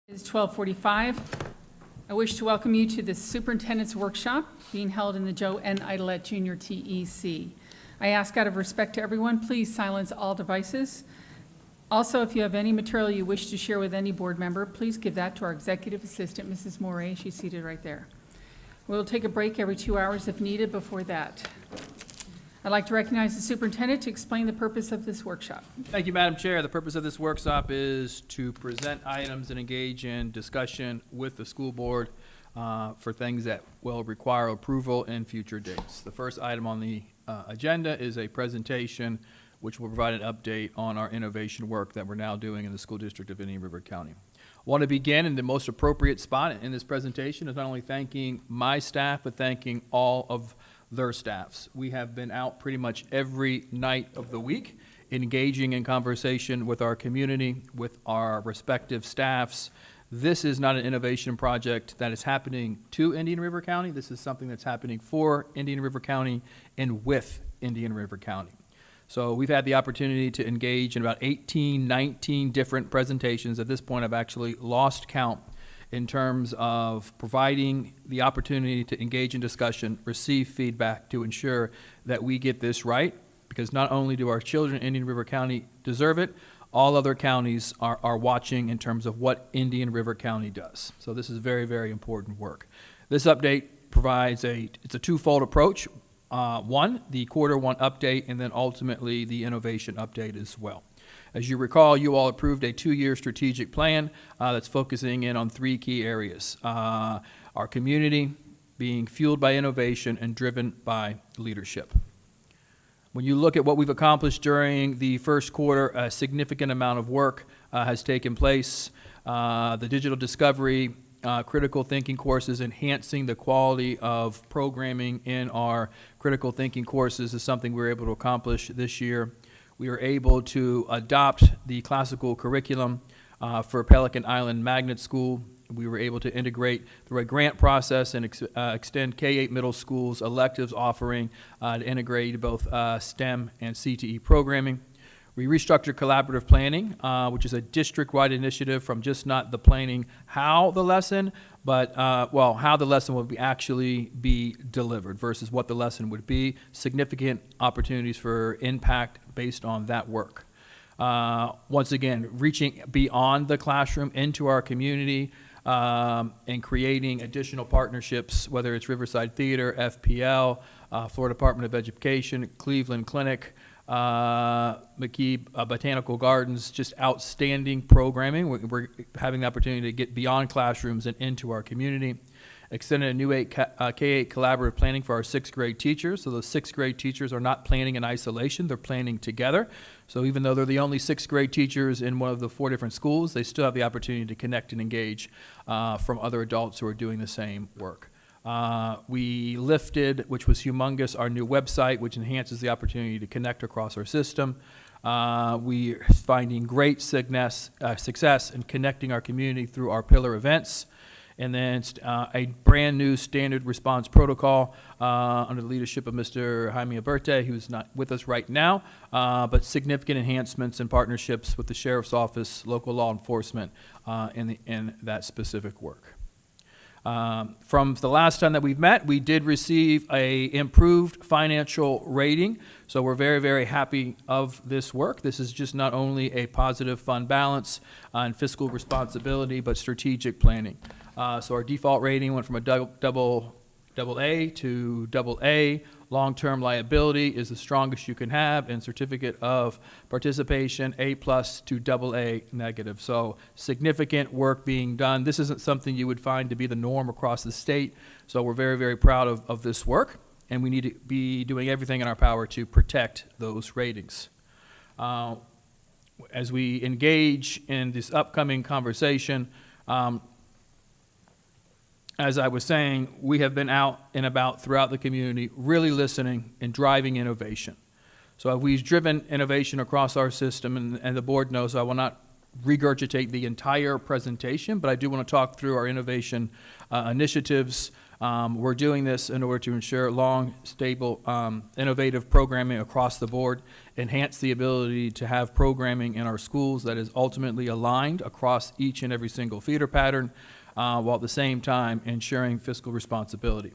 It is 12:45. I wish to welcome you to the Superintendent's Workshop being held in the Joe N. Idlett Jr. TEC. I ask out of respect to everyone, please silence all devices. Also, if you have any material you wish to share with any board member, please give that to our Executive Assistant, Mrs. Moray. She's seated right there. We'll take a break every 2 hours if needed before that. I'd like to recognize the superintendent to explain the purpose of this workshop. Thank you, Madam Chair. The purpose of this workshop is to present items and engage in discussion with the school board for things that will require approval in future dates. The first item on the agenda is a presentation which will provide an update on our innovation work that we're now doing in the school district of Indian River County. I want to begin in the most appropriate spot in this presentation is not only thanking my staff, but thanking all of their staffs. We have been out pretty much every night of the week, engaging in conversation with our community, with our respective staffs. This is not an innovation project that is happening to Indian River County. This is something that's happening for Indian River County and with Indian River County. So we've had the opportunity to engage in about 18, 19 different presentations. At this point, I've actually lost count in terms of providing the opportunity to engage in discussion, receive feedback to ensure that we get this right, because not only do our children in Indian River County deserve it, all other counties are watching in terms of what Indian River County does. So this is very, very important work. This update provides it's a twofold approach. One, the Q1 update, and then ultimately the innovation update as well. As you recall, you all approved a 2-year strategic plan that's focusing in on 3 key areas. Our community being fueled by innovation and driven by leadership. When you look at what we've accomplished during the first quarter, a significant amount of work has taken place. The digital discovery, critical thinking courses, enhancing the quality of programming in our critical thinking courses is something we were able to accomplish this year. We were able to adopt the classical curriculum for Pelican Island Magnet School. We were able to integrate through a grant process and extend K-8 middle schools electives offering to integrate both STEM and CTE programming. We restructured collaborative planning, which is a district-wide initiative from just not the planning how the lesson, but how the lesson will actually be delivered versus what the lesson would be. Significant opportunities for impact based on that work. Once again, reaching beyond the classroom into our community and creating additional partnerships, whether it's Riverside Theater, FPL, Florida Department of Education, Cleveland Clinic, McKee Botanical Gardens, just outstanding programming. We're having the opportunity to get beyond classrooms and into our community. Extended a new K-8 collaborative planning for our 6th grade teachers. So those 6th grade teachers are not planning in isolation, they're planning together. So even though they're the only 6th grade teachers in one of the 4 different schools, they still have the opportunity to connect and engage from other adults who are doing the same work. We lifted, which was humongous, our new website, which enhances the opportunity to connect across our system. We are finding great success in connecting our community through our pillar events. And then a brand new standard response protocol under the leadership of Mr. Jaime Aberte, who's not with us right now, but significant enhancements and partnerships with the Sheriff's Office, local law enforcement in that specific work. From the last time that we've met, we did receive a improved financial rating. So we're very, very happy of this work. This is just not only a positive fund balance and fiscal responsibility, but strategic planning. So our default rating went from a double A to AA. Long-term liability is the strongest you can have, and certificate of participation A+ to AA negative. So significant work being done. This isn't something you would find to be the norm across the state. So we're very, very proud of this work, and we need to be doing everything in our power to protect those ratings. As we engage in this upcoming conversation, as I was saying, we have been out and about throughout the community, really listening and driving innovation. So we've driven innovation across our system, and the board knows I will not regurgitate the entire presentation, but I do want to talk through our innovation initiatives We're doing this in order to ensure long, stable, innovative programming across the board, enhance the ability to have programming in our schools that is ultimately aligned across each and every single feeder pattern, while at the same time ensuring fiscal responsibility.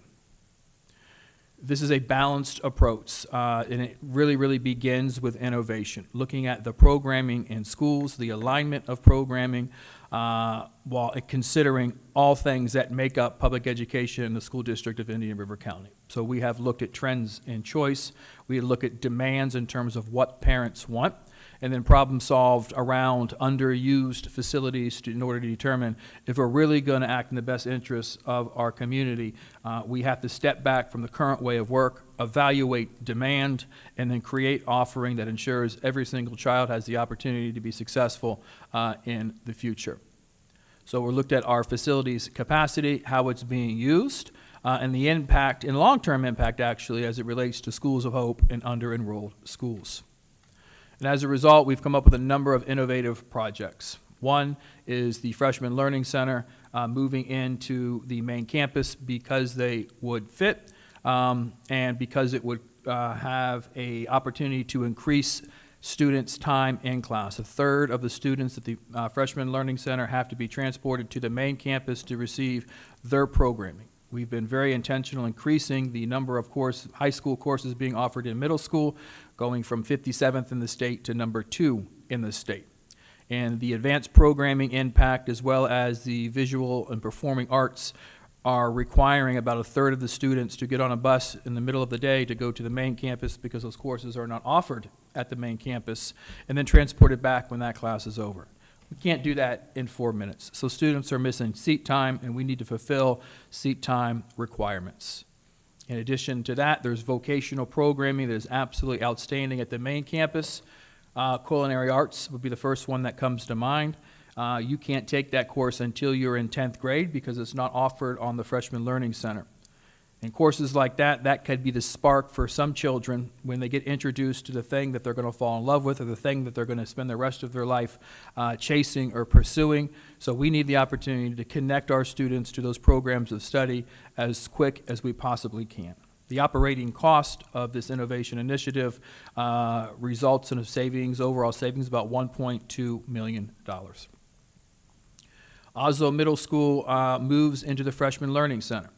This is a balanced approach, and it really begins with innovation, looking at the programming in schools, the alignment of programming, while considering all things that make up public education in the school district of Indian River County. So we have looked at trends in choice, we look at demands in terms of what parents want, and then problem solved around underused facilities in order to determine if we're really going to act in the best interests of our community. We have to step back from the current way of work, evaluate demand, and then create offering that ensures every single child has the opportunity to be successful in the future. So we looked at our facilities capacity, how it's being used, and the impact, and long-term impact actually, as it relates to schools of hope and under-enrolled schools. And as a result, we've come up with a number of innovative projects. One is the Freshman Learning Center moving into the main campus because they would fit and because it would have an opportunity to increase students' time in class. A third of the students at the Freshman Learning Center have to be transported to the main campus to receive their programming. We've been very intentional increasing the number of high school courses being offered in middle school, going from 57th in the state to number 2 in the state. And the advanced programming impact, as well as the visual and performing arts, are requiring about a third of the students to get on a bus in the middle of the day to go to the main campus because those courses are not offered at the main campus, and then transported back when that class is over. We can't do that in 4 minutes. So students are missing seat time, and we need to fulfill seat time requirements. In addition to that, there's vocational programming that is absolutely outstanding at the main campus. Culinary arts would be the first one that comes to mind. You can't take that course until you're in 10th grade because it's not offered on the Freshman Learning Center. And courses like that could be the spark for some children when they get introduced to the thing that they're going to fall in love with or the thing that they're going to spend the rest of their life chasing or pursuing. So we need the opportunity to connect our students to those programs of study as quick as we possibly can. The operating cost of this innovation initiative results in a savings, overall savings, about $1.2 million. Oslo Middle School moves into the Freshman Learning Center.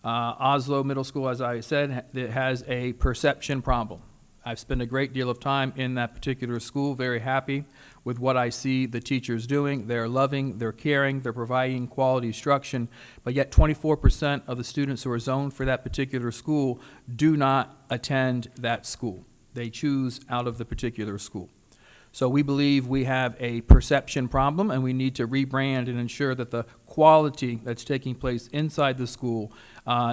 Oslo Middle School, as I said, it has a perception problem. I've spent a great deal of time in that particular school, very happy with what I see the teachers doing. They're loving, they're caring, they're providing quality instruction, but yet 24% of the students who are zoned for that particular school do not attend that school. They choose out of the particular school. So we believe we have a perception problem, and we need to rebrand and ensure that the quality that's taking place inside the school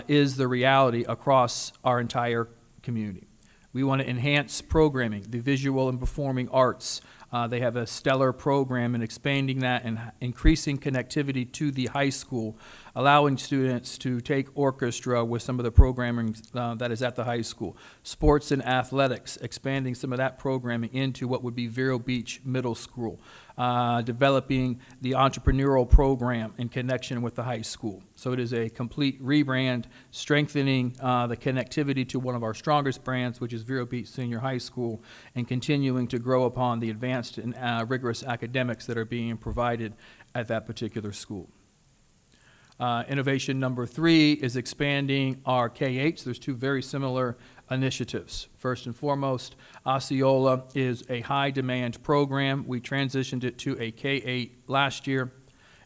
is the reality across our entire community. We want to enhance programming, the visual and performing arts. They have a stellar program in expanding that and increasing connectivity to the high school, allowing students to take orchestra with some of the programming that is at the high school. Sports and athletics, expanding some of that programming into what would be Vero Beach Middle School. Developing the entrepreneurial program in connection with the high school. So it is a complete rebrand, strengthening the connectivity to one of our strongest brands, which is Vero Beach Senior High School, and continuing to grow upon the advanced and rigorous academics that are being provided at that particular school. Innovation number 3 is expanding our K-8. There's 2 very similar initiatives. First and foremost, Osceola is a high-demand program. We transitioned it to a K-8 last year.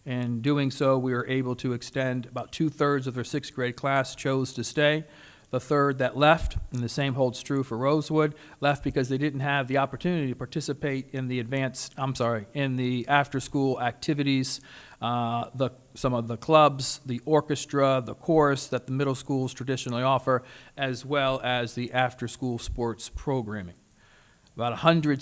In doing so, we were able to extend about 2/3 of their 6th grade class chose to stay. The third that left, and the same holds true for Rosewood, left because they didn't have the opportunity to participate in the in the after-school activities, some of the clubs, the orchestra, the chorus that the middle schools traditionally offer, as well as the after-school sports programming. About 100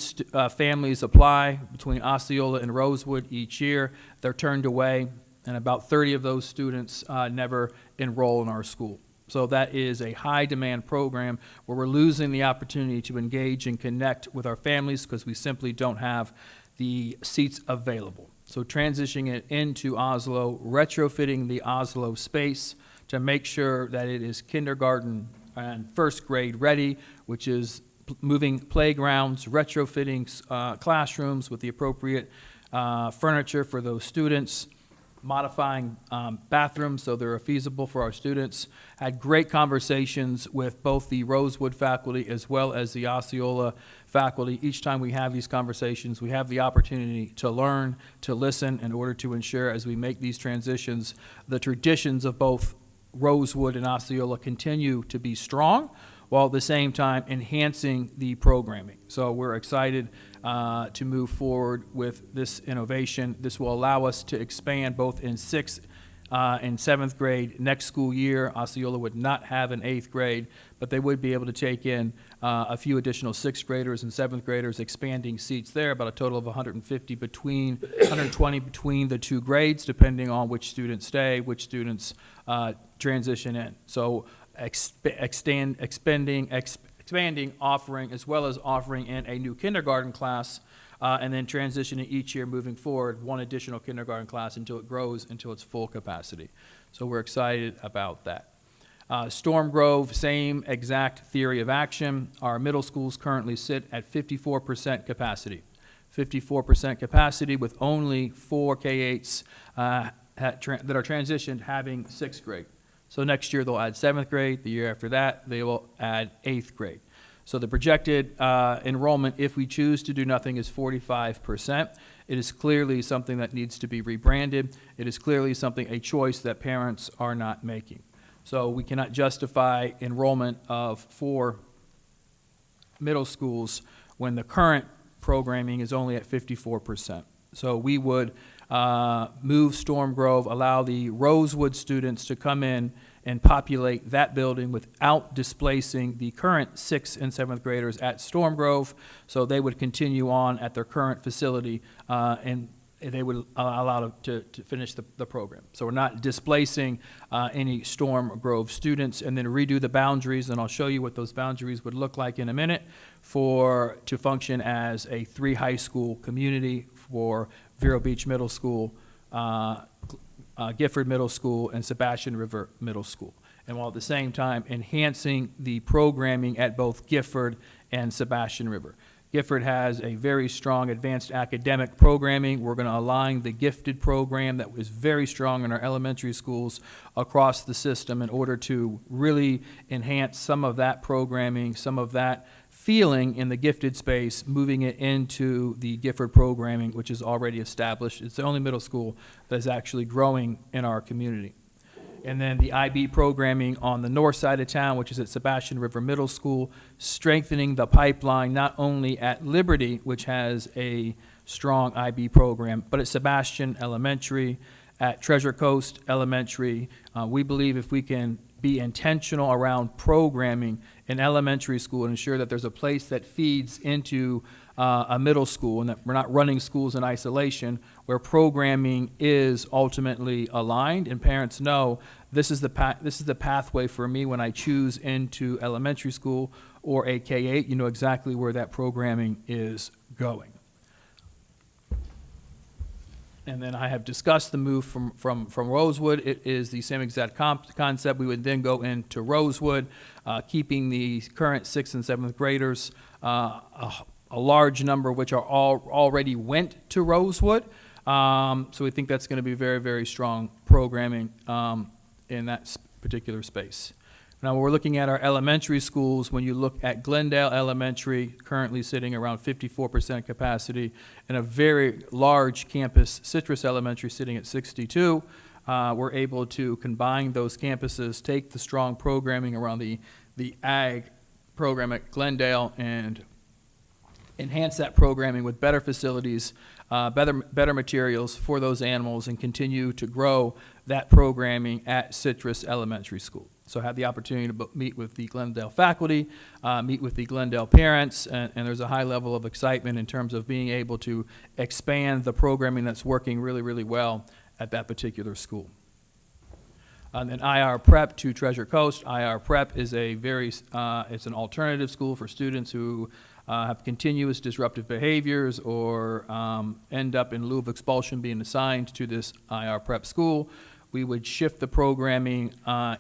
families apply between Osceola and Rosewood each year. They're turned away, and about 30 of those students never enroll in our school. So that is a high-demand program where we're losing the opportunity to engage and connect with our families because we simply don't have the seats available. So transitioning it into Oslo, retrofitting the Oslo space to make sure that it is kindergarten and first grade ready, which is moving playgrounds, retrofitting classrooms with the appropriate furniture for those students, modifying bathrooms so they're feasible for our students. Had great conversations with both the Rosewood faculty as well as the Osceola faculty. Each time we have these conversations, we have the opportunity to learn, to listen, in order to ensure as we make these transitions, the traditions of both Rosewood and Osceola continue to be strong, while at the same time enhancing the programming. So we're excited to move forward with this innovation. This will allow us to expand both in 6th and 7th grade. Next school year, Osceola would not have an 8th grade, but they would be able to take in a few additional 6th graders and 7th graders, expanding seats there, about a total of 120 between the two grades, depending on which students stay, which students transition in. So expanding, offering, as well as offering in a new kindergarten class, and then transitioning each year moving forward, one additional kindergarten class until it grows into its full capacity. So we're excited about that. Storm Grove, same exact theory of action. Our middle schools currently sit at 54% capacity. 54% capacity with only 4 K-8s that are transitioned having 6th grade. So next year they'll add 7th grade. The year after that, they will add 8th grade. So the projected enrollment, if we choose to do nothing, is 45%. It is clearly something that needs to be rebranded. It is clearly a choice that parents are not making. So we cannot justify enrollment of 4 middle schools when the current programming is only at 54%. So we would move Storm Grove, allow the Rosewood students to come in and populate that building without displacing the current 6th and 7th graders at Storm Grove. So they would continue on at their current facility and they would allow to finish the program. So we're not displacing any Storm Grove students, and then redo the boundaries, and I'll show you what those boundaries would look like in a minute, to function as a 3 high school community for Vero Beach Middle School, Gifford Middle School, and Sebastian River Middle School. And while at the same time enhancing the programming at both Gifford and Sebastian River. Gifford has a very strong advanced academic programming. We're going to align the gifted program that was very strong in our elementary schools across the system in order to really enhance some of that programming, some of that feeling in the gifted space, moving it into the Gifford programming, which is already established. It's the only middle school that is actually growing in our community. And then the IB programming on the north side of town, which is at Sebastian River Middle School, strengthening the pipeline not only at Liberty, which has a strong IB program, but at Sebastian Elementary, at Treasure Coast Elementary. We believe if we can be intentional around programming in elementary school and ensure that there's a place that feeds into a middle school, and that we're not running schools in isolation, where programming is ultimately aligned and parents know this is the pathway for me when I choose into elementary school or a K-8. You know exactly where that programming is going. And then I have discussed the move from Rosewood. It is the same exact concept. We would then go into Rosewood, keeping the current 6th and 7th graders, a large number of which already went to Rosewood. So we think that's going to be very, very strong programming in that particular space. Now, we're looking at our elementary schools. When you look at Glendale Elementary, currently sitting around 54% capacity, and a very large campus, Citrus Elementary, sitting at 62%, we're able to combine those campuses, take the strong programming around the ag program at Glendale, and enhance that programming with better facilities, better materials for those animals, and continue to grow that programming at Citrus Elementary School. So I had the opportunity to meet with the Glendale faculty, meet with the Glendale parents, and there's a high level of excitement in terms of being able to expand the programming that's working really, really well at that particular school. And then IR Prep to Treasure Coast. IR Prep is it's an alternative school for students who have continuous disruptive behaviors or end up in lieu of expulsion being assigned to this IR Prep school. we would shift the programming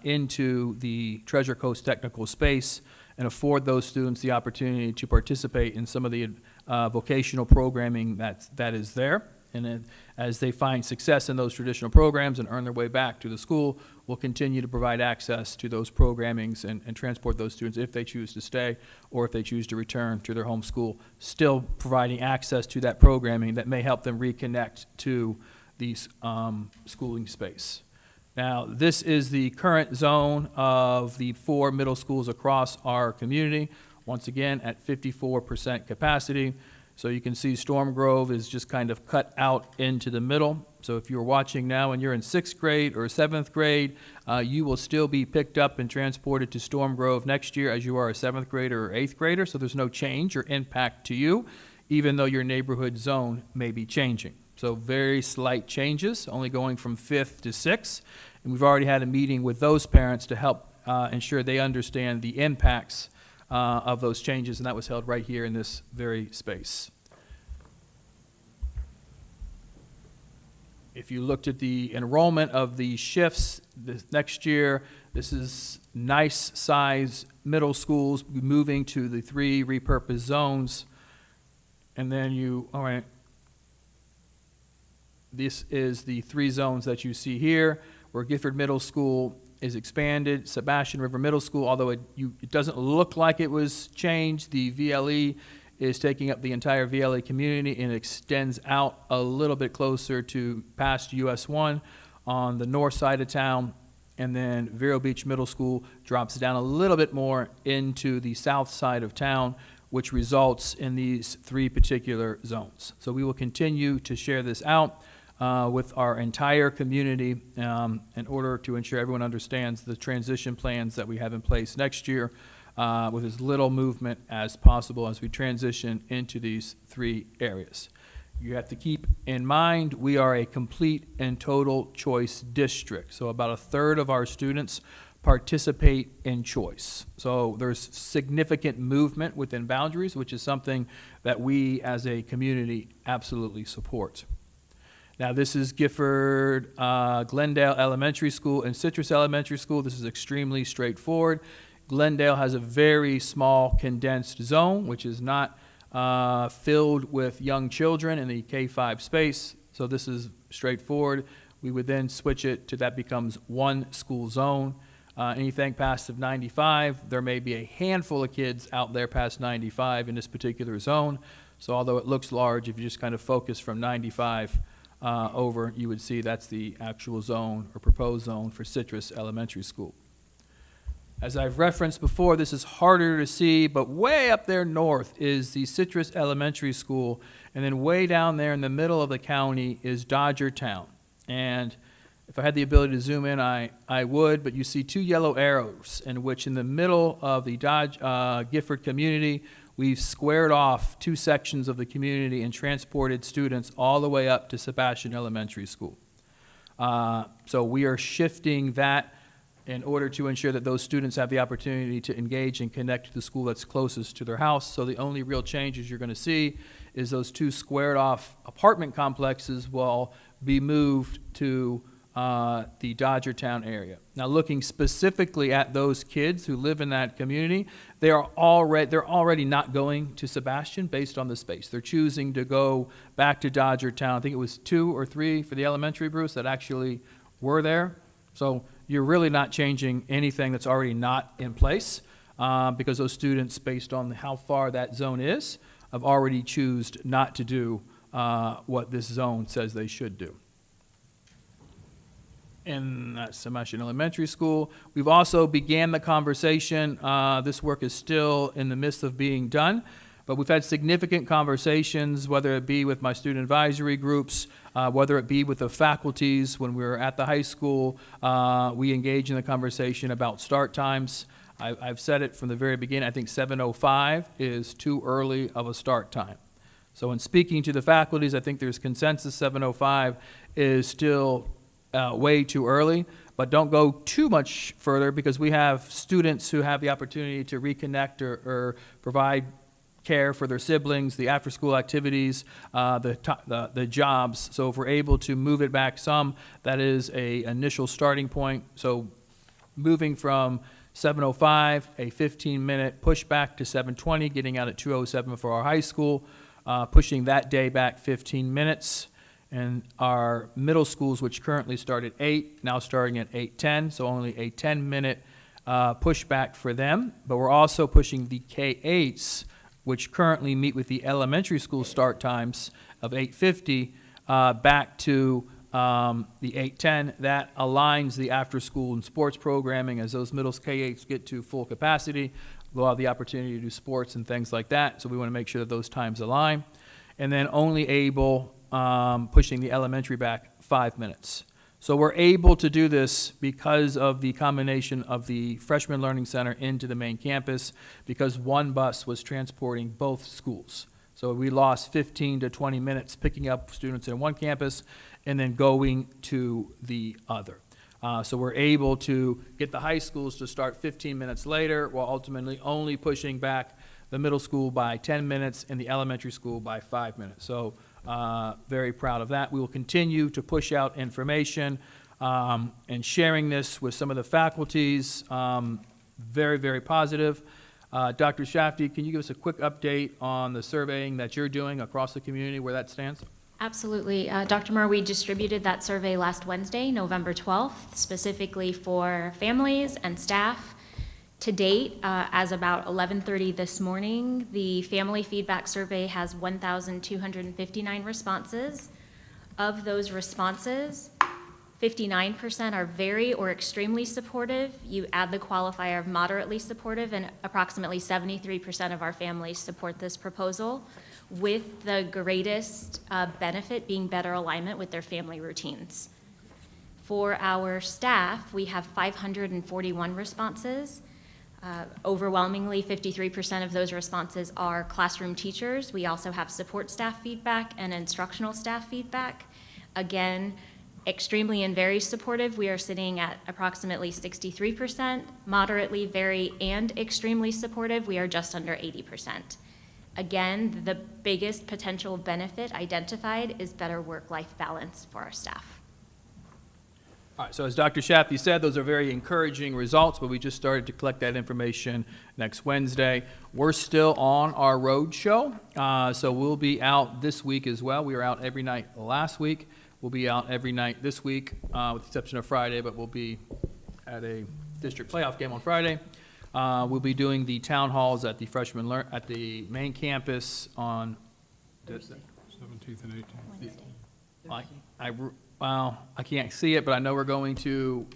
into the Treasure Coast Technical Space and afford those students the opportunity to participate in some of the vocational programming that is there. And then as they find success in those traditional programs and earn their way back to the school, we'll continue to provide access to those programmings and transport those students if they choose to stay or if they choose to return to their home school, still providing access to that programming that may help them reconnect to the schooling space. Now, this is the current zone of the 4 middle schools across our community, once again at 54% capacity. So you can see Storm Grove is just kind of cut out into the middle. So if you're watching now and you're in 6th grade or 7th grade, you will still be picked up and transported to Storm Grove next year as you are a 7th grader or 8th grader. So there's no change or impact to you, even though your neighborhood zone may be changing. So very slight changes, only going from 5th to 6th. And we've already had a meeting with those parents to help ensure they understand the impacts of those changes, and that was held right here in this very space. If you looked at the enrollment of the shifts this next year, this is nice size middle schools moving to the 3 repurposed zones. And then all right, this is the 3 zones that you see here, where Gifford Middle School is expanded. Sebastian River Middle School, although it doesn't look like it was changed, the VLE is taking up the entire VLE community and extends out a little bit closer to past US 1 on the north side of town. And then Vero Beach Middle School drops down a little bit more into the south side of town, which results in these 3 particular zones. So we will continue to share this out with our entire community in order to ensure everyone understands the transition plans that we have in place next year with as little movement as possible as we transition into these 3 areas. You have to keep in mind we are a complete and total choice district. So about 1/3 of our students participate in choice. So there's significant movement within boundaries, which is something that we as a community absolutely support. Now, this is Gifford, Glendale Elementary School and Citrus Elementary School. This is extremely straightforward. Glendale has a very small condensed zone, which is not filled with young children in the K-5 space. So this is straightforward. We would then switch it to that becomes 1 school zone. Anything past of 95, there may be a handful of kids out there past 95 in this particular zone. So although it looks large, if you just kind of focus from 95 over, you would see that's the actual zone or proposed zone for Citrus Elementary School. As I've referenced before, this is harder to see, but way up there north is the Citrus Elementary School, and then way down there in the middle of the county is Dodgertown. And if I had the ability to zoom in, I would, but you see 2 yellow arrows in which in the middle of the Gifford community, we've squared off 2 sections of the community and transported students all the way up to Sebastian Elementary School. So we are shifting that in order to ensure that those students have the opportunity to engage and connect to the school that's closest to their house. So the only real changes you're going to see is those 2 squared off apartment complexes will be moved to the Dodgertown area. Now, looking specifically at those kids who live in that community, they're already not going to Sebastian based on the space. They're choosing to go back to Dodgertown. I think it was 2 or 3 for the elementary, Bruce, that actually were there. So you're really not changing anything that's already not in place because those students, based on how far that zone is, have already chosen not to do what this zone says they should do. In Sebastian Elementary School, we've also began the conversation. This work is still in the midst of being done, but we've had significant conversations, whether it be with my student advisory groups, whether it be with the faculties. When we were at the high school, we engage in the conversation about start times. I've said it from the very beginning. I think 7:05 is too early of a start time. So in speaking to the faculties, I think there's consensus 7:05 is still way too early, but don't go too much further because we have students who have the opportunity to reconnect or provide care for their siblings, the after-school activities, the jobs. So if we're able to move it back some, that is a initial starting point. So moving from 7:05, a 15-minute pushback to 7:20, getting out at 2:07 for our high school, pushing that day back 15 minutes. And our middle schools, which currently start at 8, now starting at 8:10, so only a 10-minute pushback for them. But we're also pushing the K-8s, which currently meet with the elementary school start times of 8:50, back to the 8:10. That aligns the after-school and sports programming as those middle K-8s get to full capacity. They'll have the opportunity to do sports and things like that, so we want to make sure that those times align. And then only able, pushing the elementary back 5 minutes. So we're able to do this because of the combination of the Freshman Learning Center into the main campus, because one bus was transporting both schools. So we lost 15 to 20 minutes picking up students in one campus and then going to the other. So we're able to get the high schools to start 15 minutes later, while ultimately only pushing back the middle school by 10 minutes and the elementary school by 5 minutes. So very proud of that. We will continue to push out information and sharing this with some of the faculties. Very, very positive. Dr. Shafty, can you give us a quick update on the surveying that you're doing across the community, where that stands? Absolutely. Dr. Moore, we distributed that survey last Wednesday, November 12th, specifically for families and staff. To date, as about 11:30 this morning, the family feedback survey has 1,259 responses. Of those responses, 59% are very or extremely supportive. You add the qualifier of moderately supportive, and approximately 73% of our families support this proposal, with the greatest benefit being better alignment with their family routines. For our staff, we have 541 responses. Overwhelmingly, 53% of those responses are classroom teachers. We also have support staff feedback and instructional staff feedback. Again, extremely and very supportive, we are sitting at approximately 63%. Moderately, very, and extremely supportive, we are just under 80%. Again, the biggest potential benefit identified is better work-life balance for our staff. All right, so as Dr. Shafty said, those are very encouraging results, but we just started to collect that information next Wednesday. We're still on our road show, so we'll be out this week as well. We were out every night last week. We'll be out every night this week, with the exception of Friday, but we'll be at a district playoff game on Friday. We'll be doing the town halls at the at the main campus on Thursday. 17th and 18th. Well, I can't see it, but I know we're going to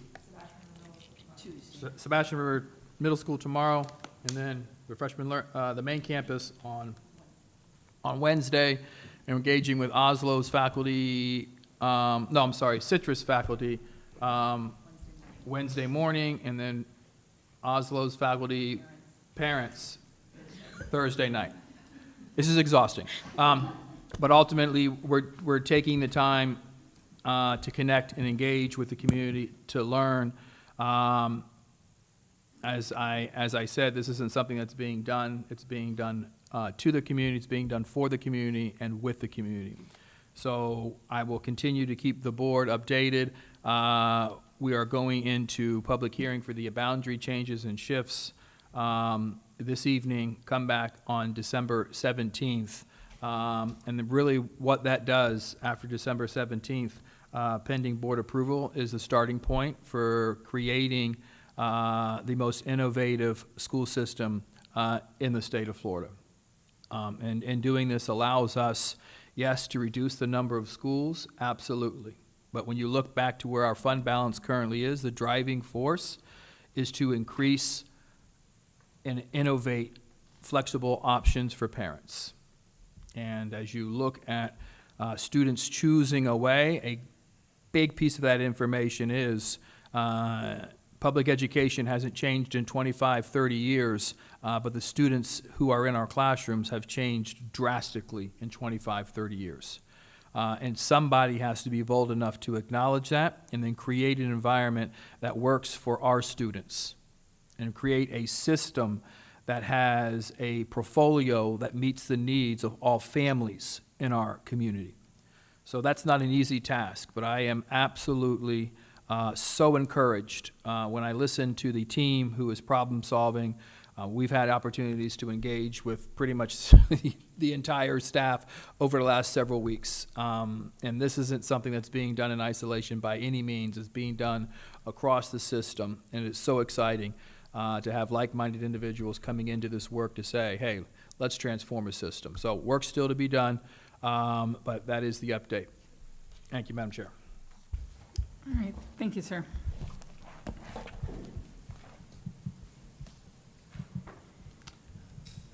Sebastian River Middle School tomorrow, and then the main campus on Wednesday, and engaging with Oslo's faculty, Citrus faculty, Wednesday morning, and then Oslo's faculty parents Thursday night. This is exhausting, but ultimately we're taking the time to connect and engage with the community, to learn. As I said, this isn't something that's being done. It's being done to the community. It's being done for the community and with the community. So I will continue to keep the board updated. We are going into public hearing for the boundary changes and shifts this evening, come back on December 17th. And then really what that does after December 17th, pending board approval, is the starting point for creating the most innovative school system in the state of Florida. And doing this allows us, yes, to reduce the number of schools, absolutely. But when you look back to where our fund balance currently is, the driving force is to increase and innovate flexible options for parents. And as you look at students choosing a way, a big piece of that information is public education hasn't changed in 25, 30 years, but the students who are in our classrooms have changed drastically in 25, 30 years. And somebody has to be bold enough to acknowledge that and then create an environment that works for our students and create a system that has a portfolio that meets the needs of all families in our community. So that's not an easy task, but I am absolutely so encouraged when I listen to the team who is problem solving. We've had opportunities to engage with pretty much the entire staff over the last several weeks. And this isn't something that's being done in isolation by any means. It's being done across the system, and it's so exciting to have like-minded individuals coming into this work to say, hey, let's transform a system. So work's still to be done, but that is the update. Thank you, Madam Chair. All right, thank you, sir.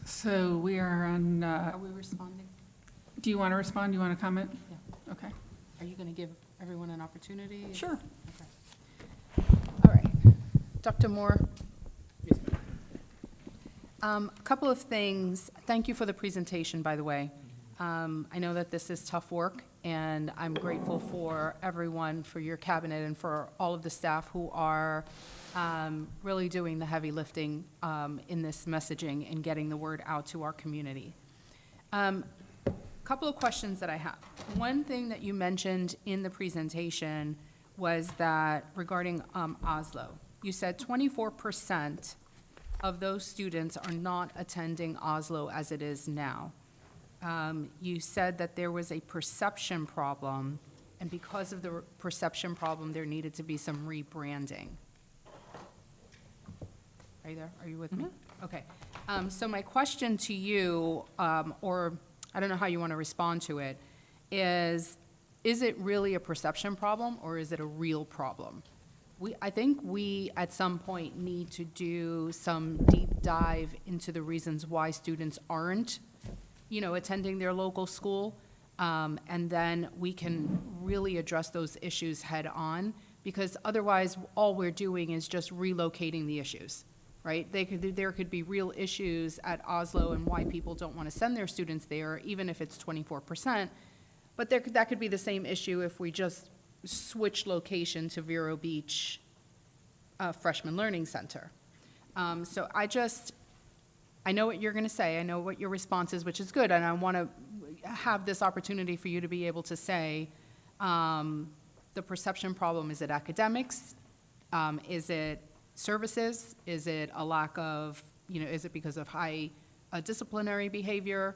So we are on, Are we responding? do you want to respond? Do you want to comment? Yeah. Okay. Are you going to give everyone an opportunity? Sure. Okay. All right. Dr. Moore? Yes, ma'am. A couple of things. Thank you for the presentation, by the way. I know that this is tough work, and I'm grateful for everyone, for your cabinet, and for all of the staff who are really doing the heavy lifting in this messaging and getting the word out to our community. Couple of questions that I have. One thing that you mentioned in the presentation was that regarding Oslo, you said 24% of those students are not attending Oslo as it is now. You said that there was a perception problem, and because of the perception problem, there needed to be some rebranding. Are you there? Are you with me? Okay. So my question to you, or I don't know how you want to respond to it, is it really a perception problem, or is it a real problem? I think we, at some point, need to do some deep dive into the reasons why students aren't, attending their local school, and then we can really address those issues head-on, because otherwise, all we're doing is just relocating the issues, right? There could be real issues at Oslo and why people don't want to send their students there, even if it's 24%, but that could be the same issue if we just switch location to Vero Beach Freshman Learning Center. So I know what you're going to say. I know what your response is, which is good, and I want to have this opportunity for you to be able to say, the perception problem, is it academics? Is it services? Is it a lack of, is it because of high disciplinary behavior,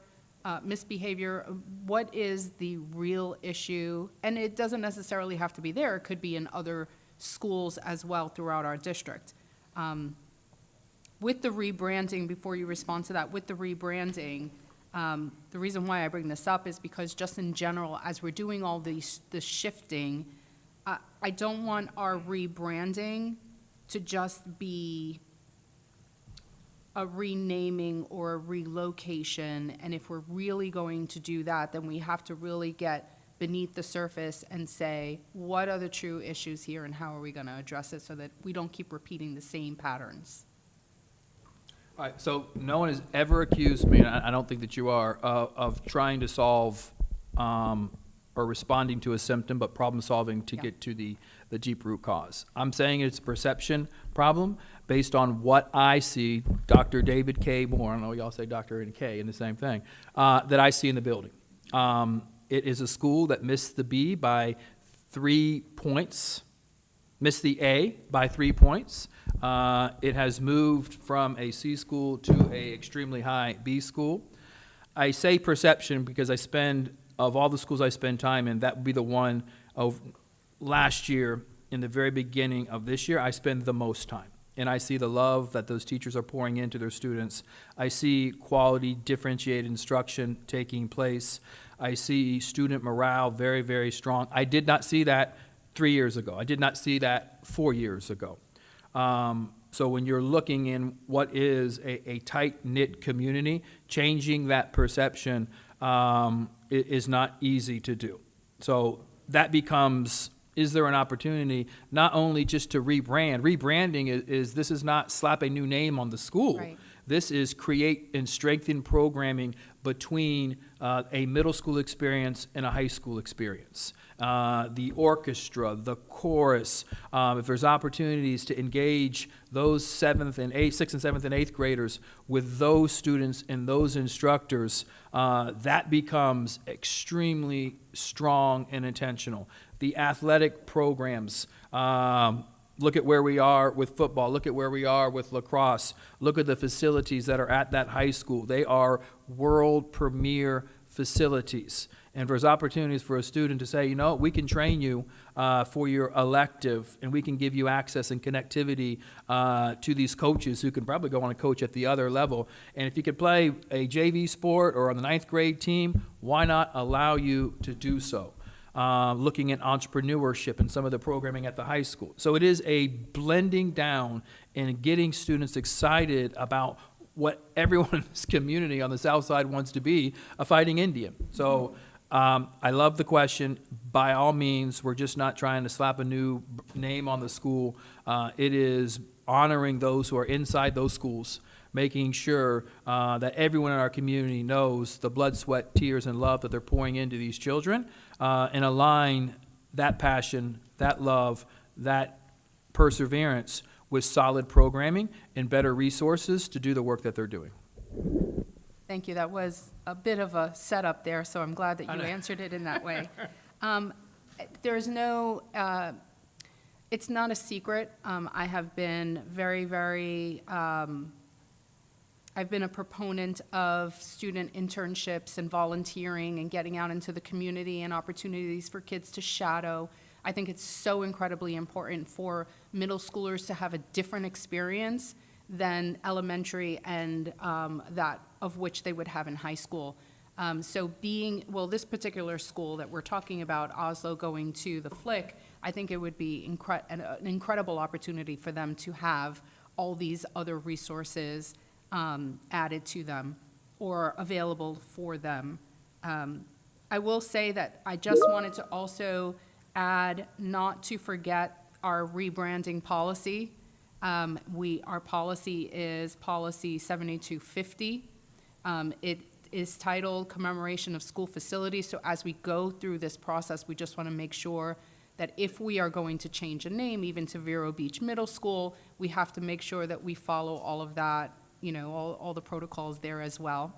misbehavior? What is the real issue? And it doesn't necessarily have to be there. It could be in other schools as well throughout our district. With the rebranding, before you respond to that, with the rebranding, the reason why I bring this up is because just in general, as we're doing all the shifting, I don't want our rebranding to just be a renaming or a relocation. And if we're really going to do that, then we have to really get beneath the surface and say, what are the true issues here and how are we going to address it so that we don't keep repeating the same patterns? All right, so no one has ever accused me, and I don't think that you are, of trying to solve or responding to a symptom, but problem solving to get to the deep root cause. I'm saying it's a perception problem based on what I see, Dr. David K. Moore, I know y'all say Dr. and K in the same thing, that I see in the building. It is a school that missed the B by 3 points, missed the A by 3 points. It has moved from a C school to a extremely high B school. I say perception because of all the schools I spend time in, that would be the one of last year, in the very beginning of this year, I spend the most time. And I see the love that those teachers are pouring into their students. I see quality, differentiated instruction taking place. I see student morale very, very strong. I did not see that 3 years ago. I did not see that 4 years ago. So when you're looking in what is a tight-knit community, changing that perception is not easy to do. So that becomes, is there an opportunity not only just to rebrand? Rebranding this is not slap a new name on the school. Right. This is create and strengthen programming between a middle school experience and a high school experience. The orchestra, the chorus, if there's opportunities to engage those 6th and 7th and 8th graders with those students and those instructors, that becomes extremely strong and intentional. The athletic programs, look at where we are with football. Look at where we are with lacrosse. Look at the facilities that are at that high school. They are world premier facilities. And there's opportunities for a student to say, you know, we can train you for your elective, and we can give you access and connectivity to these coaches who can probably go on and coach at the other level. And if you could play a JV sport or on the 9th grade team, why not allow you to do so? Looking at entrepreneurship and some of the programming at the high school. So it is a blending down and getting students excited about what everyone in this community on the South Side wants to be, a fighting Indian. So I love the question. By all means, we're just not trying to slap a new name on the school. It is honoring those who are inside those schools, making sure that everyone in our community knows the blood, sweat, tears, and love that they're pouring into these children, and align that passion, that love, that perseverance with solid programming and better resources to do the work that they're doing. Thank you. That was a bit of a setup there, so I'm glad that you answered it in that way. There's no, it's not a secret. I have been I've been a proponent of student internships and volunteering and getting out into the community and opportunities for kids to shadow. I think it's so incredibly important for middle schoolers to have a different experience than elementary and that of which they would have in high school. So this particular school that we're talking about, Oslo going to the Flick, I think it would be an incredible opportunity for them to have all these other resources added to them or available for them. I will say that I just wanted to also add, not to forget our rebranding policy. Our policy is policy 7250. It is titled Commemoration of School Facilities. So as we go through this process, we just want to make sure that if we are going to change a name, even to Vero Beach Middle School, we have to make sure that we follow all of that, all the protocols there as well.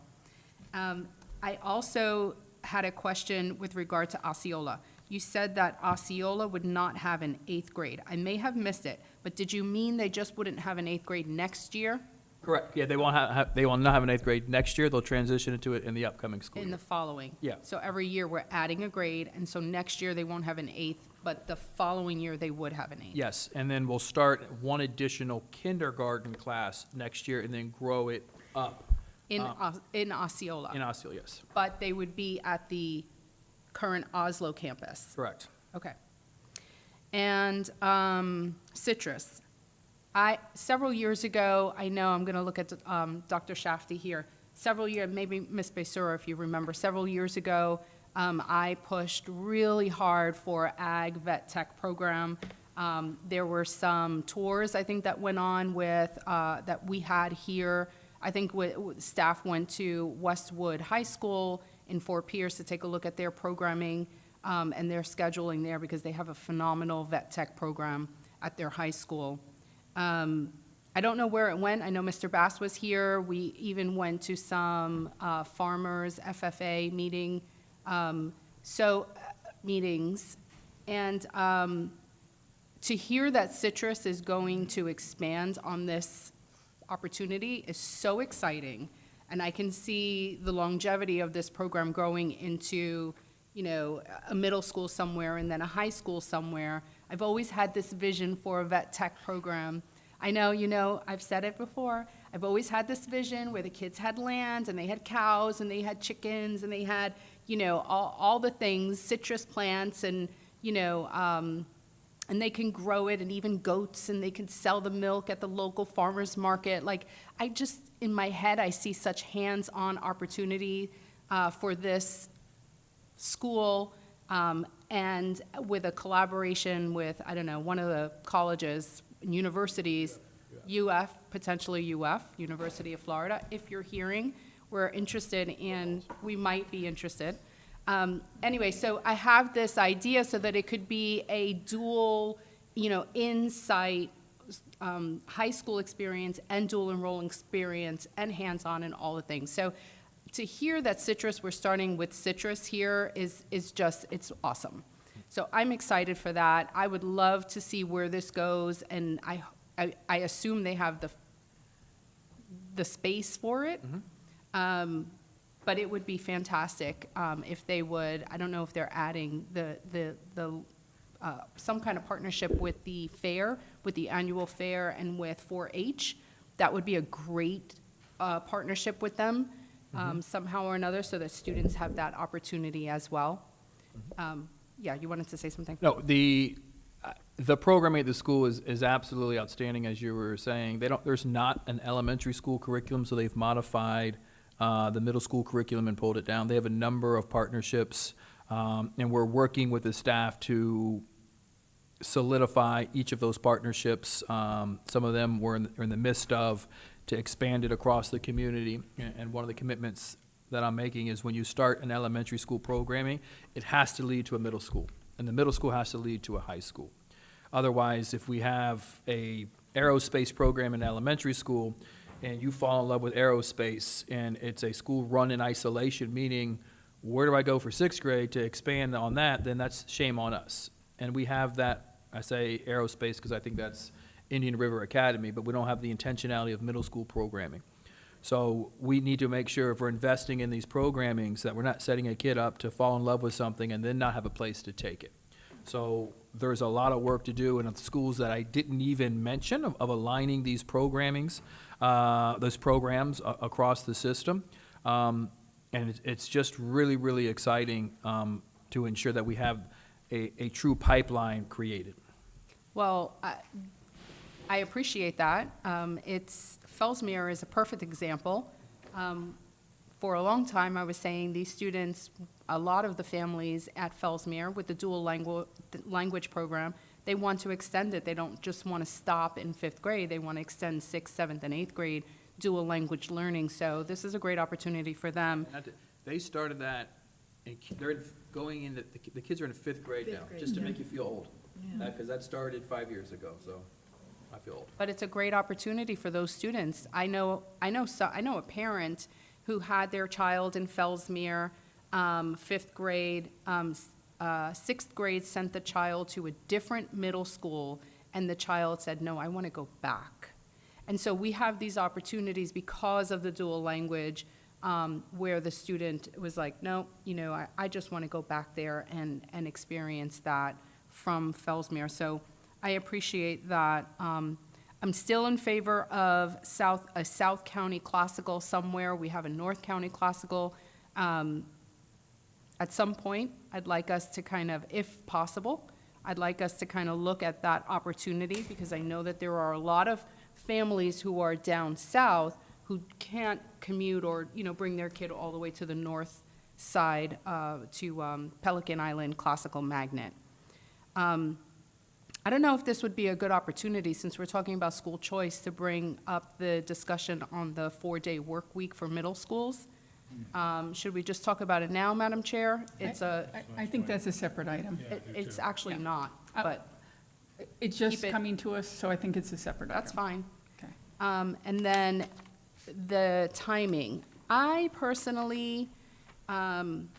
I also had a question with regard to Osceola. You said that Osceola would not have an 8th grade. I may have missed it, but did you mean they just wouldn't have an 8th grade next year? Correct. Yeah, they will not have an 8th grade next year. They'll transition into it in the upcoming school In year. the following? Yeah. So every year we're adding a grade, and so next year they won't have an 8th, but the following year they would have an 8th. Yes, and then we'll start one additional kindergarten class next year and then grow it up. In Osceola? In Osceola, yes. But they would be at the current Oslo campus? Correct. Okay. And Citrus. Several years ago, I know I'm going to look at Dr. Shafty here. Several years, maybe Ms. Besura, if you remember, several years ago, I pushed really hard for Ag Vet Tech program. There were some tours, I think, that went on with, that we had here. I think staff went to Westwood High School in Fort Pierce to take a look at their programming and their scheduling there, because they have a phenomenal vet tech program at their high school. I don't know where it went. I know Mr. Bass was here. We even went to some farmers FFA meetings. And to hear that Citrus is going to expand on this opportunity is so exciting. And I can see the longevity of this program growing into, a middle school somewhere and then a high school somewhere. I've always had this vision for a vet tech program. I know, I've said it before. I've always had this vision where the kids had land and they had cows and they had chickens and they had, all the things, citrus plants and, and they can grow it, and even goats, and they can sell the milk at the local farmer's market. In my head, I see such hands-on opportunity for this school, and with a collaboration with, one of the colleges and universities, UF, potentially UF, University of Florida. If you're hearing, we're interested and we might be interested. Anyway, so I have this idea so that it could be a dual, in-site high school experience and dual enrolling experience and hands-on and all the things. So to hear that Citrus, we're starting with Citrus here is just, it's awesome. So I'm excited for that. I would love to see where this goes, and I assume they have the space for it. But it would be fantastic if they would, I don't know if they're adding some kind of partnership with the fair, with the annual fair and with 4-H. That would be a great partnership with them somehow or another, so that students have that opportunity as well. Yeah, you wanted to say something? No, the programming at the school is absolutely outstanding, as you were saying. There's not an elementary school curriculum, so they've modified the middle school curriculum and pulled it down. They have a number of partnerships, and we're working with the staff to solidify each of those partnerships. Some of them we're in the midst of, to expand it across the community. And one of the commitments that I'm making is when you start an elementary school programming, it has to lead to a middle school, and the middle school has to lead to a high school. Otherwise, if we have a aerospace program in elementary school, and you fall in love with aerospace, and it's a school run in isolation, meaning where do I go for sixth grade to expand on that, then that's shame on us. And we have that, I say aerospace because I think that's Indian River Academy, but we don't have the intentionality of middle school programming. So we need to make sure if we're investing in these programmings that we're not setting a kid up to fall in love with something and then not have a place to take it. So there's a lot of work to do in the schools that I didn't even mention of aligning these programmings, those programs across the system. And it's just really, really exciting to ensure that we have a true pipeline created. Well, I appreciate that. Fellsmere is a perfect example. For a long time, I was saying these students, a lot of the families at Fellsmere with the dual language program, they want to extend it. They don't just want to stop in 5th grade. They want to extend 6th, 7th, and 8th grade dual language learning. So this is a great opportunity for them. They started that, and they're going in, the kids are in 5th grade now, just to make you feel old. Because that started 5 years ago, so I feel old. But it's a great opportunity for those students. I know a parent who had their child in Fellsmere, 5th grade, 6th grade sent the child to a different middle school, and the child said, no, I want to go back. And so we have these opportunities because of the dual language, where the student was like, no, I just want to go back there and experience that from Fellsmere. So I appreciate that. I'm still in favor of a South County Classical somewhere. We have a North County Classical. At some point, I'd like us to kind of, if possible, I'd like us to kind of look at that opportunity, because I know that there are a lot of families who are down south who can't commute or, bring their kid all the way to the north side to Pelican Island Classical Magnet. I don't know if this would be a good opportunity, since we're talking about school choice, to bring up the discussion on the 4-day work week for middle schools. Should we just talk about it now, Madam Chair? I think that's a separate item. It's actually Yeah. not, but It's just Keep it- coming to us, so I think it's a separate item. that's fine. Okay. And then the timing. I personally, I'm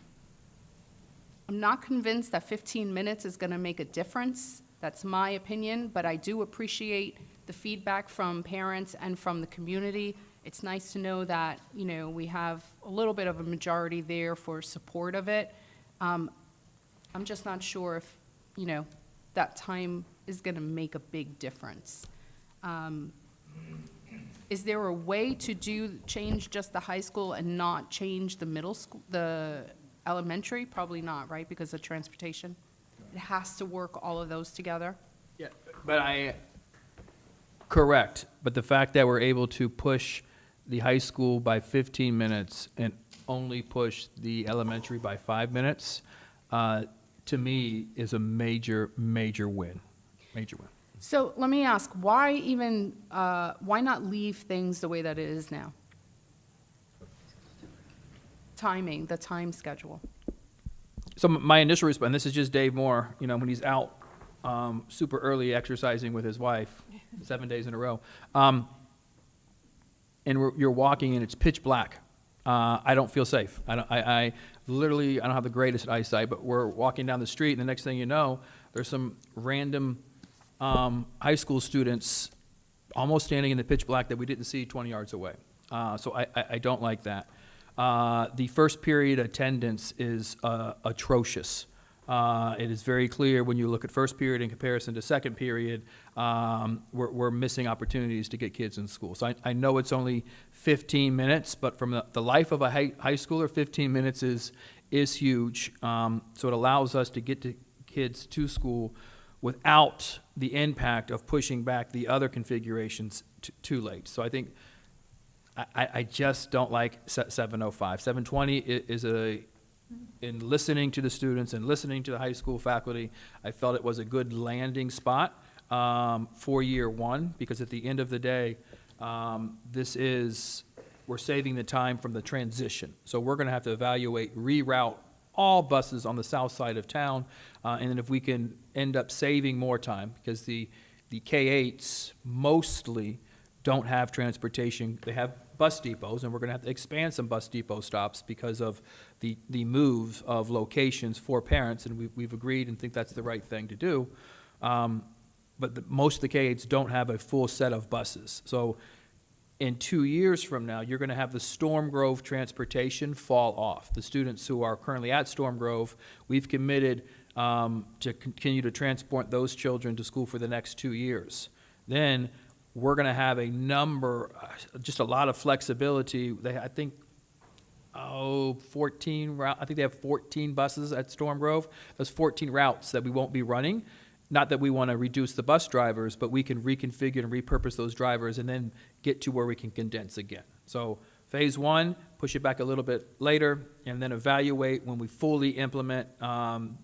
not convinced that 15 minutes is going to make a difference. That's my opinion, but I do appreciate the feedback from parents and from the community. It's nice to know that, we have a little bit of a majority there for support of it. I'm just not sure if, that time is going to make a big difference. Is there a way to change just the high school and not change the middle school, the elementary? Probably not, right, because of transportation? It has to work all of those together? Yeah, but correct, but the fact that we're able to push the high school by 15 minutes and only push the elementary by 5 minutes, to me, is a major, major win. Major win. So let me ask, why even, why not leave things the way that it is now? Timing, the time schedule. So my initial response, and this is just Dave Moore, you know, when he's out super early exercising with his wife, 7 days in a row, and you're walking and it's pitch black. I don't feel safe. I literally, I don't have the greatest eyesight, but we're walking down the street, and the next thing you know, there's some random high school students almost standing in the pitch black that we didn't see 20 yards away. So I don't like that. The first period attendance is atrocious. It is very clear when you look at first period in comparison to second period, we're missing opportunities to get kids in school. So I know it's only 15 minutes, but from the life of a high schooler, 15 minutes is huge. So it allows us to get to kids to school without the impact of pushing back the other configurations too late. So I think I just don't like 7:05. 7:20 is in listening to the students and listening to the high school faculty, I felt it was a good landing spot for year one, because at the end of the day, we're saving the time from the transition. So we're gonna have to evaluate, reroute all buses on the south side of town, and then if we can end up saving more time, because the K-8s mostly don't have transportation. They have bus depots, and we're going to have to expand some bus depot stops because of the move of locations for parents, and we've agreed and think that's the right thing to do. But most of the K-8s don't have a full set of buses. So in 2 years from now, you're going to have the Storm Grove transportation fall off. The students who are currently at Storm Grove, we've committed to continue to transport those children to school for the next 2 years. Then we're going to have a number, just a lot of flexibility. I think 14 routes. I think they have 14 buses at Storm Grove. Those 14 routes that we won't be running. Not that we want to reduce the bus drivers, but we can reconfigure and repurpose those drivers and then get to where we can condense again. So phase one, push it back a little bit later, and then evaluate when we fully implement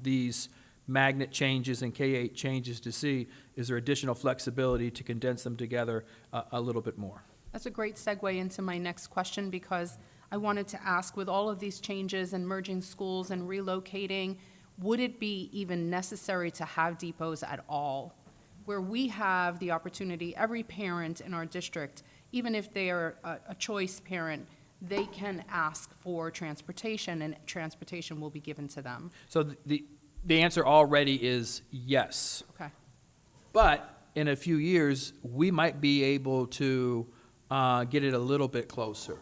these magnet changes and K-8 changes to see, is there additional flexibility to condense them together a little bit more? That's a great segue into my next question, because I wanted to ask, with all of these changes and merging schools and relocating, would it be even necessary to have depots at all? Where we have the opportunity, every parent in our district, even if they are a choice parent, they can ask for transportation, and transportation will be given to them. So the answer already is yes. Okay. But in a few years, we might be able to get it a little bit closer.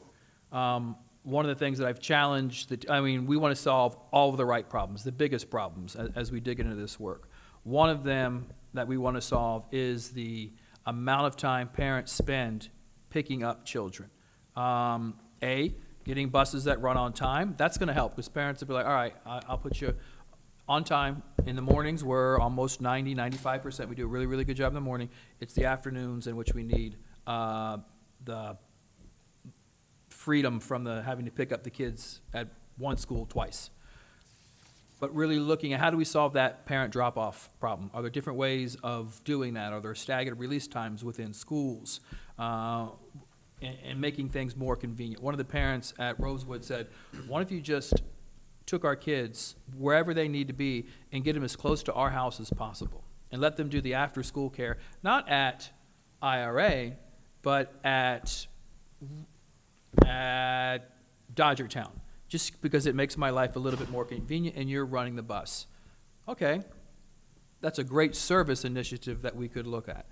One of the things that I've challenged, we want to solve all of the right problems, the biggest problems, as we dig into this work. One of them that we want to solve is the amount of time parents spend picking up children. Getting buses that run on time, that's going to help, because parents will be like, all right, I'll put you on time. In the mornings, we're almost 90, 95%. We do a really, really good job in the morning. It's the afternoons in which we need the freedom from having to pick up the kids at one school twice. But really looking at how do we solve that parent drop-off problem? Are there different ways of doing that? Are there staggered release times within schools? And making things more convenient. One of the parents at Rosewood said, what if you just took our kids wherever they need to be and get them as close to our house as possible, and let them do the after-school care, not at IRA, but at Dodgertown, just because it makes my life a little bit more convenient and you're running the bus. Okay, that's a great service initiative that we could look at.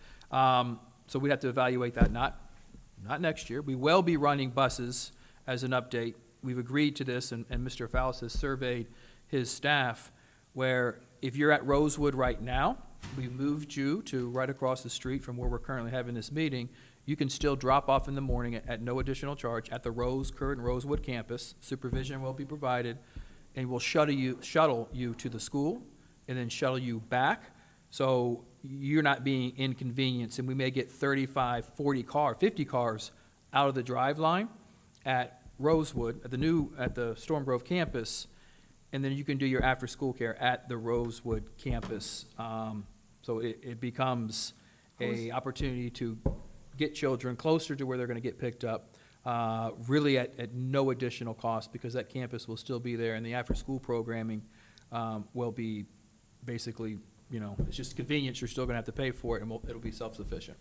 So we'd have to evaluate that, not next year. We will be running buses as an update. We've agreed to this, and Mr. Fallis has surveyed his staff, where if you're at Rosewood right now, we moved you to right across the street from where we're currently having this meeting. You can still drop off in the morning at no additional charge at the current Rosewood campus. Supervision will be provided, and we'll shuttle you to the school and then shuttle you back. So you're not being inconvenienced, and we may get 35, 50 cars out of the drive line at Rosewood, at the Storm Grove campus, and then you can do your after-school care at the Rosewood campus. So it becomes a opportunity to get children closer to where they're gonna get picked up, really at no additional cost, because that campus will still be there, and the after-school programming, will be basically, it's just convenience, you're still gonna have to pay for it, and it'll be self-sufficient.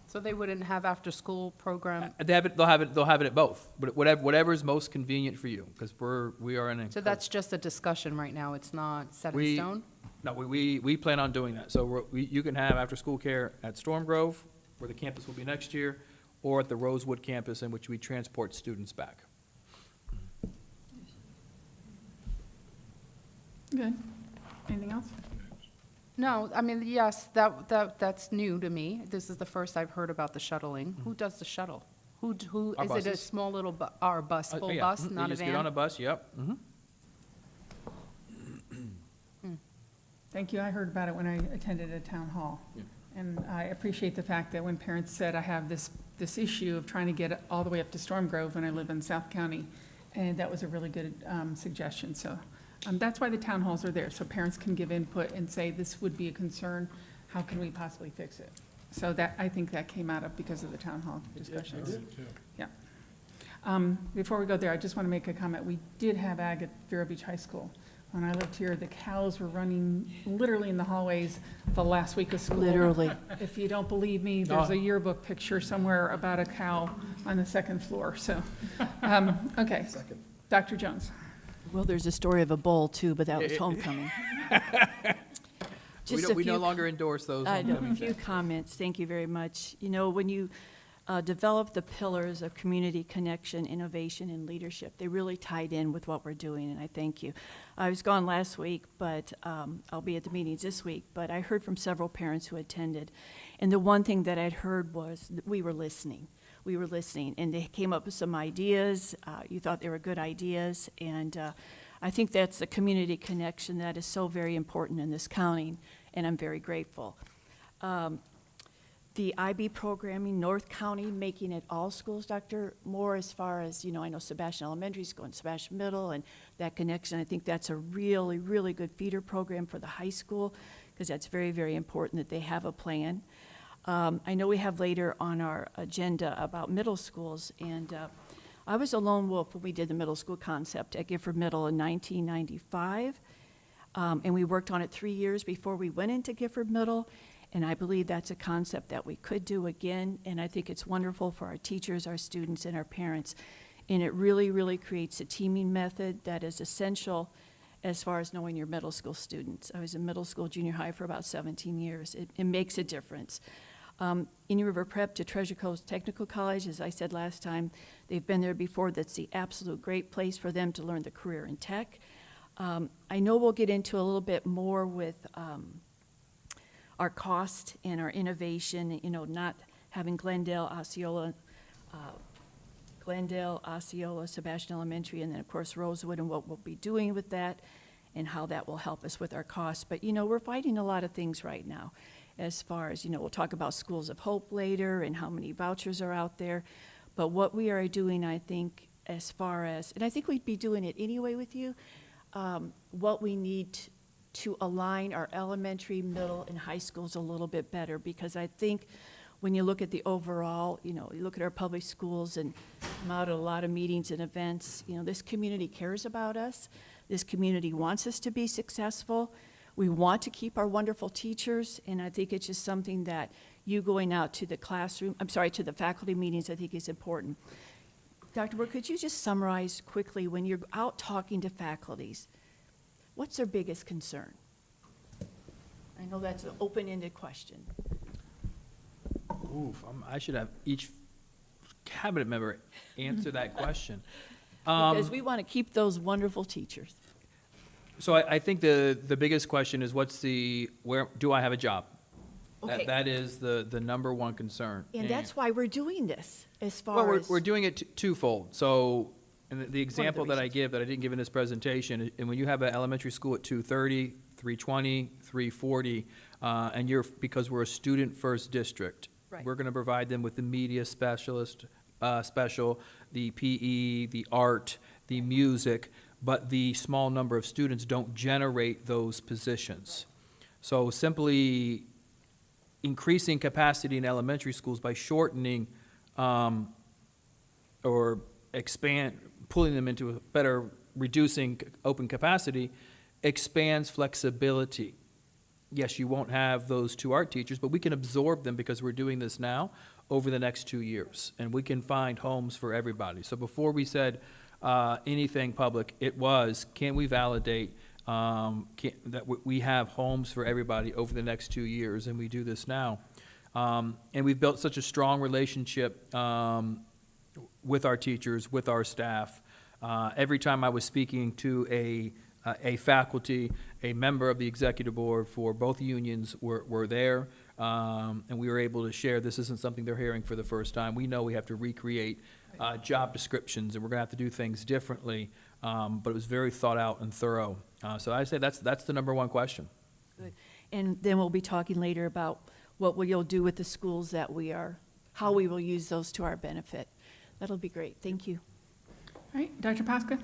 So they wouldn't have after-school program? They'll have it at both, but whatever is most convenient for you, because we are in a. So that's just a discussion right now, it's not set in We- stone? No, we plan on doing that. So you can have after-school care at Storm Grove, where the campus will be next year, or at the Rosewood campus, in which we transport students back. Good. Anything else? No, I mean, yes, that's new to me. This is the first I've heard about the shuttling. Who does the shuttle? Who, Our is it a buses. small little, our bus, full Yeah, bus, mhm. not a You just get on a van? bus, yep. Mhm. Thank you. I heard about it when I attended a town hall. Yeah. And I appreciate the fact that when parents said, I have this issue of trying to get all the way up to Storm Grove when I live in South County, and that was a really good suggestion. So that's why the town halls are there, so parents can give input and say, this would be a concern, how can we possibly fix it? So that, I think that came out of because of the town hall discussions. Yeah. Before we go there, I just want to make a comment. We did have ag at Vero Beach High School. When I lived here, the cows were running literally in the hallways the last week of school. Literally. If you don't believe me, there's a yearbook picture somewhere about a cow on the second floor, so, okay. Dr. Jones. Well, there's a story of a bull too, but that was homecoming. Just a We no few- longer endorse those. I know, a homecoming few things. comments. Thank you very much. When you develop the pillars of community connection, innovation, and leadership, they really tied in with what we're doing, and I thank you. I was gone last week, but I'll be at the meetings this week, but I heard from several parents who attended, and the one thing that I'd heard was that we were listening. We were listening, and they came up with some ideas. You thought they were good ideas, and I think that's the community connection that is so very important in this county, and I'm very grateful. The IB programming, North County, making it all schools, Dr. Moore, as far as, I know Sebastian Elementary is going to Sebastian Middle, and that connection, I think that's a really, really good feeder program for the high school, because that's very, very important that they have a plan. I know we have later on our agenda about middle schools, and I was a lone wolf when we did the middle school concept at Gifford Middle in 1995, and we worked on it 3 years before we went into Gifford Middle, and I believe that's a concept that we could do again, and I think it's wonderful for our teachers, our students, and our parents, and it really, really creates a teaming method that is essential as far as knowing your middle school students. I was in middle school, junior high for about 17 years. It makes a difference. Indian River Prep to Treasure Coast Technical College, as I said last time, they've been there before. That's the absolute great place for them to learn the career in tech. I know we'll get into a little bit more with our cost and our innovation, not having Glendale, Osceola, Sebastian Elementary, and then, of course, Rosewood, and what we'll be doing with that and how that will help us with our costs. But, we're fighting a lot of things right now as far as, we'll talk about Schools of Hope later and how many vouchers are out there. But what we are doing, I think, as far as, and I think we'd be doing it anyway with you, what we need to align our elementary, middle, and high schools a little bit better, because I think when you look at the overall, you look at our public schools, and I'm out at a lot of meetings and events, this community cares about us. This community wants us to be successful. We want to keep our wonderful teachers, and I think it's just something that you going out to the to the faculty meetings, I think is important. Dr. Burke, could you just summarize quickly, when you're out talking to faculties, what's their biggest concern? I know that's an open-ended question. Oof, I should have each cabinet member answer that question. Because we want to keep those wonderful teachers. So I think the biggest question is where do I have a job? Okay. That is the number one concern. And that's why we're doing this, as Well, far as. we're doing it twofold. So, and the example that I reasons. give, that I didn't give in this presentation, and when you have an elementary school at 2:30, 3:20, 3:40, and because we're a student-first district, Right. we're gonna provide them with the media special, the PE, the art, the music, but the small number of students don't generate those positions. So simply increasing capacity in elementary schools by shortening or pulling them into a better, reducing open capacity expands flexibility. Yes, you won't have those 2 art teachers, but we can absorb them because we're doing this now over the next 2 years, and we can find homes for everybody. So before we said anything public, it was, can we validate that we have homes for everybody over the next 2 years, and we do this now. And we've built such a strong relationship with our teachers, with our staff. Every time I was speaking to a faculty, a member of the executive board for both unions were there, and we were able to share, this isn't something they're hearing for the first time. We know we have to recreate job descriptions, and we're gonna have to do things differently, but it was very thought out and thorough. So I say that's the number 1 question. Good. And then we'll be talking later about what you'll do with the schools that how we will use those to our benefit. That'll be great. Thank you. All right, Dr. Pasca?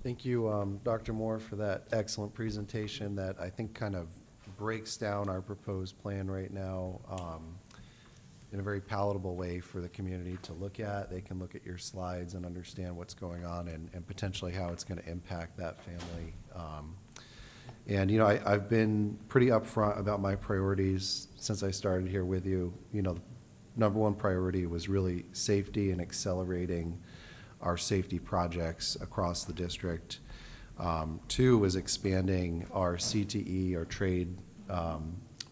Thank you, Dr. Moore, for that excellent presentation that I think kind of breaks down our proposed plan right now in a very palatable way for the community to look at. They can look at your slides and understand what's going on and potentially how it's going to impact that family. And, you know, I've been pretty upfront about my priorities since I started here with you. You know, number 1 priority was really safety and accelerating our safety projects across the district. 2 was expanding our CTE, our trade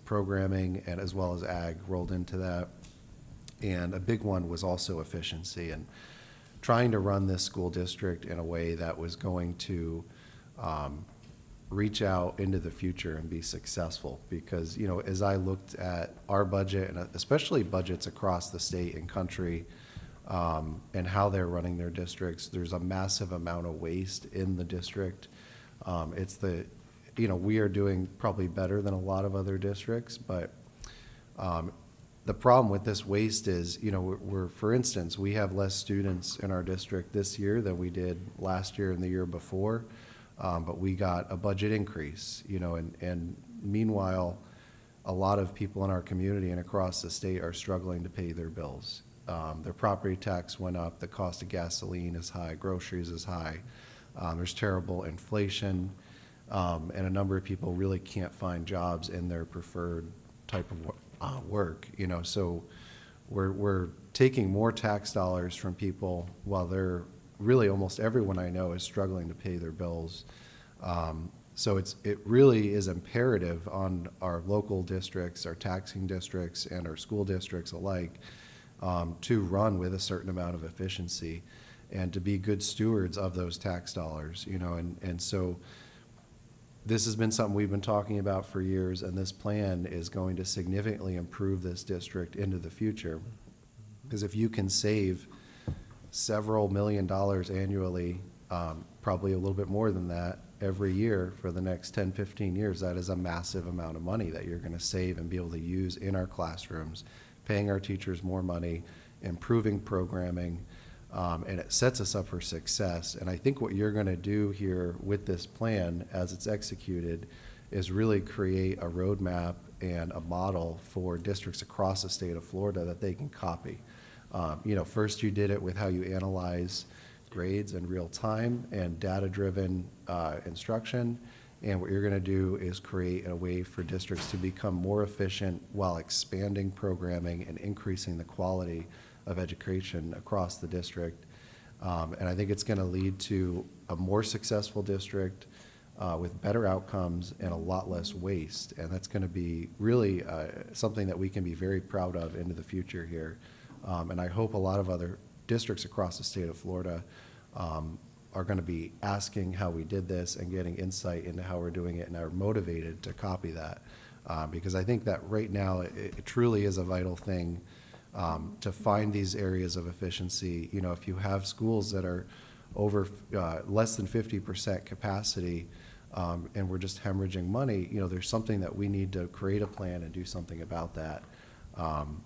programming, and as well as ag rolled into that. And a big one was also efficiency and trying to run this school district in a way that was going to reach out into the future and be successful. Because, you know, as I looked at our budget, and especially budgets across the state and country, and how they're running their districts, there's a massive amount of waste in the district. You know, we are doing probably better than a lot of other districts, but the problem with this waste is, you know, for instance, we have less students in our district this year than we did last year and the year before, but we got a budget increase, you know, and meanwhile, a lot of people in our community and across the state are struggling to pay their bills. Their property tax went up, the cost of gasoline is high, groceries is high, there's terrible inflation, and a number of people really can't find jobs in their preferred type of work, you know, so we're taking more tax dollars from people while they're really almost everyone I know is struggling to pay their bills. So it really is imperative on our local districts, our taxing districts, and our school districts alike to run with a certain amount of efficiency and to be good stewards of those tax dollars, you know, and so this has been something we've been talking about for years, and this plan is going to significantly improve this district into the future. Because if you can save several $1 million annually, probably a little bit more than that every year for the next 10, 15 years, that is a massive amount of money that you're going to save and be able to use in our classrooms, paying our teachers more money, improving programming, and it sets us up for success. And I think what you're going to do here with this plan as it's executed is really create a roadmap and a model for districts across the state of Florida that they can copy. You know, first you did it with how you analyze grades in real time and data-driven instruction. And what you're going to do is create a way for districts to become more efficient while expanding programming and increasing the quality of education across the district. And I think it's going to lead to a more successful district with better outcomes and a lot less waste. And that's going to be really something that we can be very proud of into the future here. And I hope a lot of other districts across the state of Florida are going to be asking how we did this and getting insight into how we're doing it and are motivated to copy that. Because I think that right now it truly is a vital thing to find these areas of efficiency. You know, if you have schools that are over less than 50% capacity and we're just hemorrhaging money, you know, there's something that we need to create a plan and do something about that.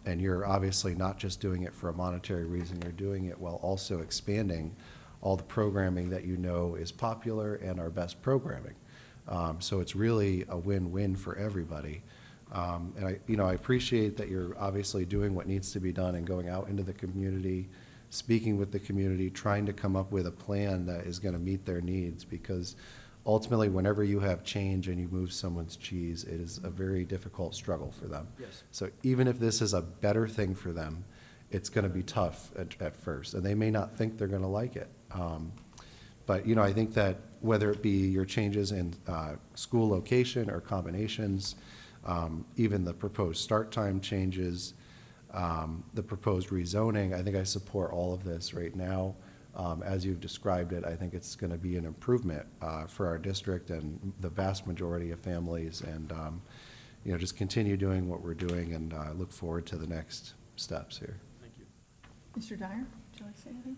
And you're obviously not just doing it for a monetary reason, you're doing it while also expanding all the programming that you know is popular and our best programming. So it's really a win-win for everybody. And I appreciate that you're obviously doing what needs to be done and going out into the community, speaking with the community, trying to come up with a plan that is going to meet their needs, because ultimately, whenever you have change and you move someone's cheese, it is a very difficult struggle for them. Yes. So even if this is a better thing for them, it's going to be tough at first, and they may not think they're going to like it. But, I think that whether it be your changes in school location or combinations, even the proposed start time changes, the proposed rezoning, I think I support all of this right now. As you've described it, I think it's going to be an improvement for our district and the vast majority of families, and just continue doing what we're doing, and look forward to the next steps here. Thank you. Mr. Dyer, would you like to say anything?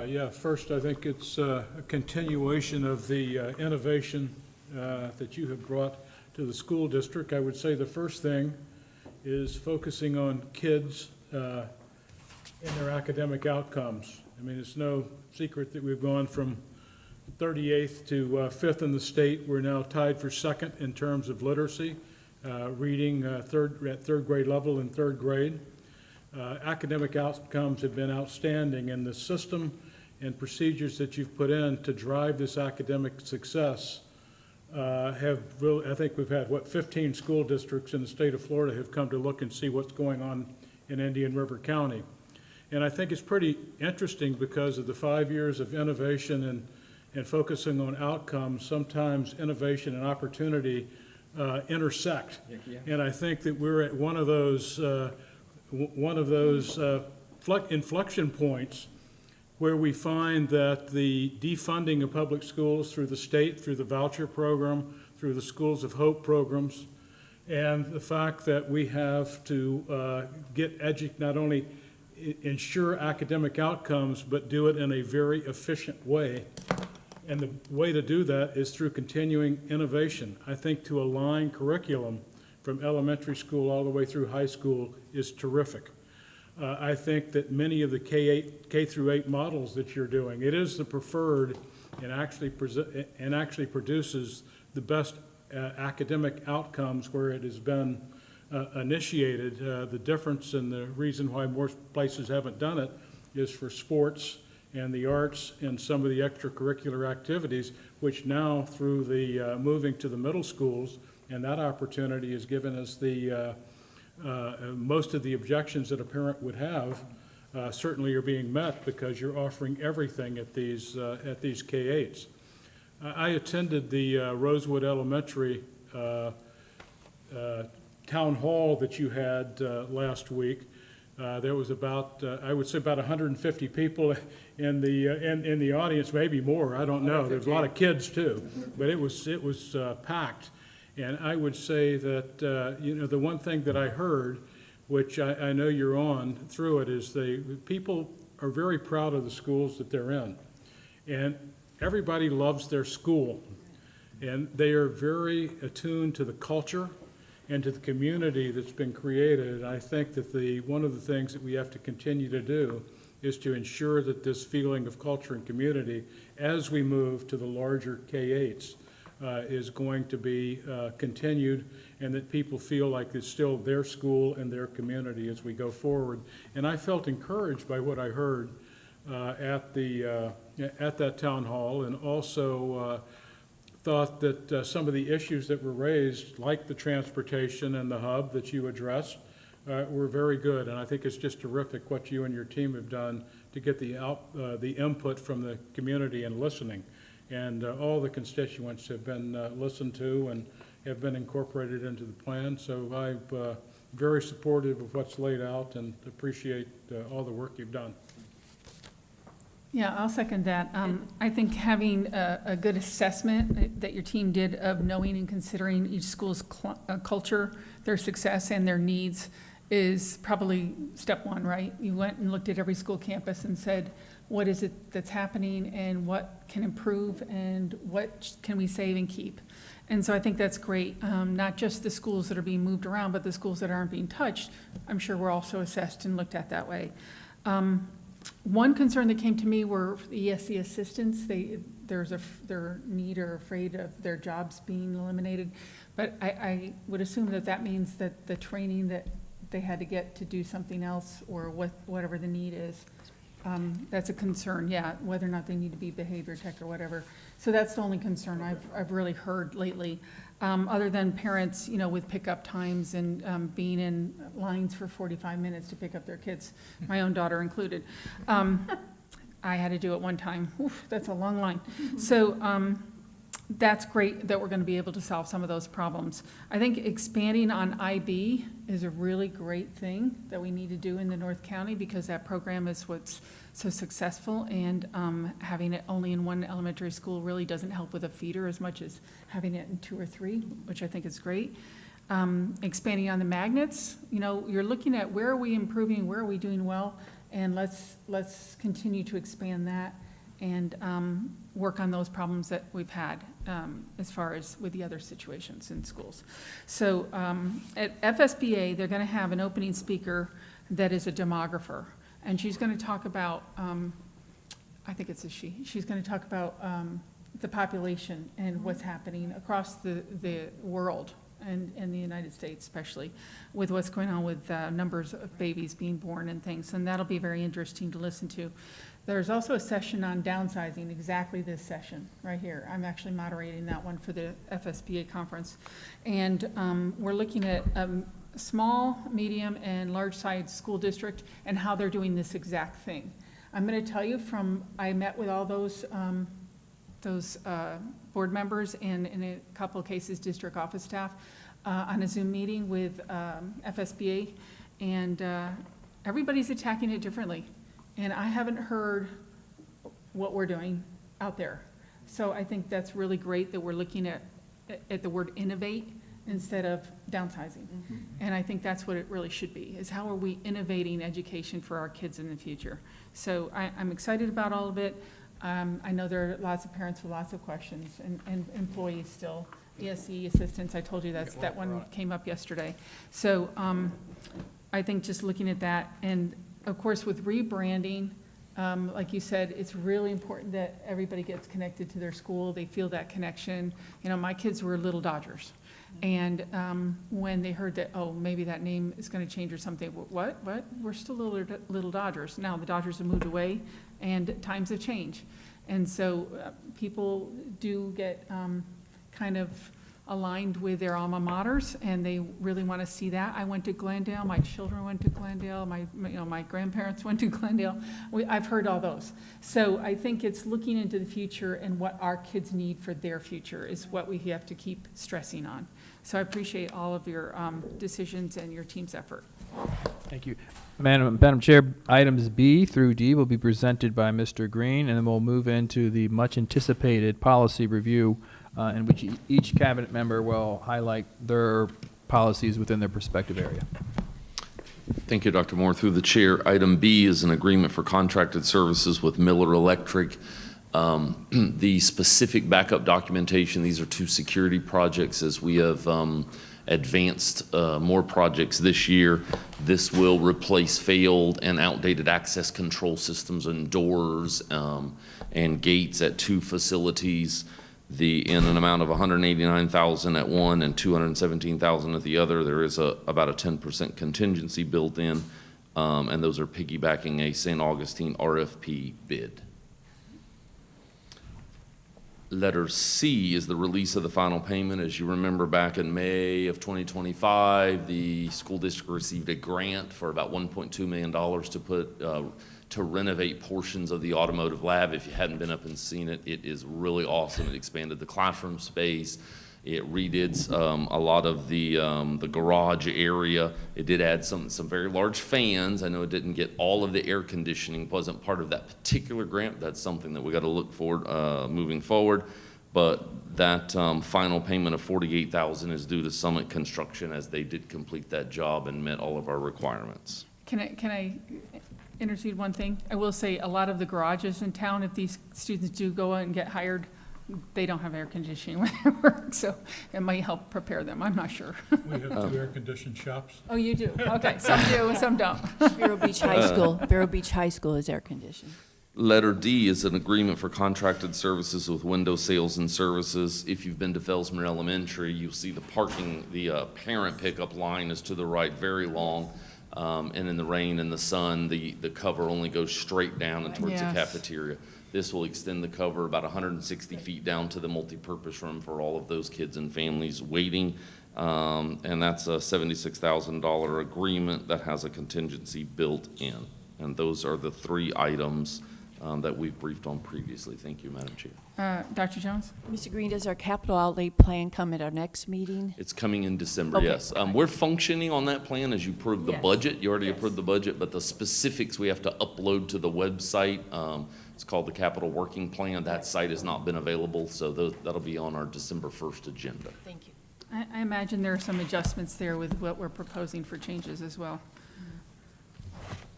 Yeah, first, I think it's a continuation of the innovation that you have brought to the school district. I would say the first thing is focusing on kids and their academic outcomes. I mean, it's no secret that we've gone from 38th to 5th in the state. We're now tied for second in terms of literacy, reading at third grade level in third grade. Academic outcomes have been outstanding, and the system and procedures that you've put in to drive this academic success have really, I think we've had, 15 school districts in the state of Florida have come to look and see what's going on in Indian River County. And I think it's pretty interesting because of the 5 years of innovation and focusing on outcomes. Sometimes innovation and opportunity intersect. And I think that we're at one of those inflection points where we find that the defunding of public schools through the state, through the voucher program, through the Schools of Hope programs, and the fact that we have to not only ensure academic outcomes, but do it in a very efficient way. And the way to do that is through continuing innovation. I think to align curriculum from elementary school all the way through high school is terrific. I think that many of the K through 8 models that you're doing, it is the preferred and actually produces the best academic outcomes where it has been initiated. The difference and the reason why more places haven't done it is for sports and the arts and some of the extracurricular activities, which now through the moving to the middle schools, and that opportunity has given us the most of the objections that a parent would have certainly are being met because you're offering everything at these K-8s. I attended the Rosewood Elementary town hall that you had last week. There was about, I would say about 150 people in the audience, maybe more, I don't know. There's a lot of kids too, but it was packed. And I would say that, the one thing that I heard, which I know you're on through it, is people are very proud of the schools that they're in. And everybody loves their school. And they are very attuned to the culture and to the community that's been created. And I think that one of the things that we have to continue to do is to ensure that this feeling of culture and community, as we move to the larger K-8s, is going to be continued, and that people feel like it's still their school and their community as we go forward. And I felt encouraged by what I heard at that town hall, and also thought that some of the issues that were raised, like the transportation and the hub that you addressed, were very good. And I think it's just terrific what you and your team have done to get the input from the community and listening. And all the constituents have been listened to and have been incorporated into the plan. So I'm very supportive of what's laid out and appreciate all the work you've done. Yeah, I'll second that. I think having a good assessment that your team did of knowing and considering each school's culture, their success, and their needs is probably step one, right? You went and looked at every school campus and said, what is it that's happening and what can improve and what can we save and keep? And so I think that's great. Not just the schools that are being moved around, but the schools that aren't being touched, I'm sure were also assessed and looked at that way. One concern that came to me were the ESC assistants. They're need or afraid of their jobs being eliminated. But I would assume that that means that the training that they had to get to do something else or whatever the need is, that's a concern, yeah, whether or not they need to be behavior tech or whatever. So that's the only concern I've really heard lately, other than parents, with pickup times and being in lines for 45 minutes to pick up their kids, my own daughter included. I had to do it one time. Oof, that's a long line. So that's great that we're going to be able to solve some of those problems. I think expanding on IB is a really great thing that we need to do in the North County because that program is what's so successful, and having it only in one elementary school really doesn't help with a feeder as much as having it in 2 or 3, which I think is great. Expanding on the magnets, you're looking at where are we improving, where are we doing well, and let's continue to expand that and work on those problems that we've had as far as with the other situations in schools. So at FSBA, they're going to have an opening speaker that is a demographer, and she's going to talk about, I think it's a she, she's going to talk about the population and what's happening across the world and in the United States especially, with what's going on with numbers of babies being born and things, and that'll be very interesting to listen to. There's also a session on downsizing, exactly this session right here. I'm actually moderating that one for the FSBA conference. And we're looking at small, medium, and large-sized school district and how they're doing this exact thing. I'm going to tell you I met with all those board members and in a couple of cases, district office staff on a Zoom meeting with FSBA, and everybody's attacking it differently. And I haven't heard what we're doing out there. So I think that's really great that we're looking at the word innovate instead of downsizing. Mm-hmm. And I think that's what it really should be, is how are we innovating education for our kids in the future? So I'm excited about all of it. I know there are lots of parents with lots of questions and employees still. ESE assistants, I told you that one came up yesterday. So I think just looking at that, and of course with rebranding, like you said, it's really important that everybody gets connected to their school. They feel that connection. My kids were Little Dodgers. And when they heard that, oh, maybe that name is going to change or something, what? We're still Little Dodgers. Now the Dodgers have moved away and times have changed. And so people do get kind of aligned with their alma maters, and they really want to see that. I went to Glendale, my children went to Glendale, my grandparents went to Glendale. I've heard all those. So I think it's looking into the future and what our kids need for their future is what we have to keep stressing on. So I appreciate all of your decisions and your team's effort. Thank you. Madam Chair, items B through D will be presented by Mr. Green, and then we'll move into the much-anticipated policy review in which each cabinet member will highlight their policies within their respective area. Thank you, Dr. Moore. Through the chair, item B is an agreement for contracted services with Miller Electric. The specific backup documentation, these are 2 security projects as we have advanced more projects this year. This will replace failed and outdated access control systems and doors and gates at 2 facilities. In an amount of $189,000 at one and $217,000 at the other. There is about a 10% contingency built in, and those are piggybacking a St. Augustine RFP bid. Letter C is the release of the final payment. As you remember, back in May of 2025, the school district received a grant for about $1.2 million to renovate portions of the automotive lab. If you hadn't been up and seen it, it is really awesome. It expanded the classroom space. It redid a lot of the garage area. It did add some very large fans. I know it didn't get all of the air conditioning, wasn't part of that particular grant. That's something that we got to look forward moving forward. But that final payment of $48,000 is due to Summit Construction, as they did complete that job and met all of our requirements. Can I intercede one thing? I will say a lot of the garages in town, if these students do go out and get hired they don't have air conditioning where they work, so it might help prepare them, I'm not sure. We have 2 air-conditioned shops. Oh, you do? Okay, some do, some don't. Vero Beach High School, Vero Beach High School is air conditioned. Letter D is an agreement for contracted services with window sales and services. If you've been to Felsmere Elementary, you'll see the parking, the parent pickup line is to the right, very long. And in the rain and the sun, the cover only goes straight down and towards the Yes. cafeteria. This will extend the cover about 160 feet down to the multipurpose room for all of those kids and families waiting. And that's a $76,000 agreement that has a contingency built in. And those are the 3 items that we've briefed on previously. Thank you, Madam Chair. Dr. Jones? Mr. Green, does our capital outlay plan come at our next meeting? It's coming in December, Okay. yes. We're functioning on that plan as you approve the Yes. budget. You already Yes. approved the budget, but the specifics we have to upload to the website. It's called the Capital Working Plan. That site has not been available, so that'll be on our December 1st agenda. Thank you. I imagine there are some adjustments there with what we're proposing for changes as well.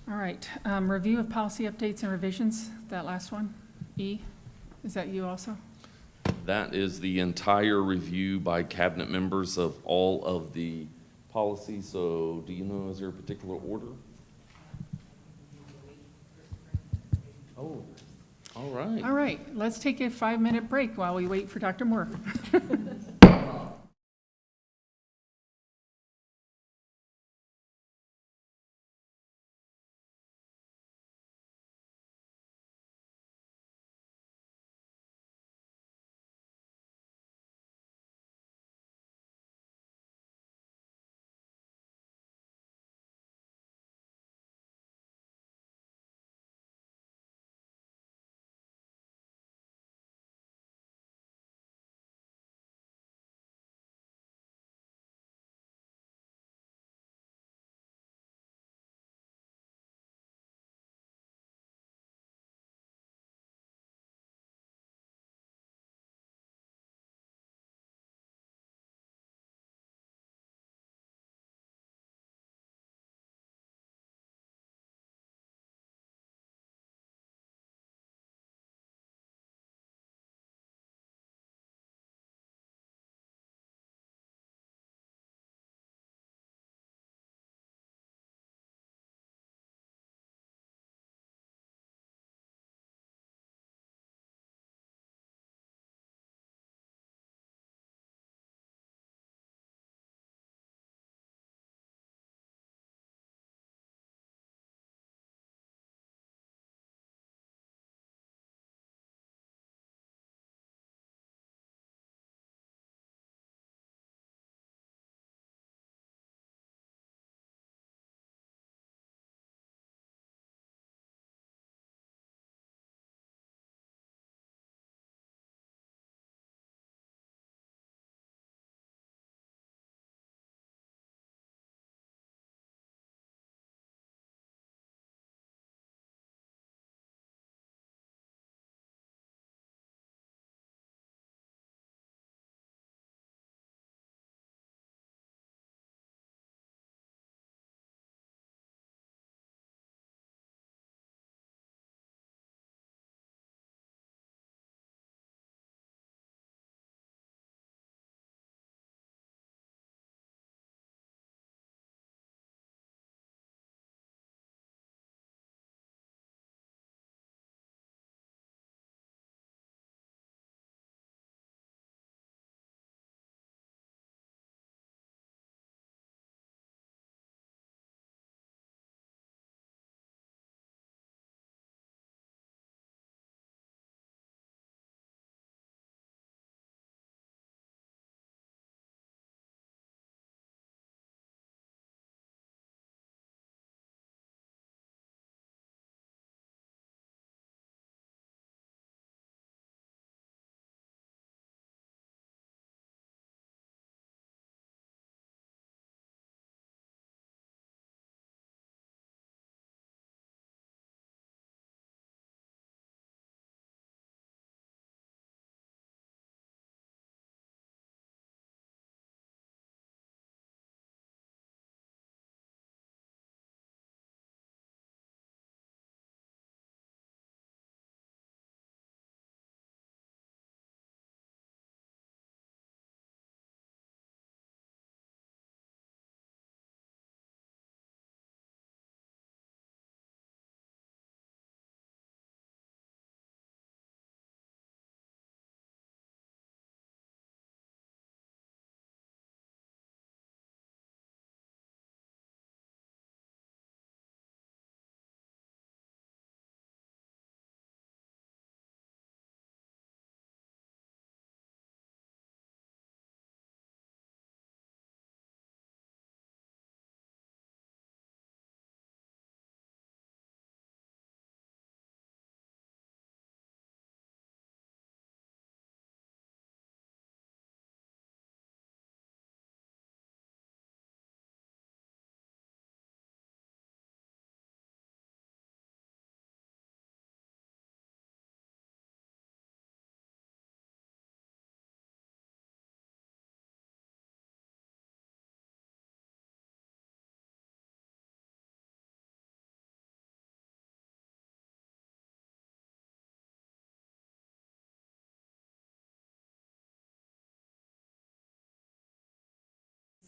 All right, review of policy updates and revisions, that last one, E, is that you also? That is the entire review by cabinet members of all of the policies. So do you know, is there a particular order? Oh, all right. All right, let's take a 5-minute break while we wait for Dr. Moore.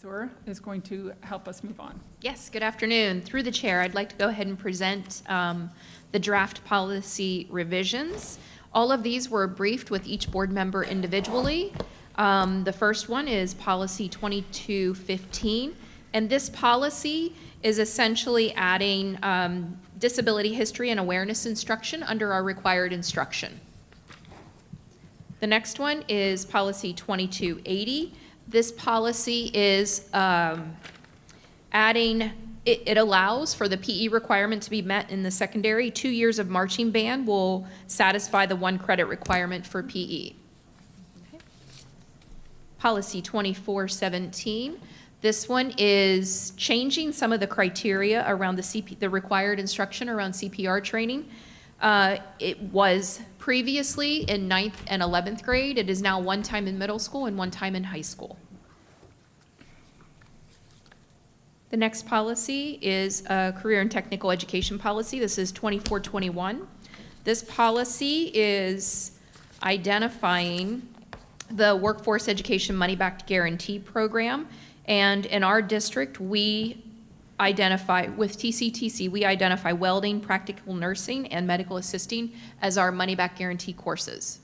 Zora is going to help us move on. Yes, good afternoon. Through the chair, I'd like to go ahead and present the draft policy revisions. All of these were briefed with each board member individually. The first one is policy 2215, and this policy is essentially adding disability history and awareness instruction under our required instruction. The next one is policy 2280. This policy is adding, it allows for the PE requirement to be met in the secondary. 2 years of marching band will satisfy the 1 credit requirement for PE. Policy 2417. This one is changing some of the criteria around the required instruction around CPR training. It was previously in 9th and 11th grade. It is now 1 time in middle school and 1 time in high school. The next policy is a career and technical education policy. This is 2421. This policy is identifying the Workforce Education Money-Back Guarantee Program. And in our district, we identify, with TCTC, we identify welding, practical nursing, and medical assisting as our money-back guarantee courses.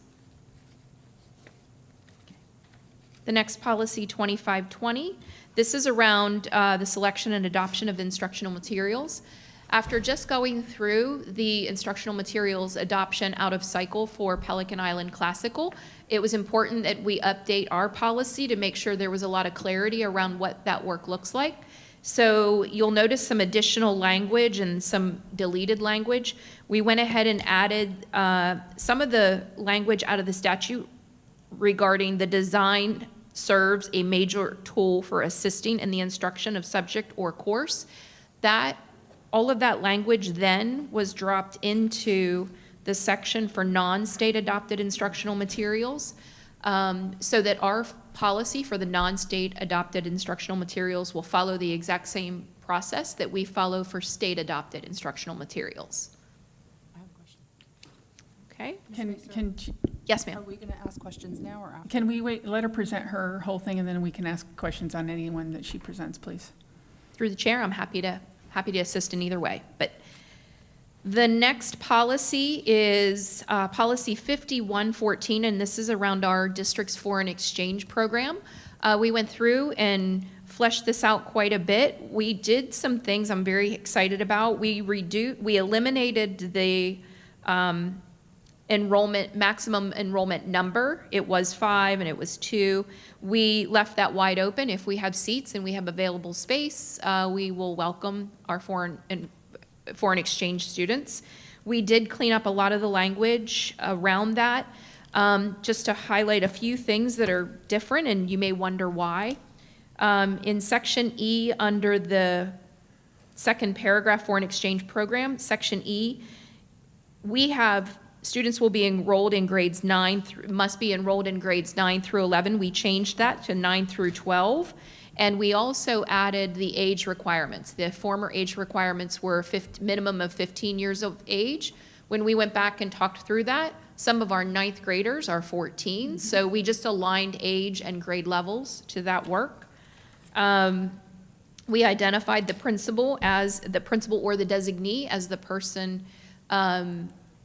The next policy, 2520, this is around the selection and adoption of instructional materials. After just going through the instructional materials adoption out of cycle for Pelican Island Classical, it was important that we update our policy to make sure there was a lot of clarity around what that work looks like. So you'll notice some additional language and some deleted language. We went ahead and added some of the language out of the statute regarding the design serves a major tool for assisting in the instruction of subject or course. All of that language then was dropped into the section for non-state adopted instructional materials, so that our policy for the non-state adopted instructional materials will follow the exact same process that we follow for state adopted instructional materials. I have a question. Okay? Yes, Are ma'am. we going to ask questions now or after? Can we wait, let her present her whole thing, and then we can ask questions on anyone that she presents, please? Through the chair, I'm happy to assist in either way. But the next policy is policy 5114, and this is around our district's foreign exchange program. We went through and fleshed this out quite a bit. We did some things I'm very excited about. We eliminated the maximum enrollment number. It was 5 and it was 2. We left that wide open. If we have seats and we have available space, we will welcome our foreign exchange students. We did clean up a lot of the language around that, just to highlight a few things that are different, and you may wonder why. In section E, under the second paragraph, foreign exchange program, section E, we have students will be enrolled in grades must be enrolled in grades 9 through 11. We changed that to 9 through 12. And we also added the age requirements. The former age requirements were minimum of 15 years of age. When we went back and talked through that, some of our 9th graders are 14. So we just aligned age and grade levels to that work. We identified the principal or the designee as the person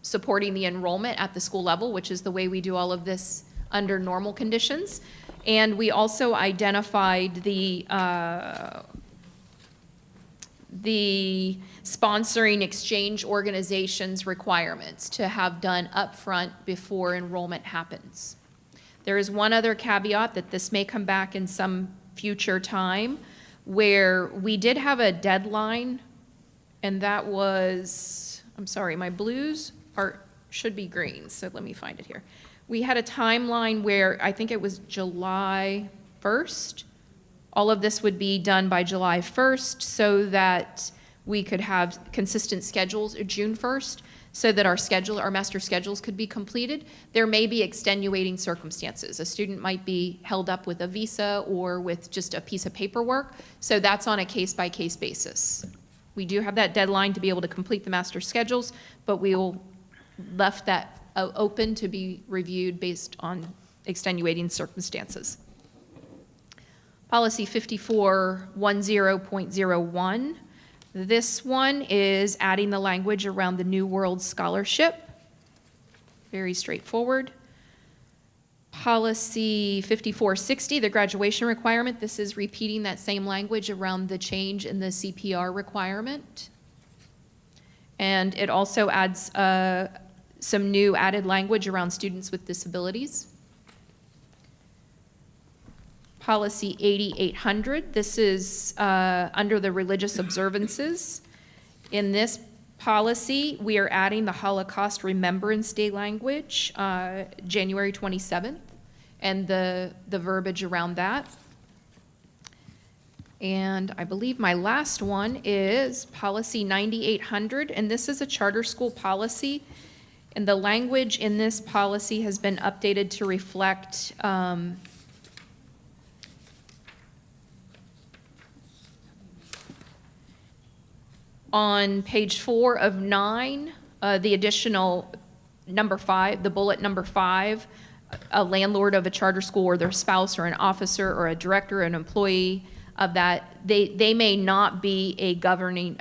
supporting the enrollment at the school level, which is the way we do all of this under normal conditions. And we also identified the sponsoring exchange organizations requirements to have done upfront before enrollment happens. There is one other caveat that this may come back in some future time, where we did have a deadline, and that was, I'm sorry, my blues should be green, so let me find it here. We had a timeline where I think it was July 1st. All of this would be done by July 1st so that we could have consistent schedules, June 1st, so that our master schedules could be completed. There may be extenuating circumstances. A student might be held up with a visa or with just a piece of paperwork, so that's on a case-by-case basis. We do have that deadline to be able to complete the master schedules, but we will left that open to be reviewed based on extenuating circumstances. Policy 5410.01. This one is adding the language around the New World Scholarship. Very straightforward. Policy 5460, the graduation requirement. This is repeating that same language around the change in the CPR requirement. And it also adds some new added language around students with disabilities. Policy 8800, this is under the religious observances. In this policy, we are adding the Holocaust Remembrance Day language, January 27th, and the verbiage around that. And I believe my last one is policy 9800, and this is a charter school policy. And the language in this policy has been updated to reflect on page 4 of 9, the additional number 5, the bullet number 5, a landlord of a charter school or their spouse or an officer or a director or an employee of that, they may not be a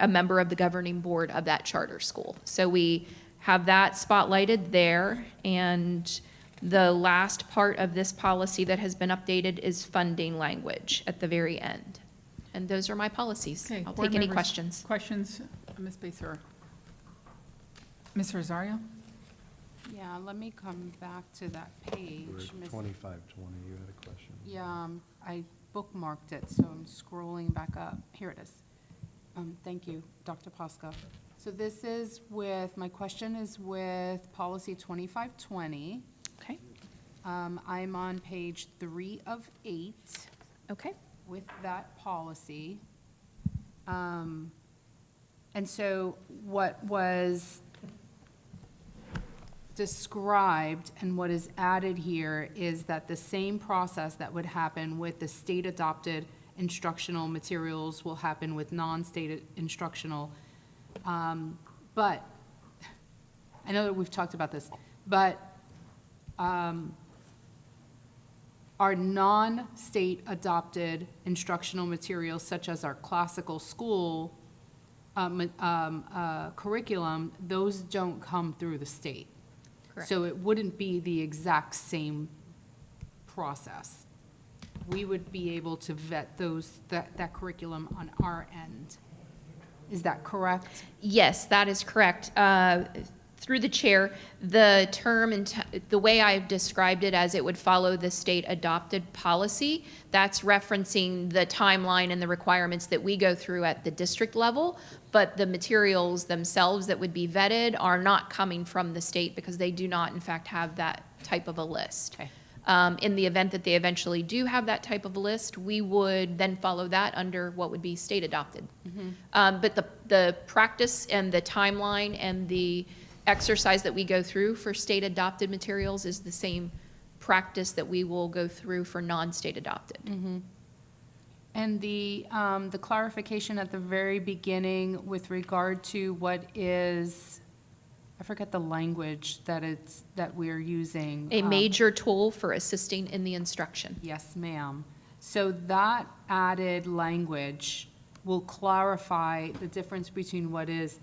member of the governing board of that charter school. So we have that spotlighted there. And the last part of this policy that has been updated is funding language at the very end. And those are my policies. Okay, I'll board take any members, questions. Questions, Ms. Becerra? Ms. Rosario? Yeah, let me come back to that page. We're at Miss- 2520, you had a question. Yeah, I bookmarked it, so I'm scrolling back up. Here it is. Thank you, Dr. Posca. So this is my question is with policy 2520. Okay, I'm on page 3 of 8 okay. with that policy. And so what was described and what is added here is that the same process that would happen with the state-adopted instructional materials will happen with non-state instructional. But, I know that we've talked about this, but our non-state adopted instructional materials, such as our classical school curriculum, those don't come through the state. Correct. So it wouldn't be the exact same process. We would be able to vet that curriculum on our end. Is that correct? Yes, that is correct. Through the chair, the term and the way I've described it as it would follow the state adopted policy, that's referencing the timeline and the requirements that we go through at the district level, but the materials themselves that would be vetted are not coming from the state because they do not in fact have that type of a list. Okay. In the event that they eventually do have that type of a list, we would then follow that under what would be state adopted. But the practice and the timeline and the exercise that we go through for state adopted materials is the same practice that we will go through for non-state adopted. And the clarification at the very beginning with regard to what is, I forget the language that we are using. A major tool for assisting in the instruction. Yes, ma'am. So that added language will clarify the difference between what is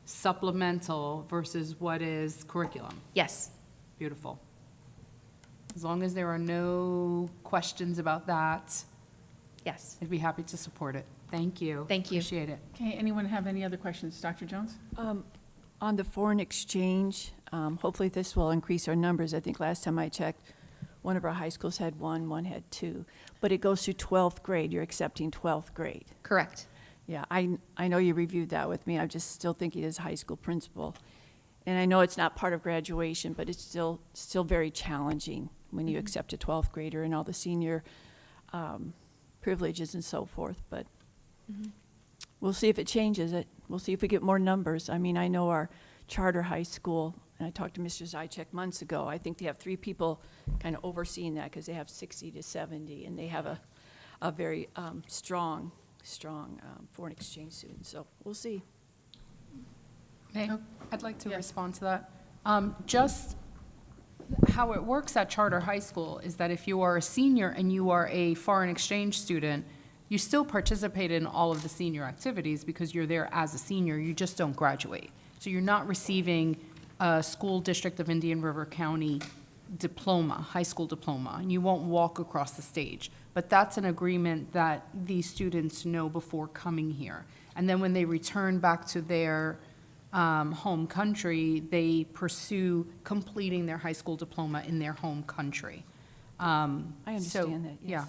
supplemental versus what is curriculum. Yes. Beautiful. As long as there are no questions about that, Yes. I'd be happy to support it. Thank you. Thank you. Appreciate it. Okay, anyone have any other questions? Dr. Jones? On the foreign exchange, hopefully this will increase our numbers. I think last time I checked, one of our high schools had one had 2. But it goes through 12th grade. You're accepting 12th grade. Correct. Yeah, I know you reviewed that with me. I'm just still thinking as a high school principal. And I know it's not part of graduation, but it's still very challenging when you accept a 12th grader and all the senior privileges and so forth. But we'll see if it changes it. We'll see if we get more numbers. I mean, I know our charter high school, and I talked to Mr. Zychek months ago, I think they have 3 people kind of overseeing that because they have 60 to 70, and they have a very strong foreign exchange student. So we'll see. May Oh, I'd like to yes. respond to that. Just how it works at charter high school is that if you are a senior and you are a foreign exchange student, you still participate in all of the senior activities because you're there as a senior, you just don't graduate. So you're not receiving a School District of Indian River County diploma, high school diploma, and you won't walk across the stage. But that's an agreement that these students know before coming here. And then when they return back to their home country, they pursue completing their high school diploma in their home country. I understand that, Yeah. yes.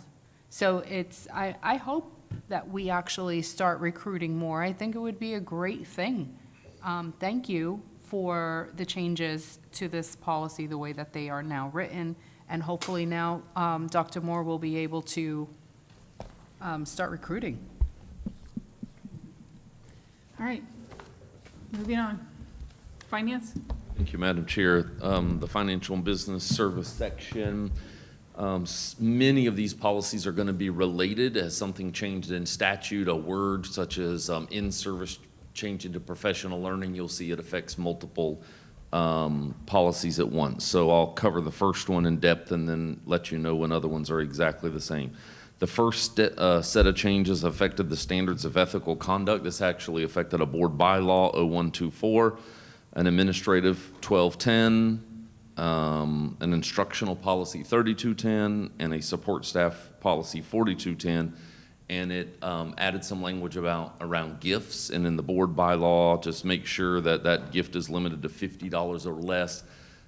So it's, I hope that we actually start recruiting more. I think it would be a great thing. Thank you for the changes to this policy, the way that they are now written. And hopefully now, Dr. Moore will be able to start recruiting. All right, moving on. Finance? Thank you, Madam Chair. The Financial and Business Service section, many of these policies are going to be related as something changed in statute, a word such as in-service change into professional learning. You'll see it affects multiple policies at once. So I'll cover the first one in depth and then let you know when other ones are exactly the same. The first set of changes affected the standards of ethical conduct. This actually affected a board bylaw, 0124, an administrative 1210, an instructional policy 3210, and a support staff policy 4210. And it added some language around gifts. And in the board bylaw, just make sure that that gift is limited to $50 or less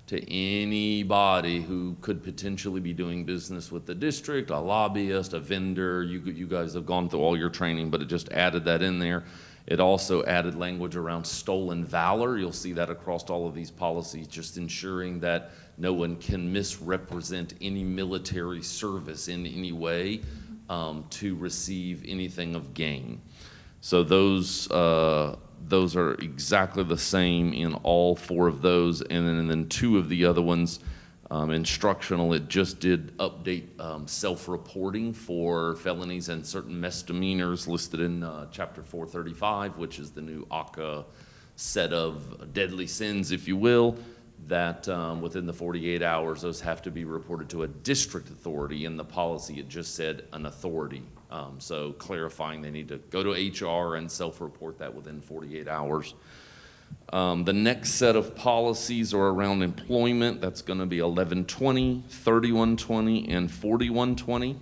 to anybody who could potentially be doing business with the district, a lobbyist, a vendor. You guys have gone through all your training, but it just added that in there. It also added language around stolen valor. You'll see that across all of these policies, just ensuring that no one can misrepresent any military service in any way to receive anything of gain. So those are exactly the same in all four of those. And then two of the other ones, instructional, it just did update self-reporting for felonies and certain misdemeanors listed in Chapter 435, which is the new ACCA set of deadly sins, if you will, that within the 48 hours, those have to be reported to a district authority. In the policy, it just said an authority. So clarifying they need to go to HR and self-report that within 48 hours. The next set of policies are around employment. That's going to be 1120, 3120, and 4120.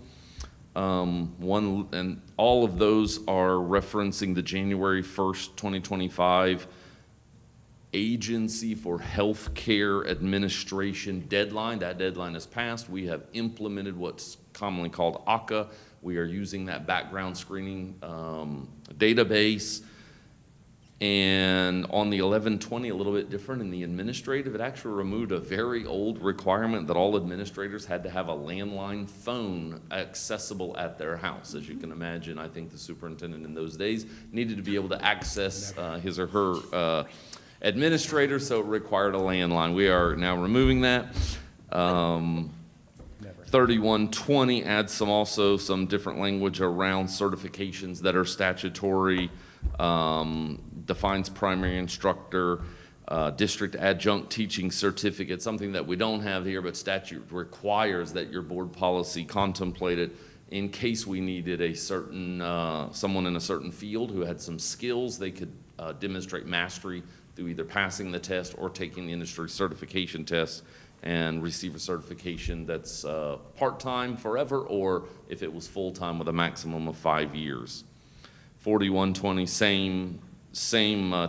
And all of those are referencing the January 1st, 2025 Agency for Healthcare Administration deadline. That deadline is passed. We have implemented what's commonly called ACCA. We are using that background screening database. And on the 1120, a little bit different in the administrative, it actually removed a very old requirement that all administrators had to have a landline phone accessible at their house. As you can imagine, I think the superintendent in those days needed to be able to access his or her administrator, so it required a landline. We are now removing that. 3120 adds some different language around certifications that are statutory, defines primary instructor, district adjunct teaching certificate, something that we don't have here, but statute requires that your board policy contemplate it in case we needed a certain, someone in a certain field who had some skills. They could demonstrate mastery through either passing the test or taking the industry certification test and receive a certification that's part-time forever, or if it was full-time with a maximum of 5 years. 4120, same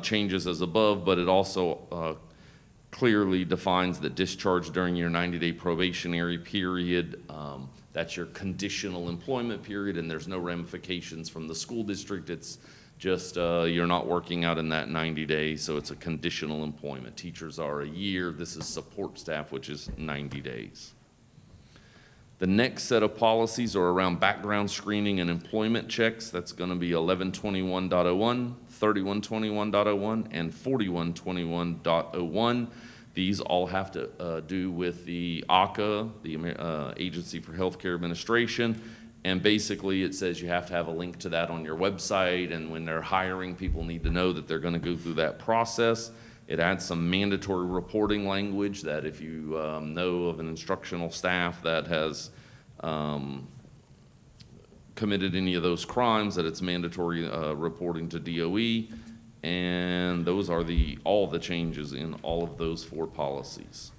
changes as above, but it also clearly defines that discharge during your 90-day probationary period, that's your conditional employment period, and there's no ramifications from the school district. It's just you're not working out in that 90 days, so it's a conditional employment. Teachers are a year. This is support staff, which is 90 days. The next set of policies are around background screening and employment checks. That's going to be 1121.01, 3121.01, and 4121.01. These all have to do with the ACCA, the Agency for Healthcare Administration. And basically, it says you have to have a link to that on your website, and when they're hiring, people need to know that they're going to go through that process. It adds some mandatory reporting language that if you know of an instructional staff that has committed any of those crimes, that it's mandatory reporting to DOE. And those are all the changes in all of those 4 policies.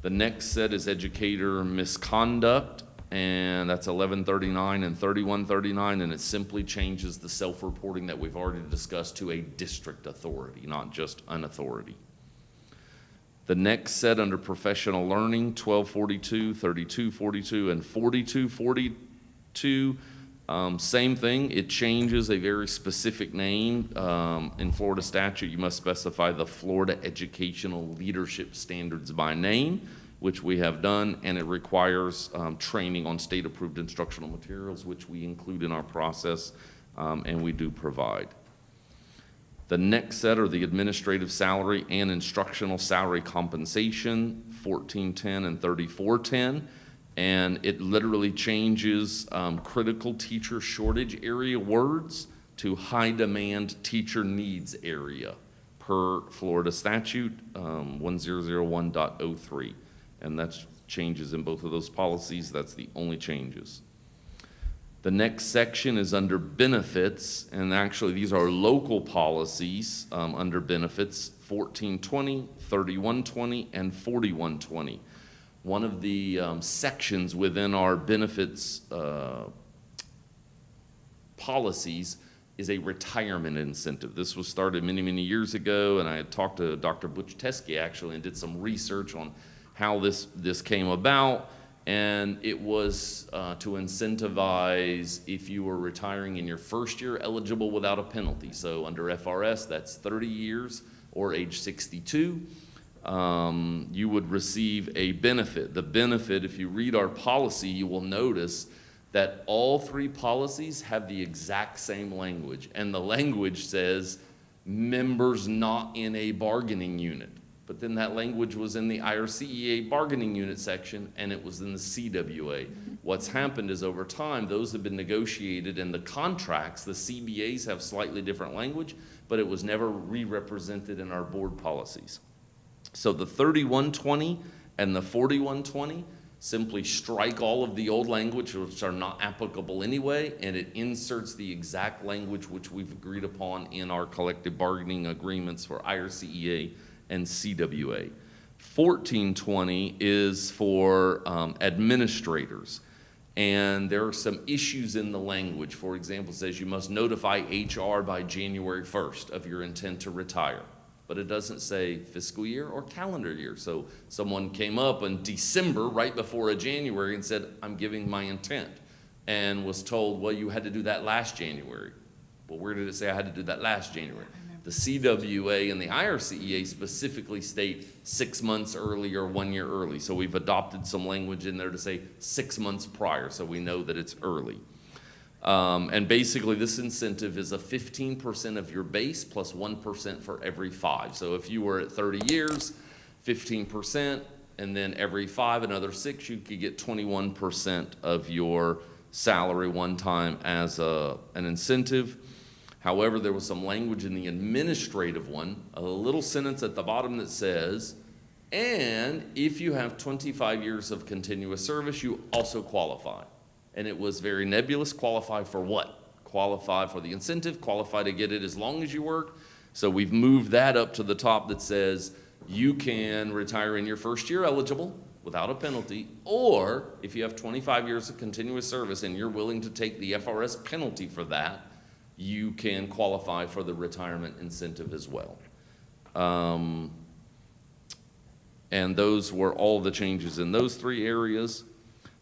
The next set is educator misconduct, and that's 1139 and 3139, and it simply changes the self-reporting that we've already discussed to a district authority, not just an authority. The next set under professional learning, 1242, 3242, and 4242, same thing. It changes a very specific name. In Florida statute, you must specify the Florida Educational Leadership Standards by name, which we have done, and it requires training on state-approved instructional materials, which we include in our process, and we do provide. The next set are the administrative salary and instructional salary compensation, 1410 and 3410. And it literally changes critical teacher shortage area words to high demand teacher needs area per Florida statute 1001.03. And that's changes in both of those policies. That's the only changes. The next section is under benefits, and actually these are local policies under benefits, 1420, 3120, and 4120. One of the sections within our benefits policies is a retirement incentive. This was started many, many years ago, and I had talked to Dr. Butch Teske actually and did some research on how this came about, and it was to incentivize if you were retiring in your first year eligible without a penalty. So under FRS, that's 30 years or age 62. You would receive a benefit. The benefit, if you read our policy, you will notice that all 3 policies have the exact same language. And the language says, members not in a bargaining unit. But then that language was in the IRCEA bargaining unit section, and it was in the CWA. What's happened is over time, those have been negotiated, and the contracts, the CBAs have slightly different language, but it was never re-represented in our board policies. So the 3120 and the 4120 simply strike all of the old language, which are not applicable anyway, and it inserts the exact language which we've agreed upon in our collective bargaining agreements for IRCEA and CWA. 1420 is for administrators, and there are some issues in the language. For example, it says you must notify HR by January 1st of your intent to retire. But it doesn't say fiscal year or calendar year. So someone came up in December, right before a January, and said, I'm giving my intent, and was told, well, you had to do that last January. Well, where did it say I had to do that last January? The CWA and the IRCEA specifically state 6 months early or 1 year early. So we've adopted some language in there to say 6 months prior, so we know that it's early. And basically this incentive is a 15% of your base plus 1% for every 5. So if you were at 30 years, 15%, and then every 5, another 6, you could get 21% of your salary one time as an incentive. However, there was some language in the administrative one, a little sentence at the bottom that says, and if you have 25 years of continuous service, you also qualify. And it was very nebulous. Qualify for what? Qualify for the incentive, qualify to get it as long as you work. So we've moved that up to the top that says you can retire in your first year eligible without a penalty, or if you have 25 years of continuous service and you're willing to take the FRS penalty for that, you can qualify for the retirement incentive as well. And those were all the changes in those 3 areas.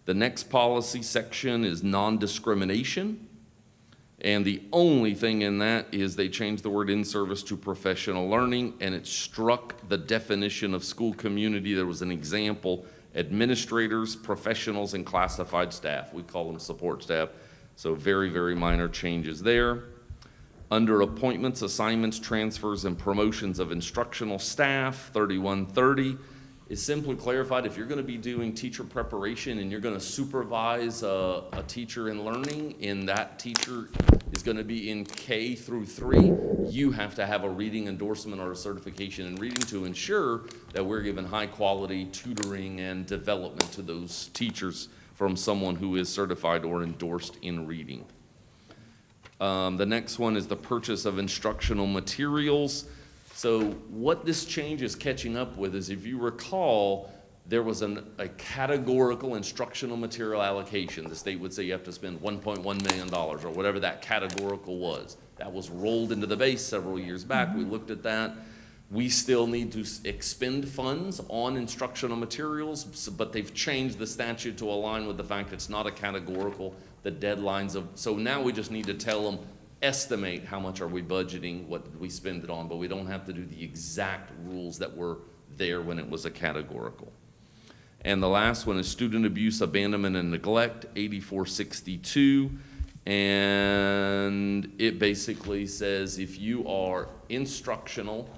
The next policy section is non-discrimination. And the only thing in that is they changed the word in-service to professional learning, and it struck the definition of school community. There was an example, administrators, professionals, and classified staff. We call them support staff. So very, very minor changes there. Under appointments, assignments, transfers, and promotions of instructional staff, 3130, is simply clarified if you're going to be doing teacher preparation and you're going to supervise a teacher in learning in that teacher is going to be in K through 3. You have to have a reading endorsement or a certification in reading to ensure that we're giving high-quality tutoring and development to those teachers from someone who is certified or endorsed in reading. The next one is the purchase of instructional materials. So what this change is catching up with is, if you recall, there was a categorical instructional material allocation. The state would say you have to spend $1.1 million or whatever that categorical was. That was rolled into the base several years back. We looked at that. We still need to expend funds on instructional materials, but they've changed the statute to align with the fact it's not a categorical, the deadlines of, so now we just need to tell them, estimate how much are we budgeting, what did we spend it on, but we don't have to do the exact rules that were there when it was a categorical. And the last one is student abuse, abandonment, and neglect, 8462. And it basically says if you are instructional,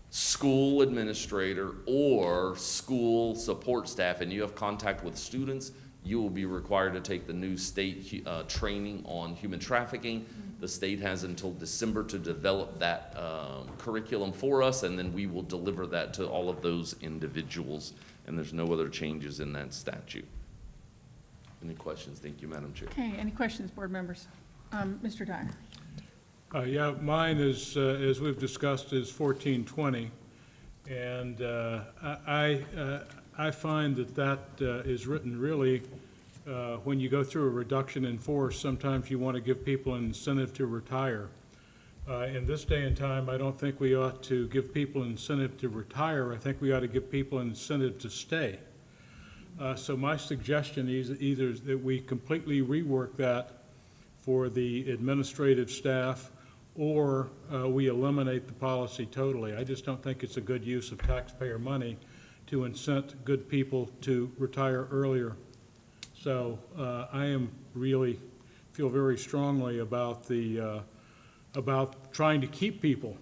school administrator, or school support staff, and you have contact with students, you will be required to take the new state training on human trafficking. The state has until December to develop that curriculum for us, and then we will deliver that to all of those individuals. And there's no other changes in that statute. Any questions? Thank you, Madam Chair. Okay, any questions, board members? Mr. Dyer? Yeah, mine is, as we've discussed, is 1420. And I find that is written really, when you go through a reduction in force, sometimes you want to give people an incentive to retire. In this day and time, I don't think we ought to give people an incentive to retire. I think we ought to give people an incentive to stay. So my suggestion is either that we completely rework that for the administrative staff, or we eliminate the policy totally. I just don't think it's a good use of taxpayer money to incent good people to retire earlier. So I am really feel very strongly about the about trying to keep people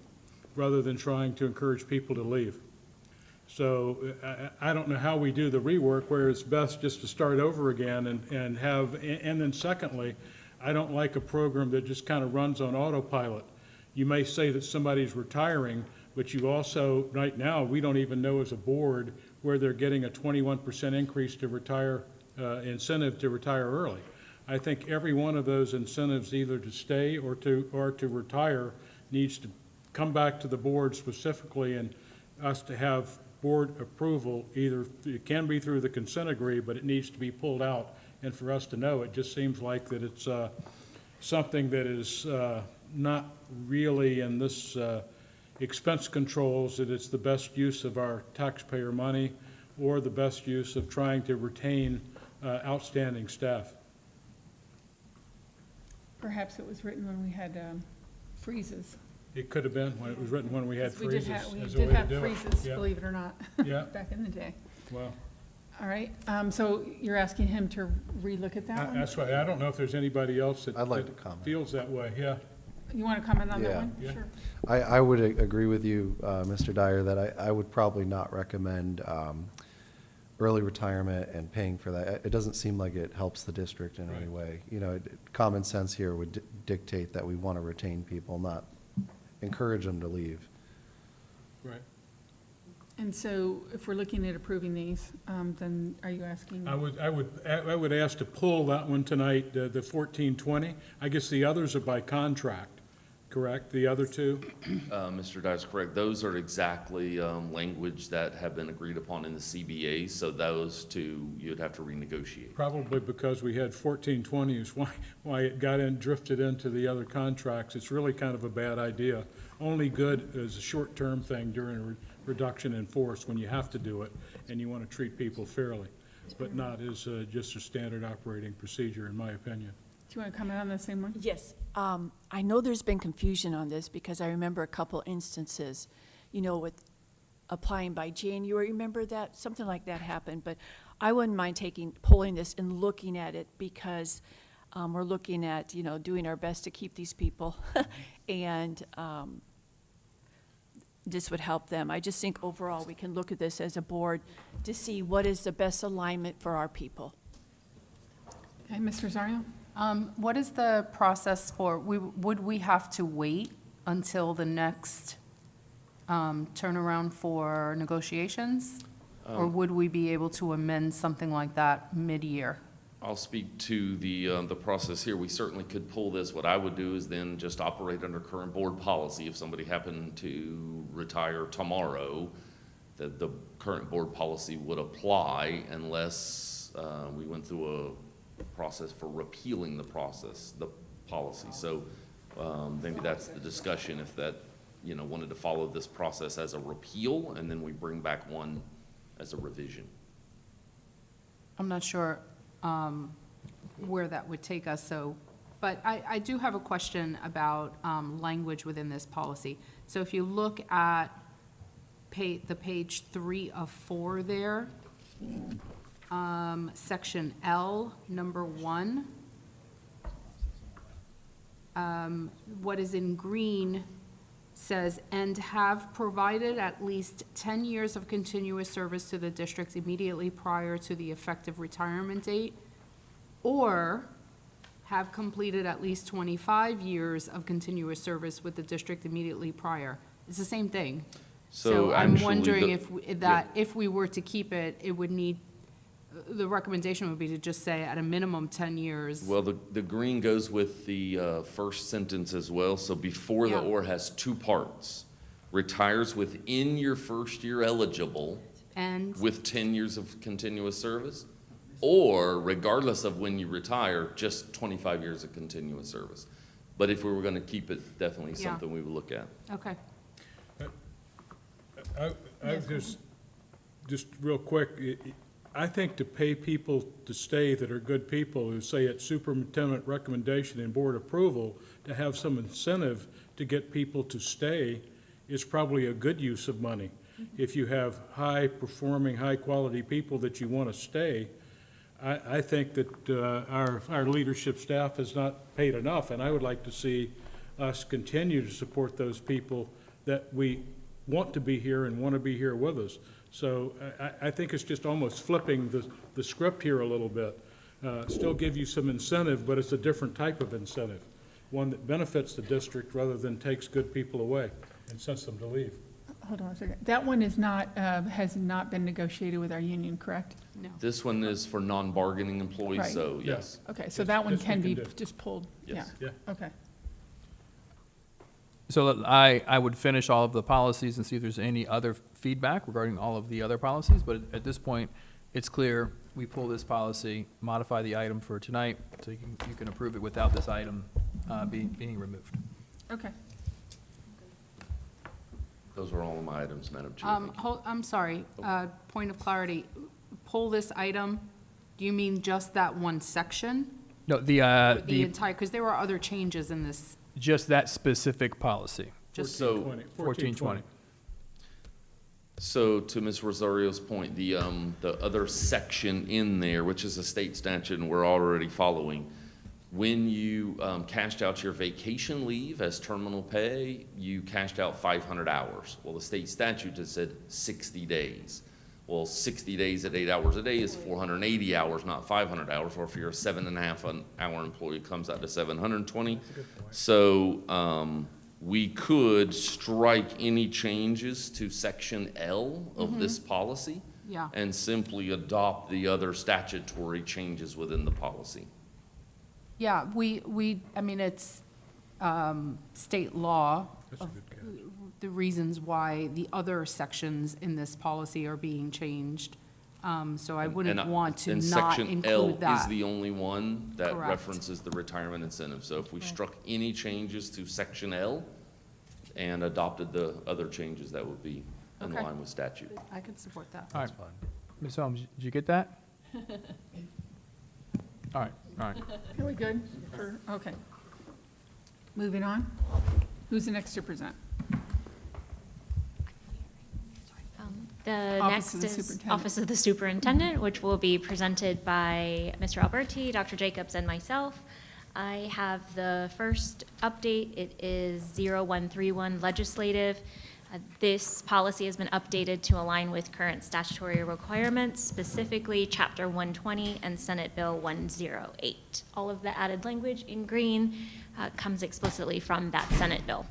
rather than trying to encourage people to leave. So I don't know how we do the rework, where it's best just to start over again and then secondly, I don't like a program that just kind of runs on autopilot. You may say that somebody's retiring, but you also, right now, we don't even know as a board where they're getting a 21% increase to retire, incentive to retire early. I think every one of those incentives, either to stay or to retire, needs to come back to the board specifically, and us to have board approval. Either it can be through the consent decree, but it needs to be pulled out, and for us to know. It just seems like that it's something that is not really in this expense controls, that it's the best use of our taxpayer money or the best use of trying to retain outstanding staff. Perhaps it was written when we had freezes. It could have been when it was written when we had We did freezes. we as a did way to have do it. freezes, Yeah. believe it or not, Yeah. back in the day. Well, All right, so you're asking him to relook at that one? that's why, I don't know if there's anybody else that I'd like that to comment. feels that way, yeah. You want to comment on that Yeah. one? Yeah. Sure. I would agree with you, Mr. Dyer, that I would probably not recommend early retirement and paying for that. It doesn't seem like it helps the district in any Right. way. You know, common sense here would dictate that we want to retain people, not encourage them to leave. Right. And so if we're looking at approving these, then are you asking? I would ask to pull that one tonight, the 1420. I guess the others are by contract, correct? The other two? Mr. Dyer is correct. Those are exactly language that have been agreed upon in the CBA, so those two you'd have to renegotiate. Probably because we had 1420 is why it drifted into the other contracts. It's really kind of a bad idea. Only good as a short-term thing during a reduction in force when you have to do it and you want to treat people fairly, but not as just a standard operating procedure, in my opinion. Do you want to comment on the same one? Yes, I know there's been confusion on this because I remember a couple instances, you know, with applying by January. Remember that? Something like that happened, but I wouldn't mind pulling this and looking at it because we're looking at, you know, doing our best to keep these people and this would help them. I just think overall we can look at this as a board to see what is the best alignment for our people. Okay, Mr. Zario? What is the process for, would we have to wait until the next turnaround for negotiations? Or would we be able to amend something like that mid-year? I'll speak to the process here. We certainly could pull this. What I would do is then just operate under current board policy. If somebody happened to retire tomorrow, that the current board policy would apply unless we went through a process for repealing the policy. So maybe that's the discussion, if that, wanted to follow this process as a repeal, and then we bring back one as a revision. I'm not sure where that would take us, but I do have a question about language within this policy. So if you look at the page 3 of 4 there, section L, number 1, what is in green says, and have provided at least 10 years of continuous service to the district immediately prior to the effective retirement date, or have completed at least 25 years of continuous service with the district immediately prior. It's the same thing. So I'm actually, wondering yeah. if we were to keep it, it would need, the recommendation would be to just say at a minimum 10 years. Well, the green goes with the first sentence as well. So before the Yeah. or has two parts. Retires within your first year eligible And, with 10 years of continuous service, or regardless of when you retire, just 25 years of continuous service. But if we were going to keep it, definitely Yeah. something we would look at. okay. I just real quick, I think to pay people to stay that are good people, who say it's superintendent recommendation and board approval, to have some incentive to get people to stay is probably a good use of money. If you have high-performing, high-quality people that you want to stay, I think that our leadership staff has not paid enough, and I would like to see us continue to support those people that we want to be here and want to be here with us. So I think it's just almost flipping the script here a little bit. Still give you some incentive, but it's a different type of incentive, one that benefits the district rather than takes good people away and sends them to leave. Hold on a second. That one is not, has not been negotiated with our union, correct? No. This one is for non-bargaining employees, Right. so Yeah. yes. Okay, so Yes, that one yes, we can can be do. just pulled? Yes. Yeah. Okay. So I would finish all of the policies and see if there's any other feedback regarding all of the other policies, but at this point, it's clear, we pull this policy, modify the item for tonight, so you can approve it without this item being removed. Okay. Those are all of my items, Madam Chair. Thank you. I'm sorry, point of clarity. Pull this item, do you mean just that one section? No, Or the the, entire, because there were other changes in this, just that specific policy, just, So, 1420. So to Ms. Rosario's point, the other section in there, which is a state statute and we're already following, when you cashed out your vacation leave as terminal pay, you cashed out 500 hours. Well, the state statute just said 60 days. Well, 60 days at 8 hours a day is 480 hours, not 500 hours. Or if you're a 7.5 hour employee, it comes out to 720. So we could strike any changes to section L of this policy yeah. and simply adopt the other statutory changes within the policy. Yeah, I mean, it's state law That's a of good catch. the reasons why the other sections in this policy are being changed. So I wouldn't want to and not section L include is that. the only one that Correct. references the retirement incentive. So if we struck any changes to section L and adopted the other changes, that would be in Okay. line with statute. I could support that. All right. Ms. Holmes, did you get that? All right, all right. Are we good? Okay. Moving on. Who's the next to present? The Office of next the is Superintendent. Office of the Superintendent, which will be presented by Mr. Alberti, Dr. Jacobs, and myself. I have the first update. It is 0131 legislative. This policy has been updated to align with current statutory requirements, specifically Chapter 120 and Senate Bill 108. All of the added language in green comes explicitly from that Senate bill.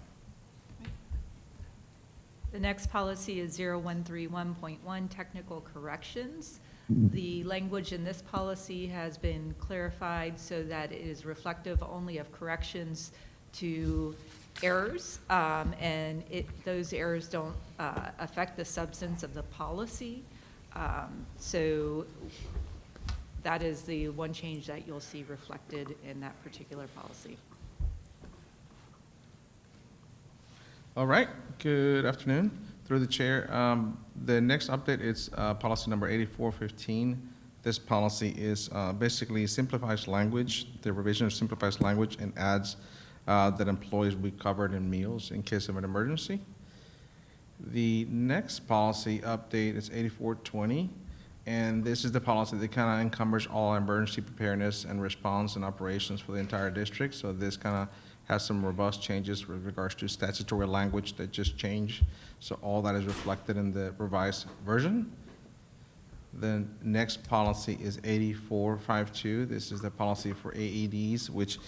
The next policy is 0131.1, technical corrections. The language in this policy has been clarified so that it is reflective only of corrections to errors, and those errors don't affect the substance of the policy. So that is the one change that you'll see reflected in that particular policy. All right, good afternoon. Through the chair, the next update is policy number 8415. This policy is basically simplifies language. The revision simplifies language and adds that employees will be covered in meals in case of an emergency. The next policy update is 8420, and this is the policy that kind of encumbers all emergency preparedness and response and operations for the entire district. So this kind of has some robust changes with regards to statutory language that just changed. So all that is reflected in the revised version. The next policy is 8452. This is the policy for AEDs, which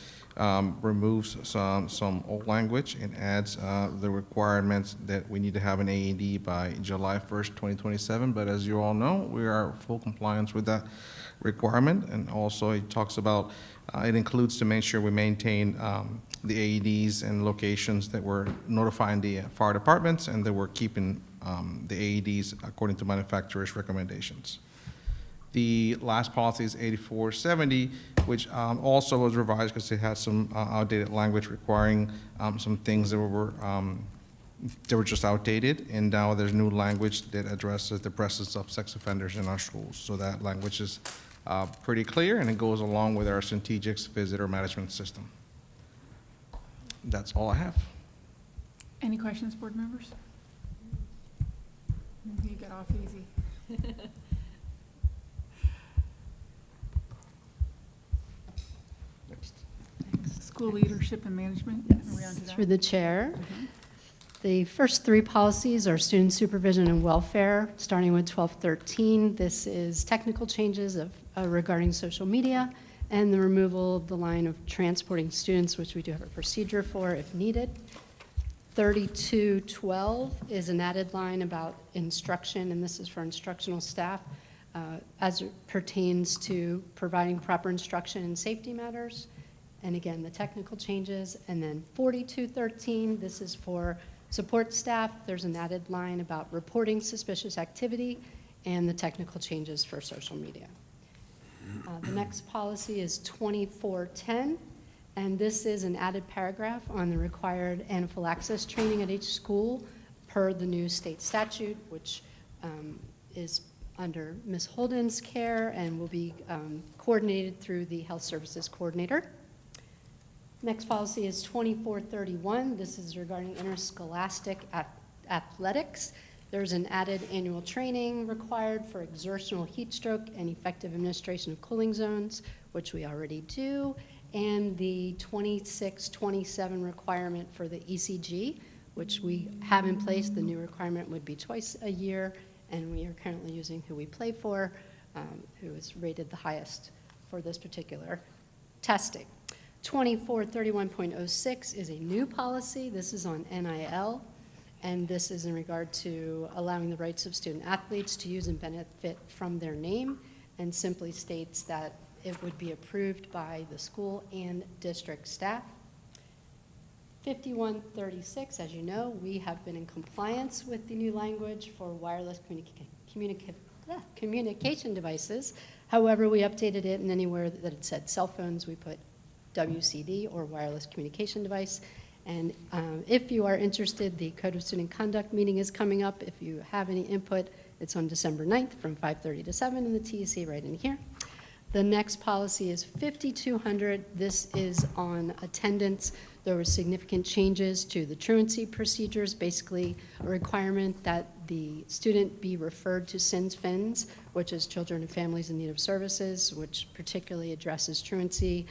removes some old language and adds the requirements that we need to have an AED by July 1st, 2027. But as you all know, we are full compliance with that requirement. And also it talks about, it includes to make sure we maintain the AEDs and locations that we're notifying the fire departments and that we're keeping the AEDs according to manufacturer's recommendations. The last policy is 8470, which also was revised because it had some outdated language requiring some things that were just outdated, and now there's new language that addresses the presence of sex offenders in our schools. So that language is pretty clear, and it goes along with our Centegix visitor management system. That's all I have. Any questions, board members? You got off easy. Next. School leadership and management? Are we on to that? Through the chair. The first three policies are student supervision and welfare, starting with 1213. This is technical changes regarding social media and the removal of the line of transporting students, which we do have a procedure for if needed. 3212 is an added line about instruction, and this is for instructional staff as it pertains to providing proper instruction in safety matters. And again, the technical changes. And then 4213, this is for support staff. There's an added line about reporting suspicious activity and the technical changes for social media. The next policy is 2410, and this is an added paragraph on the required anaphylaxis training at each school per the new state statute, which is under Ms. Holden's care and will be coordinated through the health services coordinator. Next policy is 2431. This is regarding interscholastic athletics. There's an added annual training required for exertional heat stroke and effective administration of cooling zones, which we already do, and the 26-27 requirement for the ECG, which we have in place. The new requirement would be twice a year, and we are currently using Who We Play For, who is rated the highest for this particular testing. 2431.06 is a new policy. This is on NIL, and this is in regard to allowing the rights of student athletes to use and benefit from their name, and simply states that it would be approved by the school and district staff. 5136, as you know, we have been in compliance with the new language for wireless communication devices. However, we updated it, and anywhere that it said cell phones, we put WCD or wireless communication device. And if you are interested, the Code of Student Conduct meeting is coming up. If you have any input, it's on December 9th from 5:30 to 7 in the TEC right in here. The next policy is 5200. This is on attendance. There were significant changes to the truancy procedures, basically a requirement that the student be referred to CINS-FINS, which is Children and Families in Need of Services, which particularly addresses truancy,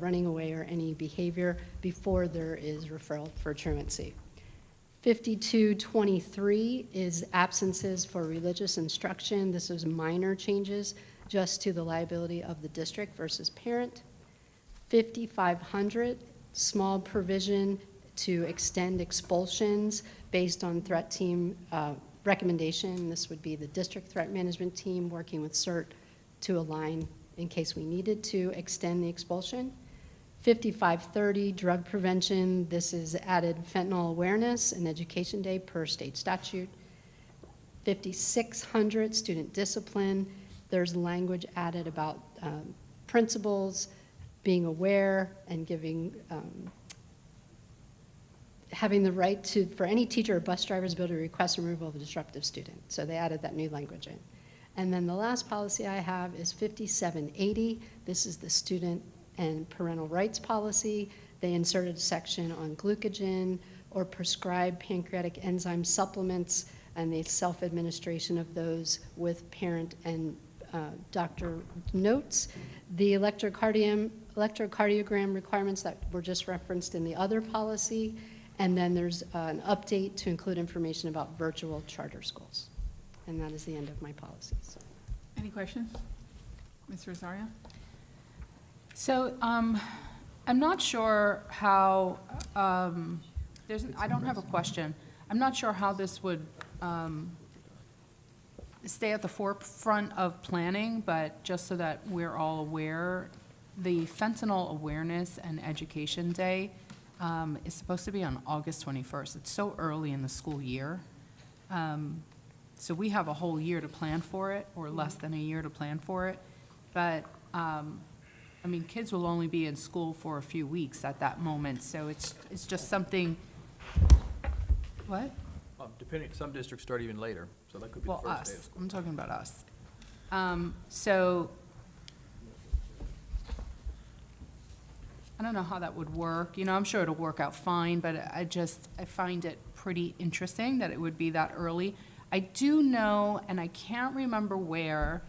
running away, or any behavior before there is referral for truancy. 5223 is absences for religious instruction. This is minor changes just to the liability of the district versus parent. 5500, small provision to extend expulsions based on threat team recommendation. This would be the district threat management team working with CERT to align in case we needed to extend the expulsion. 5530, drug prevention. This is added fentanyl awareness and education day per state statute. 5600, student discipline. There's language added about principals being aware and giving, having the right to, for any teacher or bus driver's ability to request removal of a disruptive student. So they added that new language in. And then the last policy I have is 5780. This is the student and parental rights policy. They inserted a section on glucogen or prescribed pancreatic enzyme supplements and the self-administration of those with parent and doctor notes. The electrocardiogram requirements that were just referenced in the other policy, and then there's an update to include information about virtual charter schools. And that is the end of my policies. Any questions? Ms. Rosario? So, I'm not sure how, I don't have a question. I'm not sure how this would, stay at the forefront of planning, but just so that we're all aware, the Fentanyl Awareness and Education Day, is supposed to be on August 21st. It's so early in the school year. So we have a whole year to plan for it, or less than a year to plan for it. But, I mean, kids will only be in school for a few weeks at that moment, so it's just something, what? Depending, some districts start even later, so that could be the Well, first day of us, school. I'm talking about us. So, I don't know how that would work, you know, I'm sure it'll work out fine, but I find it pretty interesting that it would be that early. I do know, and I can't remember where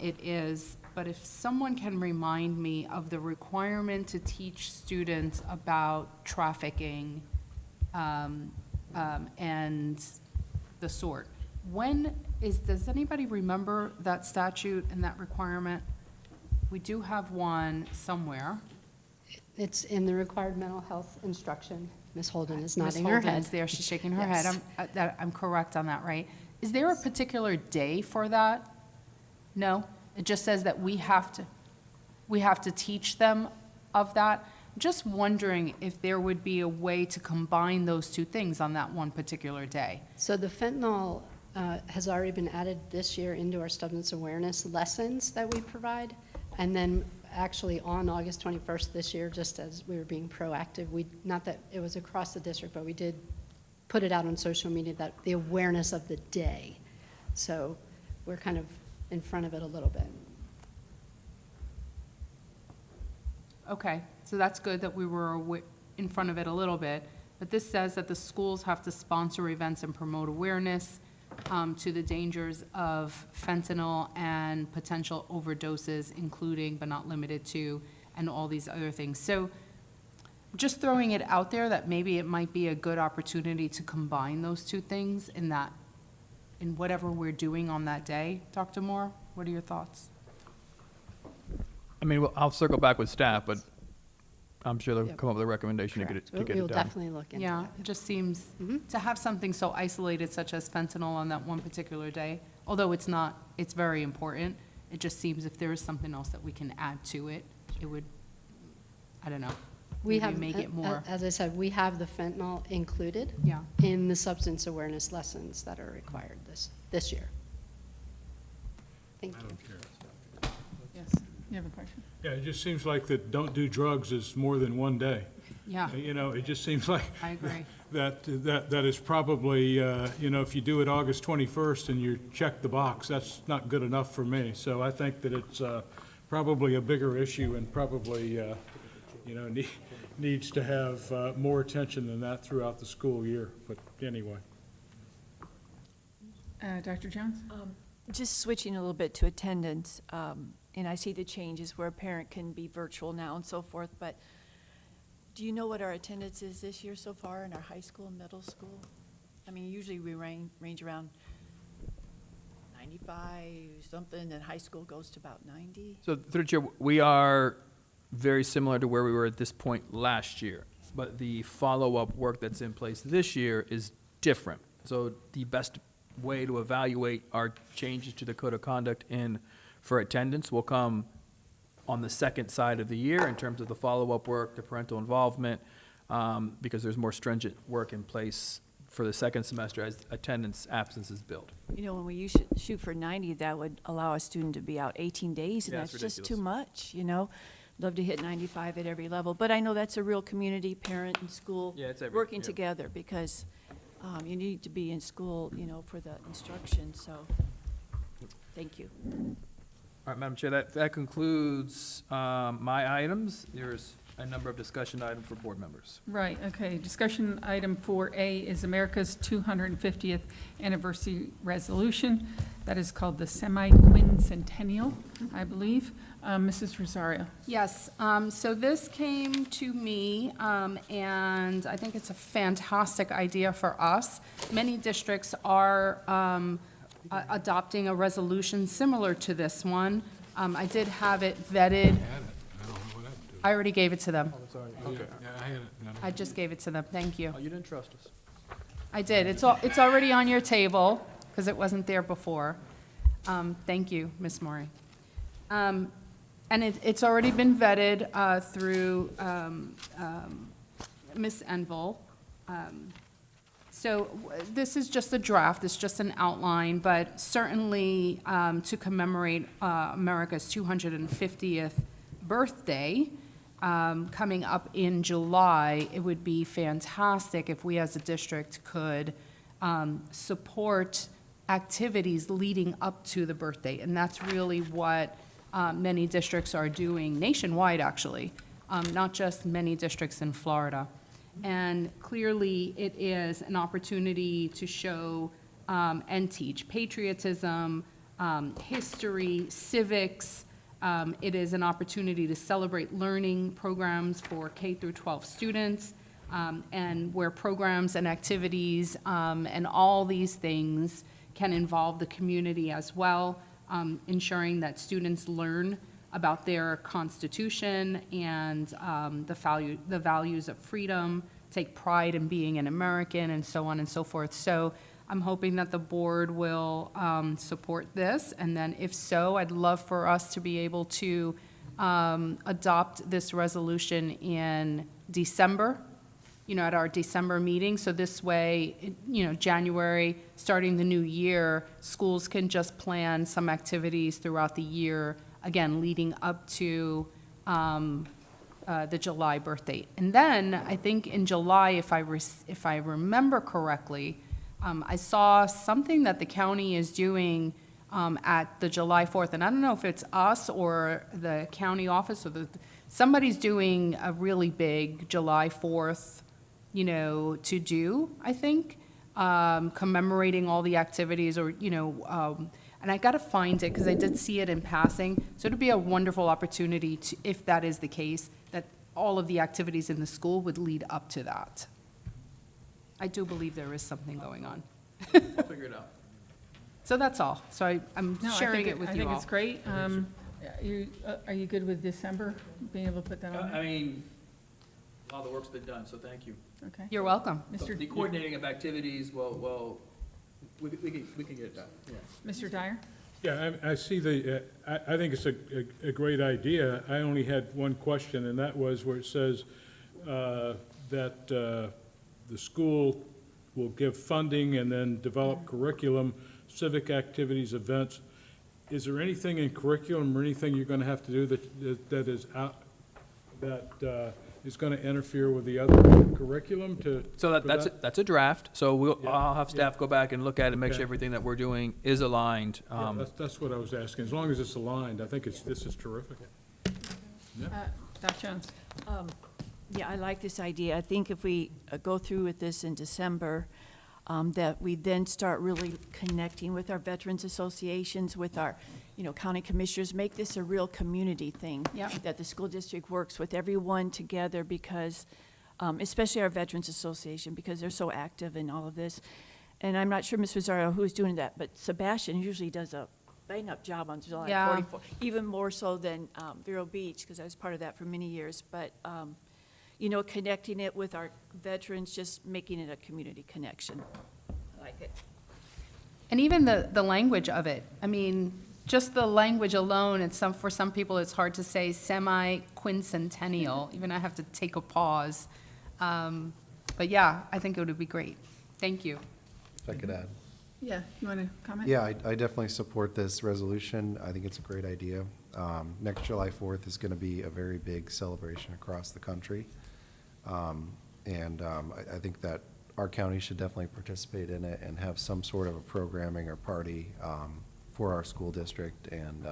it is, but if someone can remind me of the requirement to teach students about trafficking and the sort. Does anybody remember that statute and that requirement? We do have one somewhere. It's in the required mental health instruction. Ms. Holden is nodding Ms. her Holden head. is there, she's shaking her Yes. head. I'm correct on that, right? Is there a particular day for that? No? It just says that we have to teach them of that? Just wondering if there would be a way to combine those two things on that one particular day. So the fentanyl has already been added this year into our substance awareness lessons that we provide. And then actually on August 21st this year, just as we were being proactive, not that it was across the district, but we did put it out on social media, that the awareness of the day. So we're kind of in front of it a little bit. Okay, so that's good that we were in front of it a little bit, but this says that the schools have to sponsor events and promote awareness to the dangers of fentanyl and potential overdoses, including but not limited to, and all these other things. So just throwing it out there that maybe it might be a good opportunity to combine those two things in whatever we're doing on that day. Dr. Moore, what are your thoughts? I mean, I'll circle back with staff, but I'm sure they'll Yep. come up with a recommendation to get Correct. it We will done. definitely look into Yeah, that. it just seems, Mhm. to have something so isolated such as fentanyl on that one particular day, although it's not, it's very important, it just seems if there is something else that we can add to it, it would, I don't know, We maybe have, make it more, as I said, we have the fentanyl included yeah. in the substance awareness lessons that are required this year. Thank you. Yes, you have a question? Yeah, it just seems like that don't do drugs is more than one day. Yeah, You know, it just seems like I agree. that is probably, you know, if you do it August 21st and you check the box, that's not good enough for me. So I think that it's probably a bigger issue and probably, you know, needs to have more attention than that throughout the school year. But anyway. Dr. Jones? Just switching a little bit to attendance, and I see the changes where a parent can be virtual now and so forth, but Do you know what our attendance is this year so far in our high school and middle school? I mean, usually we range around 95 something, and high school goes to about 90. So through the chair, we are very similar to where we were at this point last year, but the follow-up work that's in place this year is different. So the best way to evaluate our changes to the code of conduct for attendance will come on the second side of the year in terms of the follow-up work, the parental involvement, because there's more stringent work in place for the second semester as attendance absence is built. You know, when we shoot for 90, that would allow a student to be out 18 days, and Yeah, that's it's just too ridiculous. much, you know? Love to hit 95 at every level, but I know that's a real community, parent and school Yeah, it's working yeah. together, because you need to be in school, you know, for the instruction, so, thank you. All right, Madam Chair, that concludes my items. There's a number of discussion items for board members. Right, okay. Discussion item 4A is America's 250th anniversary resolution. That is called the semi-quincentennial, I believe. Mrs. Rosario. Yes, so this came to me, and I think it's a fantastic idea for us. Many districts are adopting a resolution similar to this one. I did have it vetted. I already gave it to them. I just gave it to them, thank you. Oh, you didn't trust us. I did, it's already on your table, because it wasn't there before. Thank you, Ms. Maury. And it's already been vetted through Ms. Envil. So this is just a draft, it's just an outline, but certainly to commemorate America's 250th birthday, coming up in July, it would be fantastic if we as a district could support activities leading up to the birthday. And that's really what many districts are doing nationwide, actually, not just many districts in Florida. And clearly, it is an opportunity to show and teach patriotism, history, civics. It is an opportunity to celebrate learning programs for K through 12 students, and where programs and activities and all these things can involve the community as well, ensuring that students learn about their Constitution and the values of freedom, take pride in being an American, and so on and so forth. So I'm hoping that the board will support this, and then if so, I'd love for us to be able to adopt this resolution in December, you know, at our December meeting. So this way, you know, January, starting the new year, schools can just plan some activities throughout the year, again, leading up to the July birth date. And then, I think in July, if I remember correctly, I saw something that the county is doing at the July 4th, and I don't know if it's us or the county office or somebody's doing a really big July 4th, you know, to do, I think, commemorating all the activities, or, you know, and I got to find it because I did see it in passing. So it'd be a wonderful opportunity to, if that is the case, that all of the activities in the school would lead up to that. I do believe there is something going on. We'll figure it out. So that's all. So I'm No, I sharing think it with I you think all. it's great. Are you good with December, being able to put that on I there? mean, a lot of the work's been done, so thank you. Okay. You're welcome. The coordinating of activities, well, we can get it done, yeah. Mr. Dyer? Yeah, I see I think it's a great idea. I only had one question, and that was where it says that the school will give funding and then develop curriculum, civic activities, events. Is there anything in curriculum or anything you're going to have to do that is out, that is going to interfere with the other curriculum to? So for that's a draft, so Yeah, I'll have staff go back and look at it and make sure Okay. everything that we're doing is aligned. Yeah, that's what I was asking. As long as it's aligned, I think this is terrific. Dr. Jones? Yeah, I like this idea. I think if we go through with this in December, that we then start really connecting with our veterans associations, with our, you know, county commissioners, make this a real community thing. Yep. That the school district works with everyone together, because especially our Veterans Association, because they're so active in all of this. And I'm not sure, Ms. Rosario, who's doing that, but Sebastian usually does a bang-up job on July Yeah. 44, even more so than Vero Beach, because I was part of that for many years. But, you know, connecting it with our veterans, just making it a community connection. I like it. And even the language of it, I mean, just the language alone, for some people, it's hard to say semi-quincentennial, even I have to take a pause. But yeah, I think it would be great. Thank you. If I could add. Yeah, you want to comment? Yeah, I definitely support this resolution. I think it's a great idea. Next July 4th is going to be a very big celebration across the country. I think that our county should definitely participate in it and have some sort of a programming or party for our school district and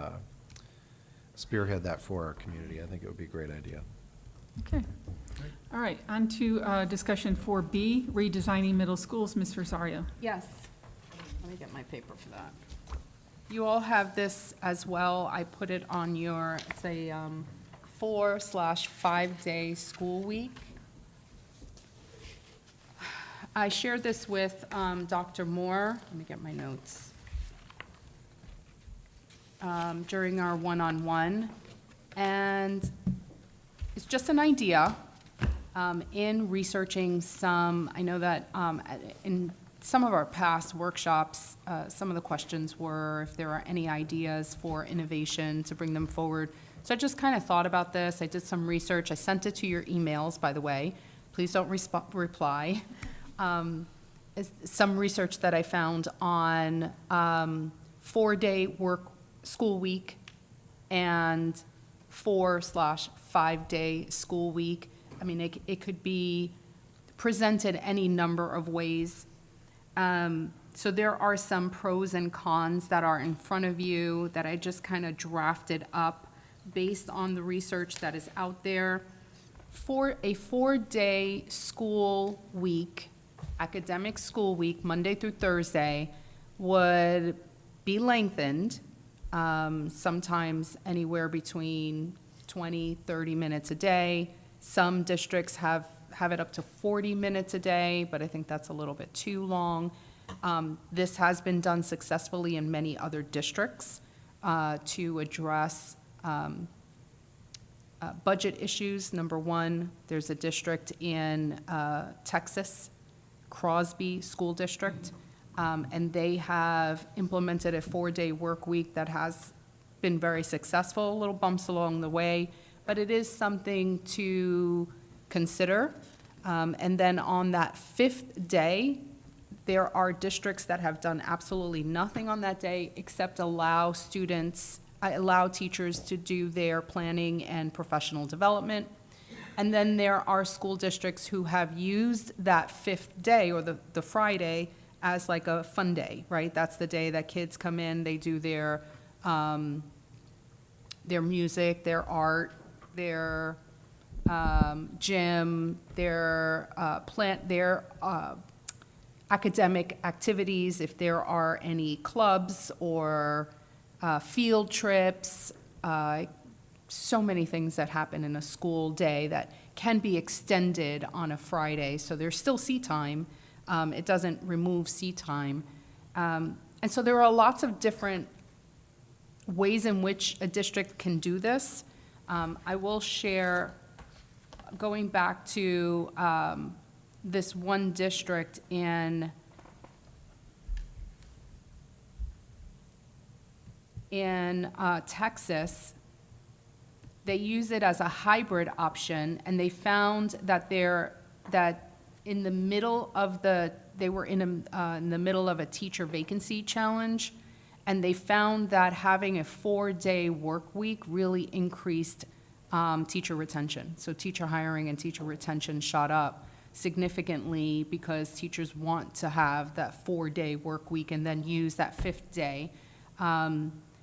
spearhead that for our community. I think it would be a great idea. Okay. All right, on to discussion 4B, redesigning middle schools. Ms. Rosario. Yes. Let me get my paper for that. You all have this as well. I put it on your, it's a 4/5-day school week. I shared this with Dr. Moore. Let me get my notes. During our one-on-one. And it's just an idea. In researching some, I know that in some of our past workshops, some of the questions were if there are any ideas for innovation to bring them forward. So I just kind of thought about this. I did some research. I sent it to your emails, by the way. Please don't reply. Some research that I found on 4-day school week and 4/5-day school week. I mean, it could be presented any number of ways. So there are some pros and cons that are in front of you that I just kind of drafted up based on the research that is out there. For a 4-day school week, academic school week, Monday through Thursday, would be lengthened, sometimes anywhere between 20, 30 minutes a day. Some districts have it up to 40 minutes a day, but I think that's a little bit too long. This has been done successfully in many other districts to address budget issues. Number one, there's a district in Texas, Crosby School District, and they have implemented a 4-day work week that has been very successful, little bumps along the way, but it is something to consider. And then on that 5th day, there are districts that have done absolutely nothing on that day except allow teachers to do their planning and professional development. And then there are school districts who have used that 5th day or the Friday as like a fun day, right? That's the day that kids come in, they do their music, their art, their gym, their academic activities, if there are any clubs or field trips, so many things that happen in a school day that can be extended on a Friday. So there's still seat time. It doesn't remove seat time. And so there are lots of different ways in which a district can do this. I will share, going back to this one district in Texas. They use it as a hybrid option, and they found that they were in the middle of a teacher vacancy challenge, and they found that having a 4-day work week really increased teacher retention. So teacher hiring and teacher retention shot up significantly because teachers want to have that 4-day work week and then use that 5th day.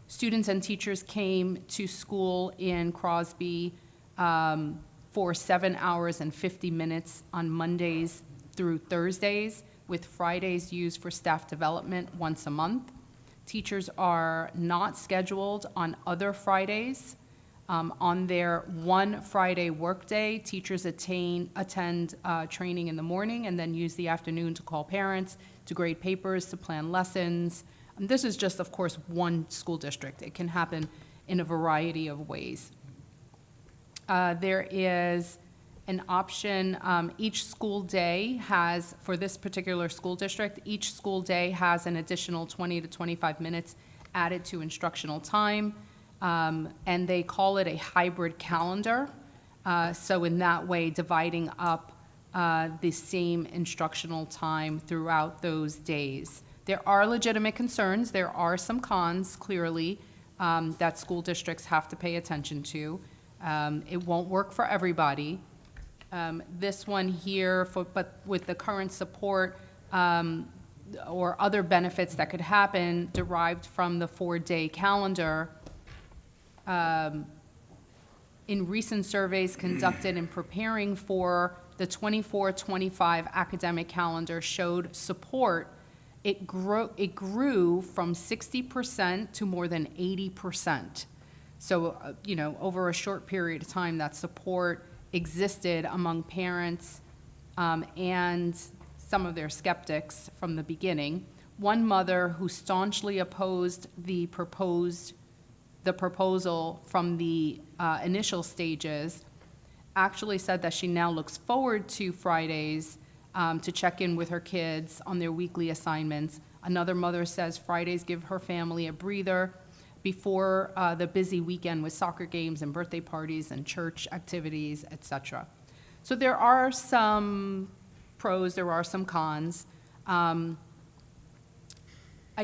Students and teachers came to school in Crosby for 7 hours and 50 minutes on Mondays through Thursdays, with Fridays used for staff development once a month. Teachers are not scheduled on other Fridays On their one Friday workday, teachers attend training in the morning and then use the afternoon to call parents, to grade papers, to plan lessons. And this is just, of course, one school district. It can happen in a variety of ways. There is an option, each school day has, for this particular school district, each school day has an additional 20 to 25 minutes added to instructional time, and they call it a hybrid calendar. So in that way, dividing up the same instructional time throughout those days. There are legitimate concerns. There are some cons, clearly, that school districts have to pay attention to. It won't work for everybody. This one here, but with the current support or other benefits that could happen derived from the 4-day calendar, in recent surveys conducted in preparing for the 24-25 academic calendar showed support. It grew from 60% to more than 80%. So, over a short period of time, that support existed among parents and some of their skeptics from the beginning. One mother who staunchly opposed the proposal from the initial stages actually said that she now looks forward to Fridays to check in with her kids on their weekly assignments. Another mother says Fridays give her family a breather before the busy weekend with soccer games and birthday parties and church activities, etc. So there are some pros, there are some cons. I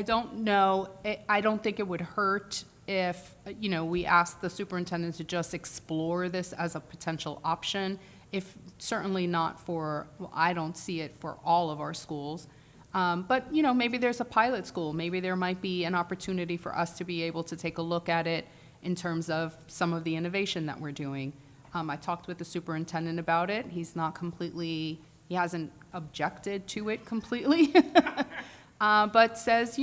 don't know, I don't think it would hurt if, we asked the superintendent to just explore this as a potential option. If certainly not for, well, I don't see it for all of our schools. But, maybe there's a pilot school. Maybe there might be an opportunity for us to be able to take a look at it in terms of some of the innovation that we're doing. I talked with the superintendent about it. He hasn't objected to it completely, but says,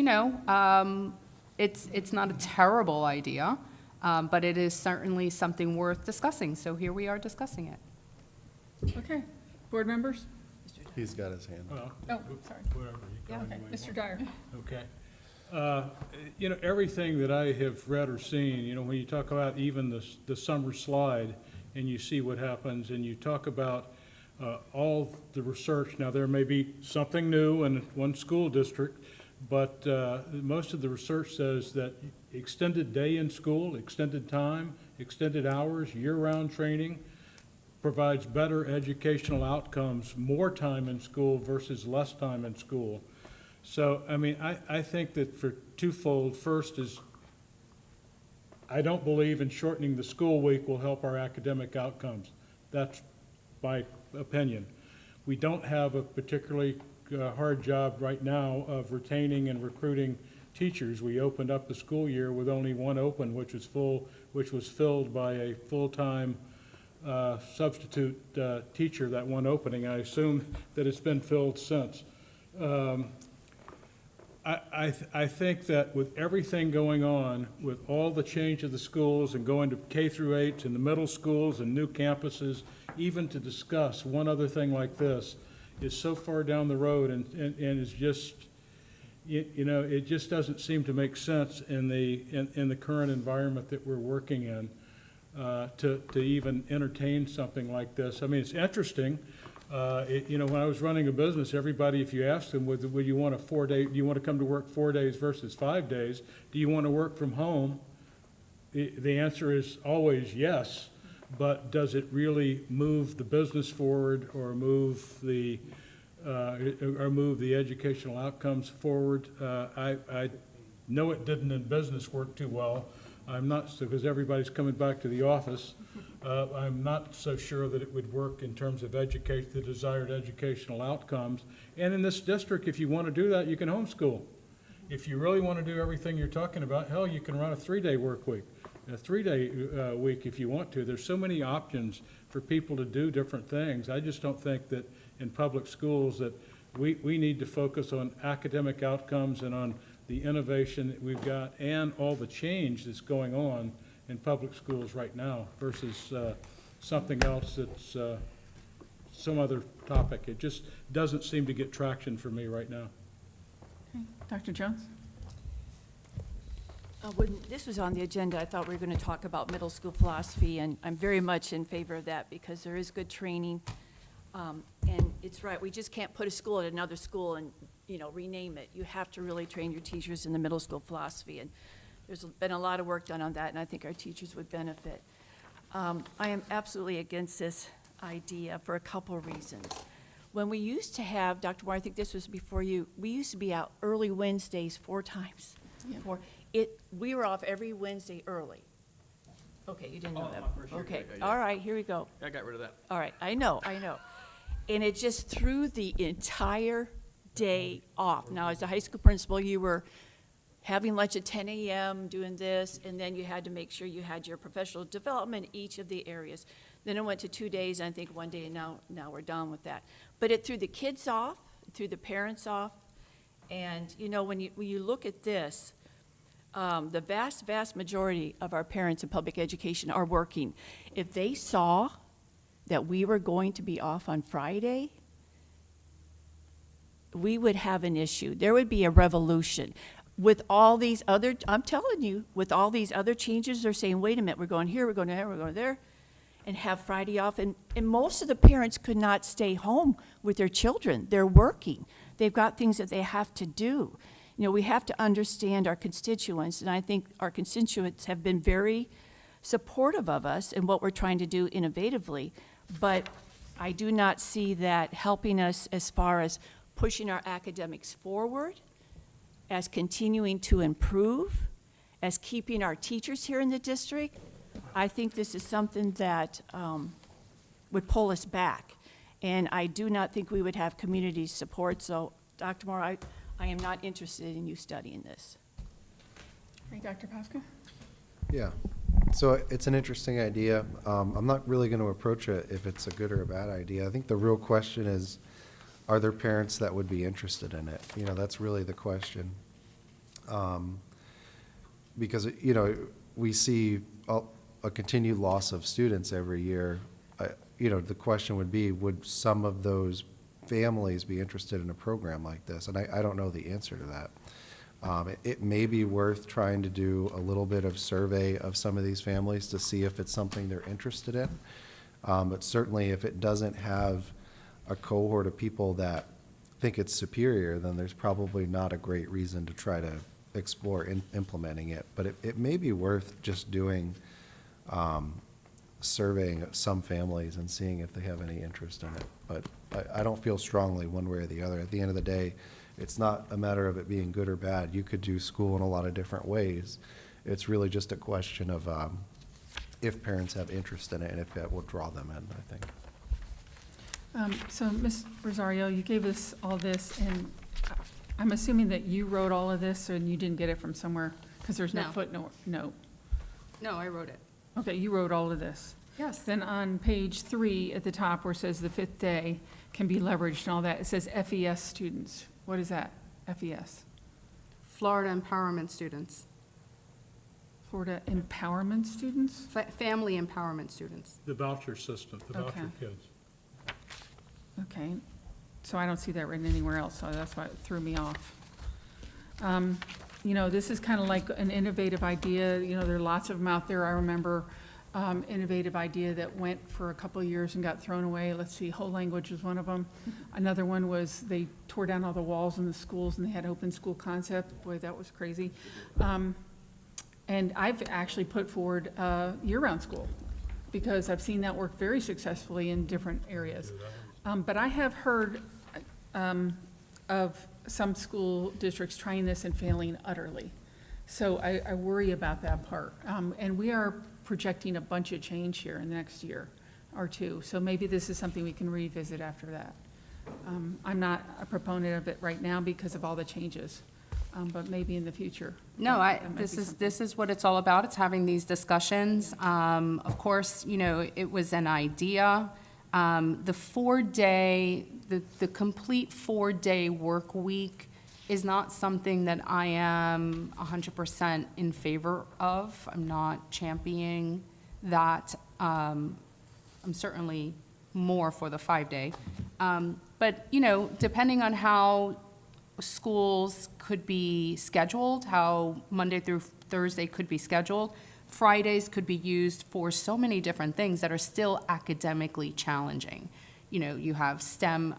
it's not a terrible idea, but it is certainly something worth discussing. So here we are discussing it. Okay. Board members? He's got his hand up. Oh, sorry. Whatever. You Yeah, call okay. anyway you Mr. want. Dyer. Okay. Everything that I have read or seen, when you talk about even the summer slide and you see what happens and you talk about all the research, now there may be something new in one school district, but most of the research says that extended day in school, extended time, extended hours, year-round training provides better educational outcomes, more time in school versus less time in school. So, I think that for twofold. First is, I don't believe in shortening the school week will help our academic outcomes. That's my opinion. We don't have a particularly hard job right now of retaining and recruiting teachers. We opened up the school year with only one open, which was filled by a full-time substitute teacher, that one opening. I assume that it's been filled since. I think that with everything going on, with all the change of the schools and going to K through 8 and the middle schools and new campuses, even to discuss one other thing like this is so far down the road and is just, it just doesn't seem to make sense in the current environment that we're working in. To even entertain something like this. It's interesting. When I was running a business, everybody, if you asked them, would you want a 4-day, do you want to come to work 4 days versus 5 days? Do you want to work from home? The answer is always yes, but does it really move the business forward or move the educational outcomes forward? I know it didn't in business work too well. I'm not, because everybody's coming back to the office. I'm not so sure that it would work in terms of educate the desired educational outcomes. And in this district, if you want to do that, you can homeschool. If you really want to do everything you're talking about, hell, you can run a 3-day work week, a 3-day week if you want to. There's so many options for people to do different things. I just don't think that in public schools that we need to focus on academic outcomes and on the innovation that we've got and all the change that's going on in public schools right now versus something else that's some other topic. It just doesn't seem to get traction for me right now. Okay. Dr. Jones? When this was on the agenda, I thought we were going to talk about middle school philosophy, and I'm very much in favor of that because there is good training. And it's right, we just can't put a school at another school and, rename it. You have to really train your teachers in the middle school philosophy, and there's been a lot of work done on that, and I think our teachers would benefit. I am absolutely against this idea for a couple of reasons. When we used to have, Dr. Moore, I think this was before you, we used to be out early Wednesdays 4 times. We were off every Wednesday early. Okay, you didn't know that. my first year, Okay, yeah. all right, here we go. I got rid of that. All right, I know. And it just threw the entire day off. Now, as a high school principal, you were having lunch at 10 a.m., doing this, and then you had to make sure you had your professional development in each of the areas. Then it went to 2 days, and I think 1 day, and now we're done with that. But it threw the kids off, it threw the parents off, and, when you look at this, the vast majority of our parents in public education are working. If they saw that we were going to be off on Friday, we would have an issue. There would be a revolution. With all these other, I'm telling you, with all these other changes, they're saying, wait a minute, we're going here, we're going there, we're going there, and have Friday off. And most of the parents could not stay home with their children. They're working. They've got things that they have to do. We have to understand our constituents, and I think our constituents have been very supportive of us and what we're trying to do innovatively, but I do not see that helping us as far as pushing our academics forward, as continuing to improve, as keeping our teachers here in the district. I think this is something that would pull us back, and I do not think we would have community support. So, Dr. Moore, I am not interested in you studying this. Hey, Dr. Pasca? Yeah, so it's an interesting idea. I'm not really going to approach it if it's a good or a bad idea. I think the real question is, are there parents that would be interested in it? That's really the question. Because, we see a continued loss of students every year. The question would be, would some of those families be interested in a program like this? And I don't know the answer to that. It may be worth trying to do a little bit of survey of some of these families to see if it's something they're interested in. But certainly if it doesn't have a cohort of people that think it's superior, then there's probably not a great reason to try to explore implementing it. But it may be worth just doing surveying some families and seeing if they have any interest in it. But I don't feel strongly one way or the other. At the end of the day, it's not a matter of it being good or bad. You could do school in a lot of different ways. It's really just a question of if parents have interest in it and if that will draw them in, I think. So, Ms. Rosario, you gave us all this, and I'm assuming that you wrote all of this and you didn't get it from somewhere, because there's no No. footnote. No. No, I wrote it. Okay, you wrote all of this. Yes. Then on page 3 at the top where it says the 5th day can be leveraged and all that, it says FES students. What is that, FES? Florida Empowerment Students, Florida Empowerment Students? Family Empowerment Students. The voucher system, the voucher Okay. kids. Okay, so I don't see that written anywhere else, so that's why it threw me off. This is kind of like an innovative idea. There are lots of them out there. I remember innovative idea that went for a couple of years and got thrown away. Let's see, whole language was one of them. Another one was they tore down all the walls in the schools and they had open school concept. Boy, that was crazy. And I've actually put forward year-round school because I've seen that work very successfully in different areas. But I have heard of some school districts trying this and failing utterly. So I worry about that part. And we are projecting a bunch of change here in the next year or two. So maybe this is something we can revisit after that. I'm not a proponent of it right now because of all the changes, but maybe in the future. No, that might be this something. is what it's all about. It's having these discussions. Of course, it was an idea. The complete 4-day work week is not something that I am 100% in favor of. I'm not championing that. I'm certainly more for the 5-day. But, you know, depending on how schools could be scheduled, how Monday through Thursday could be scheduled, Fridays could be used for so many different things that are still academically challenging. You know, you have STEM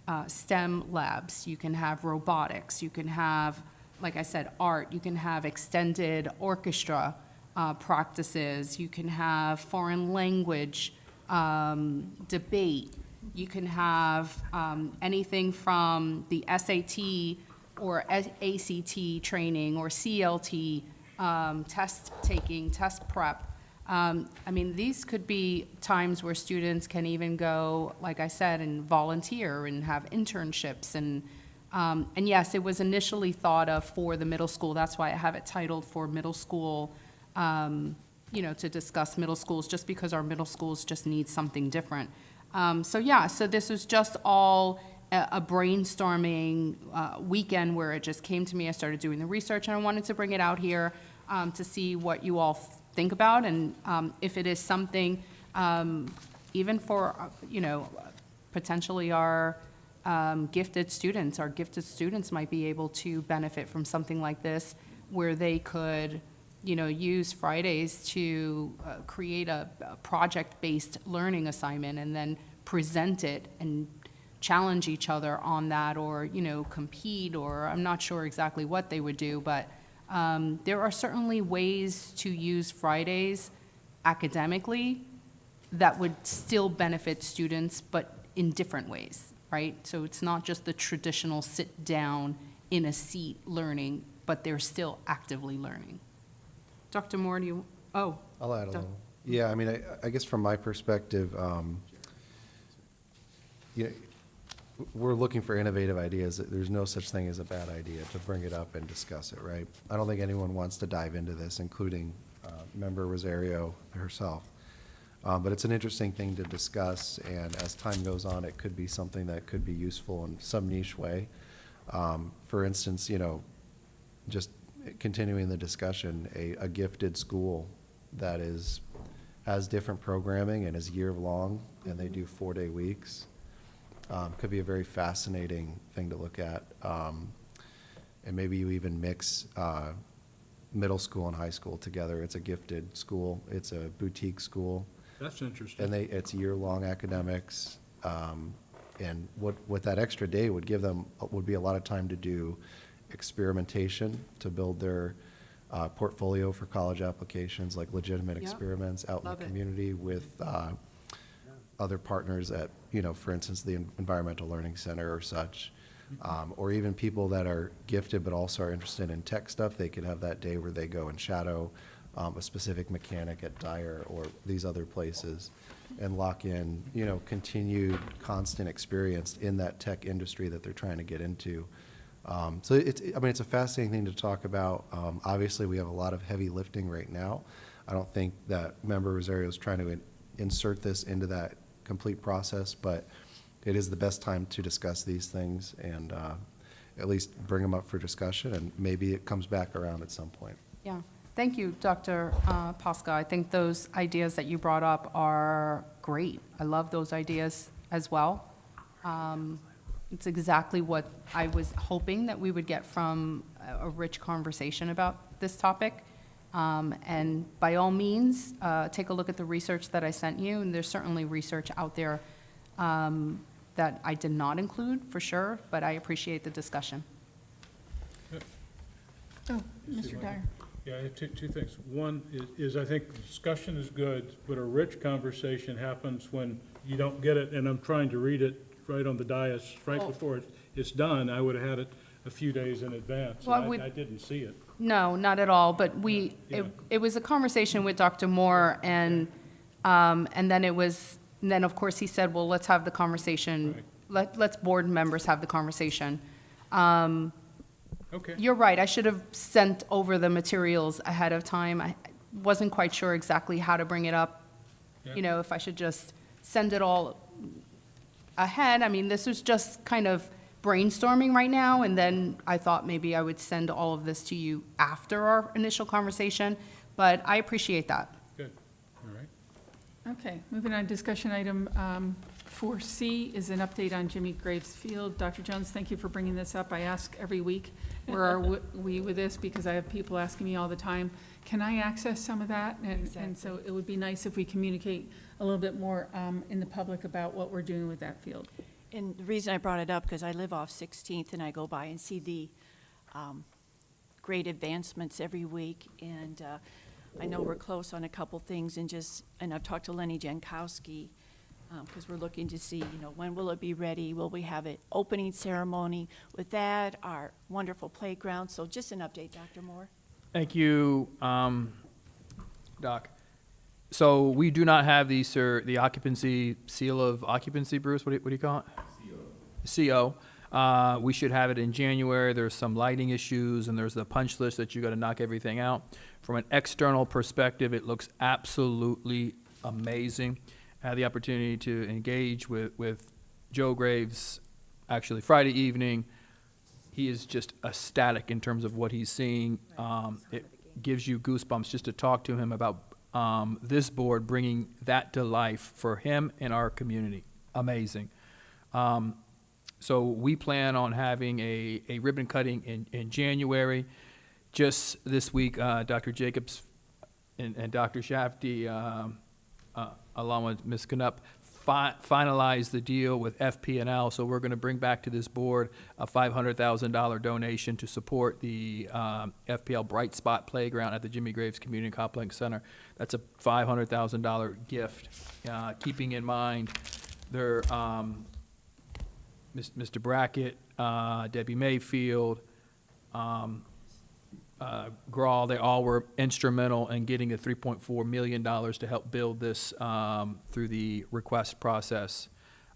labs, you can have robotics, you can have, like I said, art, you can have extended orchestra practices, you can have foreign language debate, you can have anything from the SAT or ACT training or CLT, test taking, test prep. I mean, these could be times where students can even go, like I said, and volunteer and have internships. And yes, it was initially thought of for the middle school. That's why I have it titled for middle school, you know, to discuss middle schools, just because our middle schools just need something different. So yeah, so this was just all a brainstorming weekend where it just came to me. I started doing the research, and I wanted to bring it out here to see what you all think about, and if it is something, even for, you know, potentially our gifted students. Our gifted students might be able to benefit from something like this, where they could, you know, use Fridays to create a project-based learning assignment and then present it and challenge each other on that, or, you know, compete, or I'm not sure exactly what they would do, but there are certainly ways to use Fridays academically that would still benefit students, but in different ways, right? So it's not just the traditional sit down in a seat learning, but they're still actively learning. Dr. Moore, do you, oh. I'll add a Doc- little. Yeah, I mean, I guess from my perspective, you know, we're looking for innovative ideas. There's no such thing as a bad idea to bring it up and discuss it, right? I don't think anyone wants to dive into this, including Member Rosario herself. But it's an interesting thing to discuss, and as time goes on, it could be something that could be useful in some niche way. For instance, you know, just continuing the discussion, a gifted school that has different programming and is year-long, and they do 4-day weeks, could be a very fascinating thing to look at. And maybe you even mix middle school and high school together. It's a gifted school. It's a boutique school. That's interesting. And it's year-long academics. And what that extra day would give them would be a lot of time to do experimentation, to build their portfolio for college applications, like legitimate Yeah. experiments out in Love the it. community with other partners at, you know, for instance, the Environmental Learning Center or such. Or even people that are gifted but also are interested in tech stuff. They could have that day where they go and shadow a specific mechanic at Dyer or these other places and lock in, you know, continued constant experience in that tech industry that they're trying to get into. So it's a fascinating thing to talk about. Obviously, we have a lot of heavy lifting right now. I don't think that Member Rosario is trying to insert this into that complete process, but it is the best time to discuss these things and at least bring them up for discussion, and maybe it comes back around at some point. Yeah, thank you, Dr. Posca. I think those ideas that you brought up are great. I love those ideas as well. It's exactly what I was hoping that we would get from a rich conversation about this topic. And by all means, take a look at the research that I sent you, and there's certainly research out there that I did not include, for sure, but I appreciate the discussion. Oh, Mr. Dyer. Yeah, I have two things. One is I think discussion is good, but a rich conversation happens when you don't get it, and I'm trying to read it right on the dais, right before it's done. I would have had it a few days in advance. Well, I didn't see it. No, not at all, but Yeah. it was a conversation with Dr. Moore, and then of course he said, well, let's have the conversation, let's board members have the conversation. Okay. You're right, I should have sent over the materials ahead of time. I wasn't quite sure exactly how to bring it up, Yeah. you know, if I should just send it all ahead. I mean, this was just kind of brainstorming right now, and then I thought maybe I would send all of this to you after our initial conversation, but I appreciate that. Good, all right. Okay, moving on, discussion item 4C is an update on Jimmy Graves Field. Dr. Jones, thank you for bringing this up. I ask every week, where are we with this? Because I have people asking me all the time, can I access some of that? And so it would be nice if we communicate a little bit more in the public about what we're doing with that field. And the reason I brought it up, because I live off 16th and I go by and see the great advancements every week. And I know we're close on a couple things, and I've talked to Lenny Jankowski, because we're looking to see, when will it be ready? Will we have an opening ceremony with that, our wonderful playground? So just an update, Dr. Moore. Thank you, Doc. So we do not have the occupancy, seal of occupancy, Bruce, what do you call it? CO. We should have it in January. There's some lighting issues, and there's the punch list that you got to knock everything out. From an external perspective, it looks absolutely amazing. I had the opportunity to engage with Joe Graves actually Friday evening. He is just ecstatic in terms of what he's seeing. It gives you goosebumps just to talk to him about this board bringing that to life for him and our community. Amazing. So we plan on having a ribbon cutting in January. Just this week, Dr. Jacobs and Dr. Shafty, along with Ms. Knupp, finalized the deal with FP&L. So we're going to bring back to this board a $500,000 donation to support the FPL Bright Spot Playground at the Jimmy Graves Community Complex Center. That's a $500,000 gift, keeping in mind their Mr. Brackett, Debbie Mayfield, Grawl, they all were instrumental in getting the $3.4 million to help build this through the request process.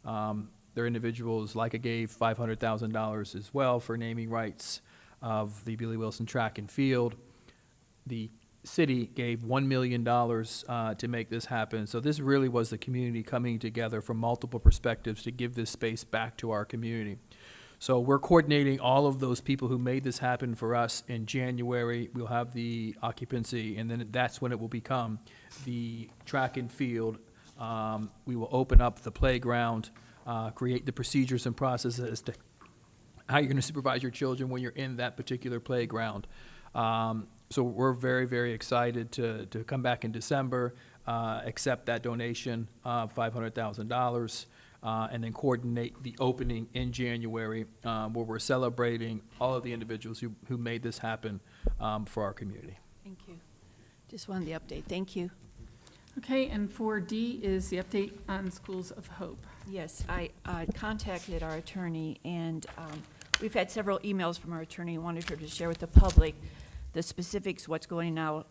There are individuals, like I gave $500,000 as well for naming rights of the Billy Wilson track and field. The city gave $1 million to make this happen. So this really was the community coming together from multiple perspectives to give this space back to our community. So we're coordinating all of those people who made this happen for us in January. We'll have the occupancy, and then that's when it will become the track and field. We will open up the playground, create the procedures and processes as to how you're going to supervise your children when you're in that particular playground. So we're very, very excited to come back in December, accept that donation of $500,000. And then coordinate the opening in January, where we're celebrating all of the individuals who made this happen for our community. Thank you. Just wanted the update. Thank you. Okay, and 4D is the update on Schools of Hope. Yes, I contacted our attorney, and we've had several emails from our attorney. Wanted her to share with the public the specifics, what's going now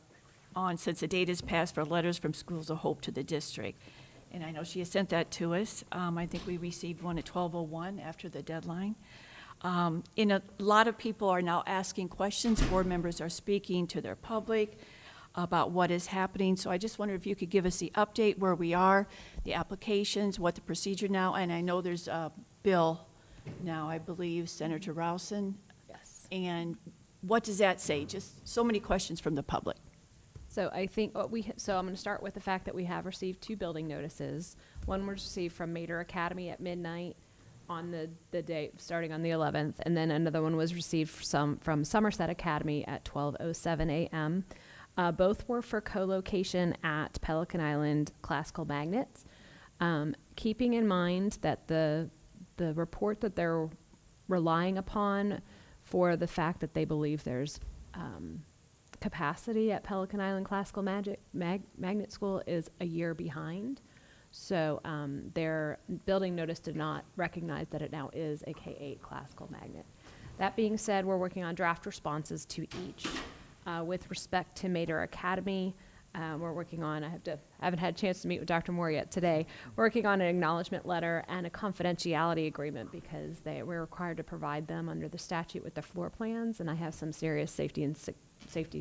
on since the date has passed for letters from Schools of Hope to the district. And I know she has sent that to us. I think we received one at 12:01 after the deadline. A lot of people are now asking questions. Board members are speaking to their public about what is happening. So I just wonder if you could give us the update where we are, the applications, what the procedure now, and I know there's a bill now, I believe, Senator Rowson. Yes. And what does that say? Just so many questions from the public. So I think so I'm going to start with the fact that we have received 2 building notices. One was received from Mater Academy at midnight on the day starting on the 11th, and then another one was received from Somerset Academy at 12:07 a.m. Both were for co-location at Pelican Island Classical Magnets. Keeping in mind that the report that they're relying upon for the fact that they believe there's capacity at Pelican Island Classical Magnet School is a year behind. So their building notice did not recognize that it now is a K-8 classical magnet. That being said, we're working on draft responses to each. With respect to Mater Academy, we're working on, I haven't had a chance to meet with Dr. Moore yet today, working on an acknowledgement letter and a confidentiality agreement because we're required to provide them under the statute with the floor plans, and I have some serious safety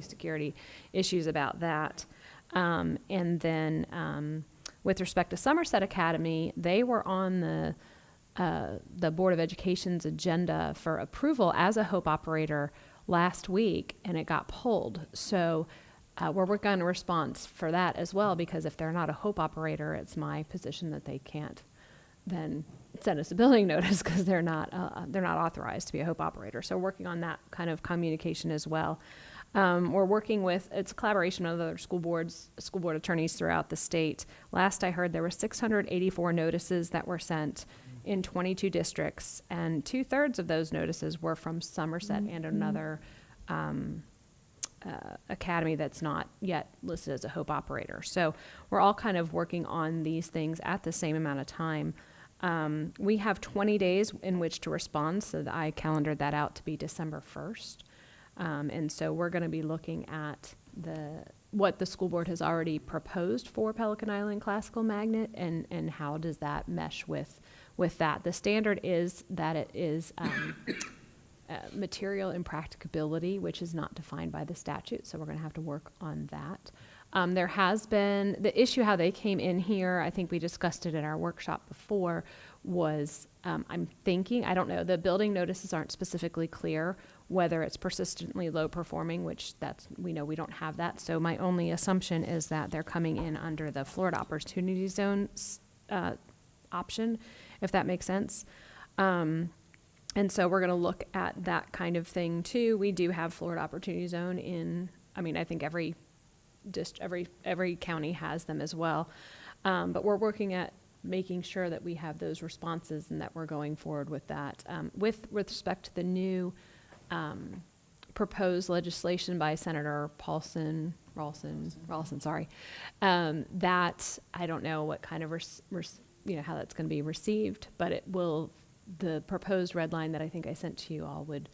security issues about that. And then with respect to Somerset Academy, they were on the the Board of Education's agenda for approval as a HOPE operator last week, and it got pulled. So we're working on a response for that as well, because if they're not a HOPE operator, it's my position that they can't then send us a building notice because they're not authorized to be a HOPE operator. So we're working on that kind of communication as well. We're working with, it's a collaboration with other school board attorneys throughout the state. Last I heard, there were 684 notices that were sent in 22 districts, and 2/3 of those notices were from Somerset and another academy that's not yet listed as a HOPE operator. So we're all kind of working on these things at the same amount of time. We have 20 days in which to respond, so that I calendared that out to be December 1st. And so we're going to be looking at what the school board has already proposed for Pelican Island Classical Magnet, and how does that mesh with that. The standard is that it is material impracticability, which is not defined by the statute, so we're going to have to work on that. There has been the issue how they came in here. I think we discussed it in our workshop before. Was I'm thinking, I don't know, the building notices aren't specifically clear whether it's persistently low performing, which we know we don't have that. So my only assumption is that they're coming in under the Florida Opportunity Zone option, if that makes sense. And so we're going to look at that kind of thing too. We do have Florida Opportunity Zone in, I think every county has them as well. But we're working at making sure that we have those responses and that we're going forward with that. With respect to the new proposed legislation by Senator Ralston, that I don't know what kind of, how that's going to be received, but the proposed red line that I think I sent to you all would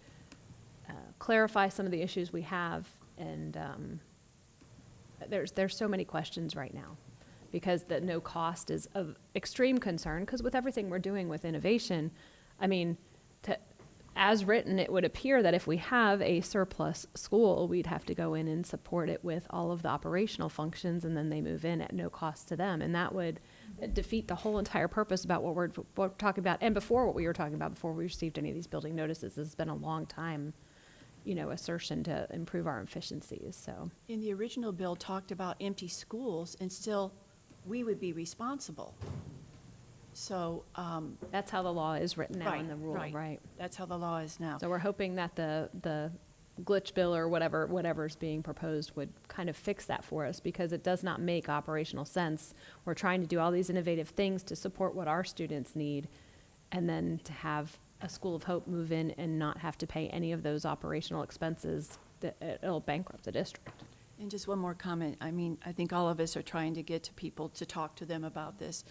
clarify some of the issues we have, and there's so many questions right now, because the no cost is of extreme concern, because with everything we're doing with innovation, as written, it would appear that if we have a surplus school, we'd have to go in and support it with all of the operational functions, and then they move in at no cost to them. And that would defeat the whole entire purpose about what we're talking about. And before, what we were talking about before we received any of these building notices, has been a long time, assertion to improve our efficiencies. So In the original bill talked about empty schools, and still we would be responsible. So, that's how the law is written now in the rule, right? That's how the law is now. So we're hoping that the glitch bill or whatever's being proposed would kind of fix that for us, because it does not make operational sense. We're trying to do all these innovative things to support what our students need, and then to have a School of Hope move in and not have to pay any of those operational expenses, it'll bankrupt the district. And just one more comment. I think all of us are trying to get to people to talk to them about this.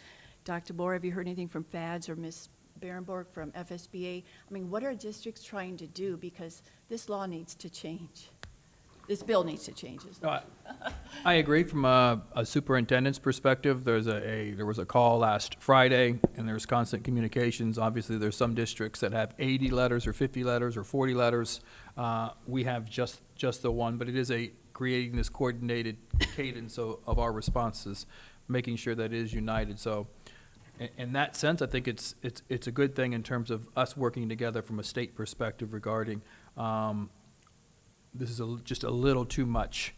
Dr. Moore, have you heard anything from FADS or Ms. Berenborg from FSBA? What are districts trying to do? Because this law needs to change. This bill needs to change. I agree from a superintendent's perspective. There was a call last Friday, and there's constant communications. Obviously, there's some districts that have 80 letters or 50 letters or 40 letters. We have just the one, but it is creating this coordinated cadence of our responses, making sure that it is united. So in that sense, I think it's a good thing in terms of us working together from a state perspective regarding this is just a little too much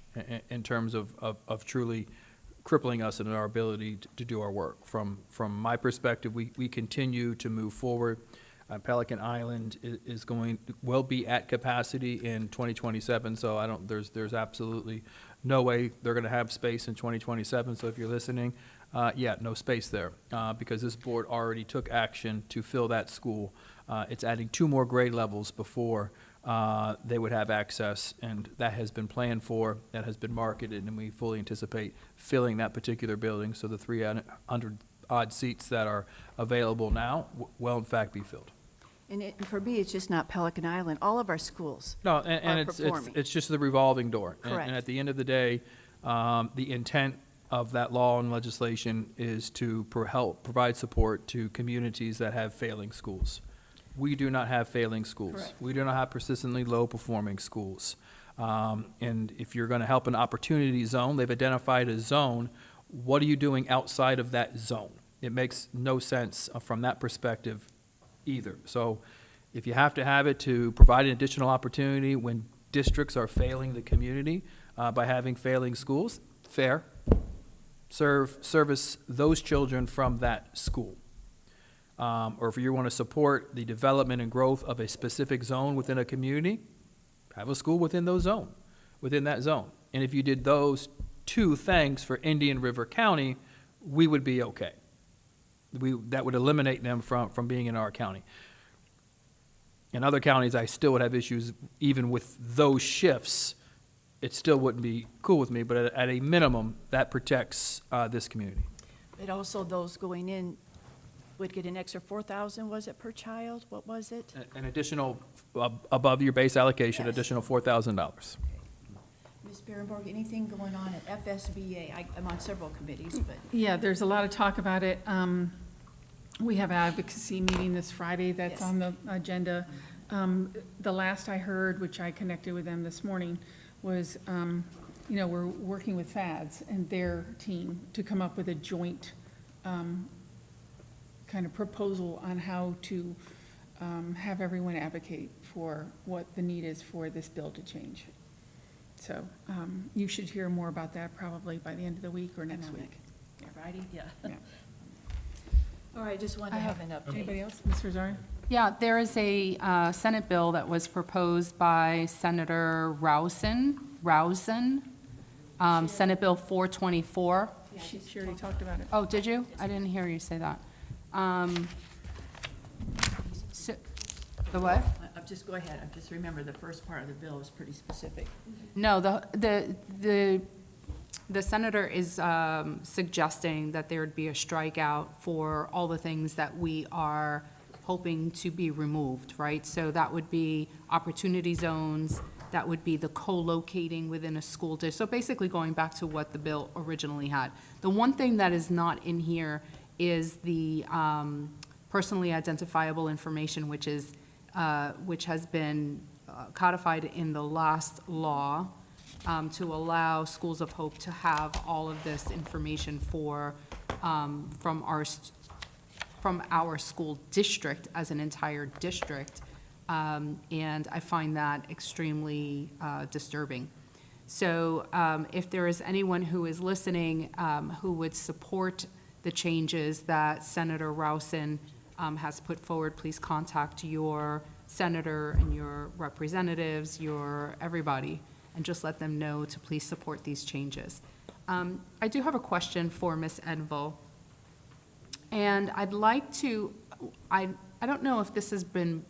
in terms of truly crippling us in our ability to do our work. From my perspective, we continue to move forward. Pelican Island will be at capacity in 2027, so there's absolutely no way they're going to have space in 2027. So if you're listening, no space there, because this board already took action to fill that school. It's adding 2 more grade levels before they would have access, and that has been planned for, that has been marketed, and we fully anticipate filling that particular building, so the 300 odd seats that are available now will in fact be filled. And for me, it's just not Pelican Island. All of our schools No, and it's just the revolving door. Correct. And at the end of the day, the intent of that law and legislation is to provide support to communities that have failing schools. We do not have failing schools. Correct. We do not have persistently low-performing schools. And if you're going to help an opportunity zone, they've identified a zone. What are you doing outside of that zone? It makes no sense from that perspective either. So if you have to have it to provide an additional opportunity when districts are failing the community by having failing schools, fair. Service those children from that school. Or if you want to support the development and growth of a specific zone within a community, have a school within that zone. And if you did those two things for Indian River County, we would be okay. That would eliminate them from being in our county. In other counties, I still would have issues even with those shifts. It still wouldn't be cool with me, but at a minimum, that protects this community. But also those going in would get an extra 4,000, was it, per child? What was it? An additional, above your base allocation, Yes. additional $4,000. Ms. Berenborg, anything going on at FSBA? I'm on several committees, but. Yeah, there's a lot of talk about it. We have an advocacy meeting this Friday that's Yes. on the agenda. The last I heard, which I connected with them this morning, was, we're working with FADS and their team to come up with a joint kind of proposal on how to have everyone advocate for what the need is for this bill to change. So you should hear more about that probably by the end of the week or next week. Friday, yeah. Yeah. All right, just wanted to have an update. Anybody else? Ms. Rosario? Yeah, there is a Senate bill that was proposed by Senator Rousen, Senate Bill 424. She already talked about it. Oh, did you? I didn't hear you say that. The what? Just go ahead. I just remember the first part of the bill was pretty specific. No, the senator is suggesting that there would be a strikeout for all the things that we are hoping to be removed, right? So that would be opportunity zones, that would be the co-locating within a school district. So basically going back to what the bill originally had. The one thing that is not in here is the personally identifiable information, which has been codified in the last law to allow Schools of Hope to have all of this information from our school district as an entire district. And I find that extremely disturbing. So if there is anyone who is listening who would support the changes that Senator Rousen has put forward, please contact your senator and your representatives, everybody, and just let them know to please support these changes. I do have a question for Ms. Envil. And I'd like to, I don't know if this has been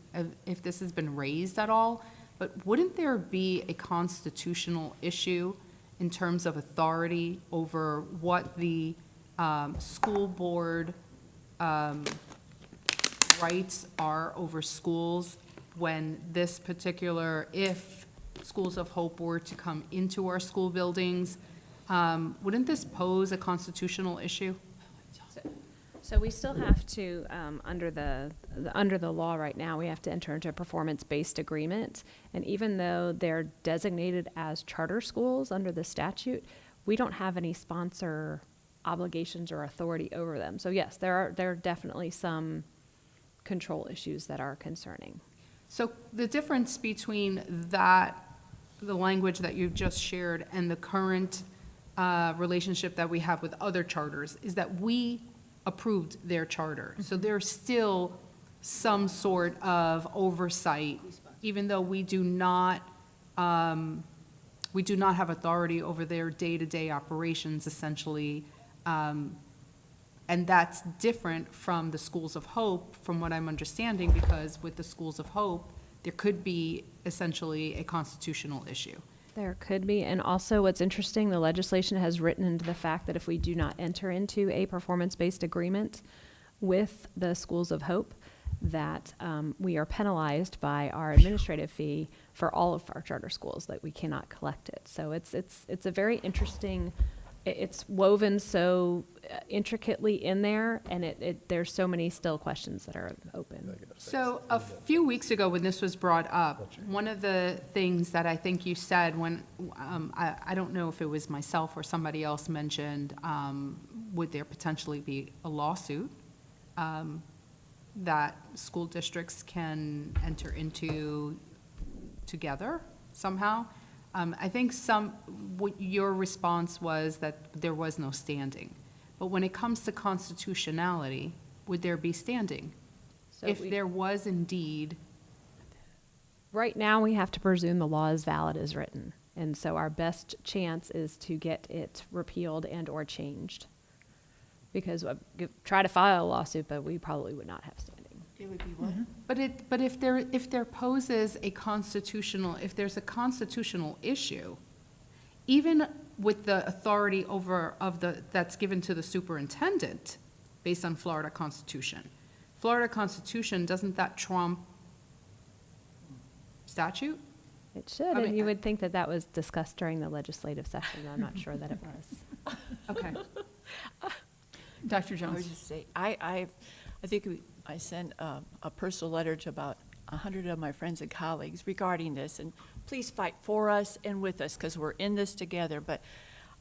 raised at all, but wouldn't there be a constitutional issue in terms of authority over what the school board rights are over schools when this particular, if Schools of Hope were to come into our school buildings, wouldn't this pose a constitutional issue? So we still have to, under the law right now, we have to enter into a performance-based agreement. And even though they're designated as charter schools under the statute, we don't have any sponsor obligations or authority over them. So yes, there are definitely some control issues that are concerning. So the difference between that, the language that you've just shared, and the current relationship that we have with other charters is that we approved their charter. So there's still some sort of oversight, even though we do not have authority over their day-to-day operations, essentially. And that's different from the Schools of Hope, from what I'm understanding, because with the Schools of Hope, there could be essentially a constitutional issue. There could be, and also what's interesting, the legislation has written into the fact that if we do not enter into a performance-based agreement with the Schools of Hope, that we are penalized by our administrative fee for all of our charter schools, that we cannot collect it. So it's a very interesting, it's woven so intricately in there, and there's so many still questions that are open. So a few weeks ago, when this was brought up, one of the things that I think you said when, I don't know if it was myself or somebody else mentioned, would there potentially be a lawsuit that school districts can enter into together somehow. I think your response was that there was no standing. But when it comes to constitutionality, would there be standing? So If there was indeed, Right now, we have to presume the law is valid as written. And so our best chance is to get it repealed and/or changed. Because try to file a lawsuit, but we probably would not have standing. It would be what? but if there poses a constitutional, if there's a constitutional issue, even with the authority that's given to the superintendent based on Florida Constitution, doesn't that trump statute? It should, I and mean, you would think that that was discussed during the legislative session. I'm not sure that it was. Okay. Dr. I Jones? would just say, I think I sent a personal letter to about 100 of my friends and colleagues regarding this, and please fight for us and with us, because we're in this together. But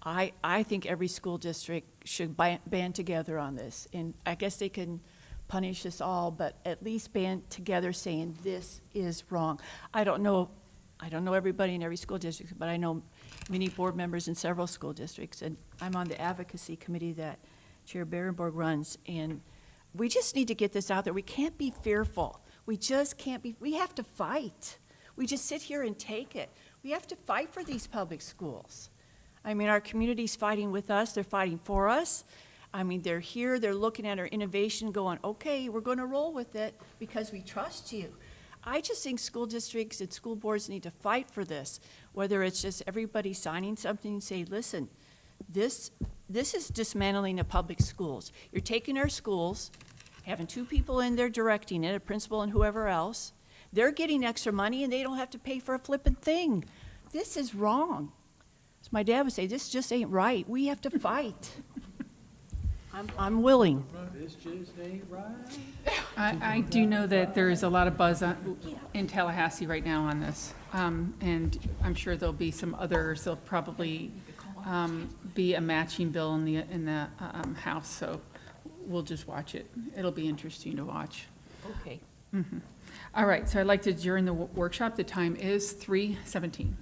I think every school district should band together on this, and I guess they can punish us all, but at least band together saying this is wrong. I don't know everybody in every school district, but I know many board members in several school districts, and I'm on the advocacy committee that Chair Berenborg runs, and we just need to get this out there. We can't be fearful. We just can't be, we have to fight. We just sit here and take it. We have to fight for these public schools. I mean, our community's fighting with us, they're fighting for us. I mean, they're here, they're looking at our innovation going, okay, we're gonna roll with it because we trust you. I just think school districts and school boards need to fight for this, whether it's just everybody signing something and say, listen, this is dismantling the public schools. You're taking our schools, having two people in there directing it, a principal and whoever else. They're getting extra money and they don't have to pay for a flippin' thing. This is wrong. As my dad would say, this just ain't right. We have to fight. I'm willing. This just ain't right. I do know that there is a lot of buzz in Tallahassee right now on this. And I'm sure there'll be some others. There'll probably be a matching bill in the House, so we'll just watch it. It'll be interesting to watch. Okay. All right, so I'd like to adjourn the workshop. The time is 3:17.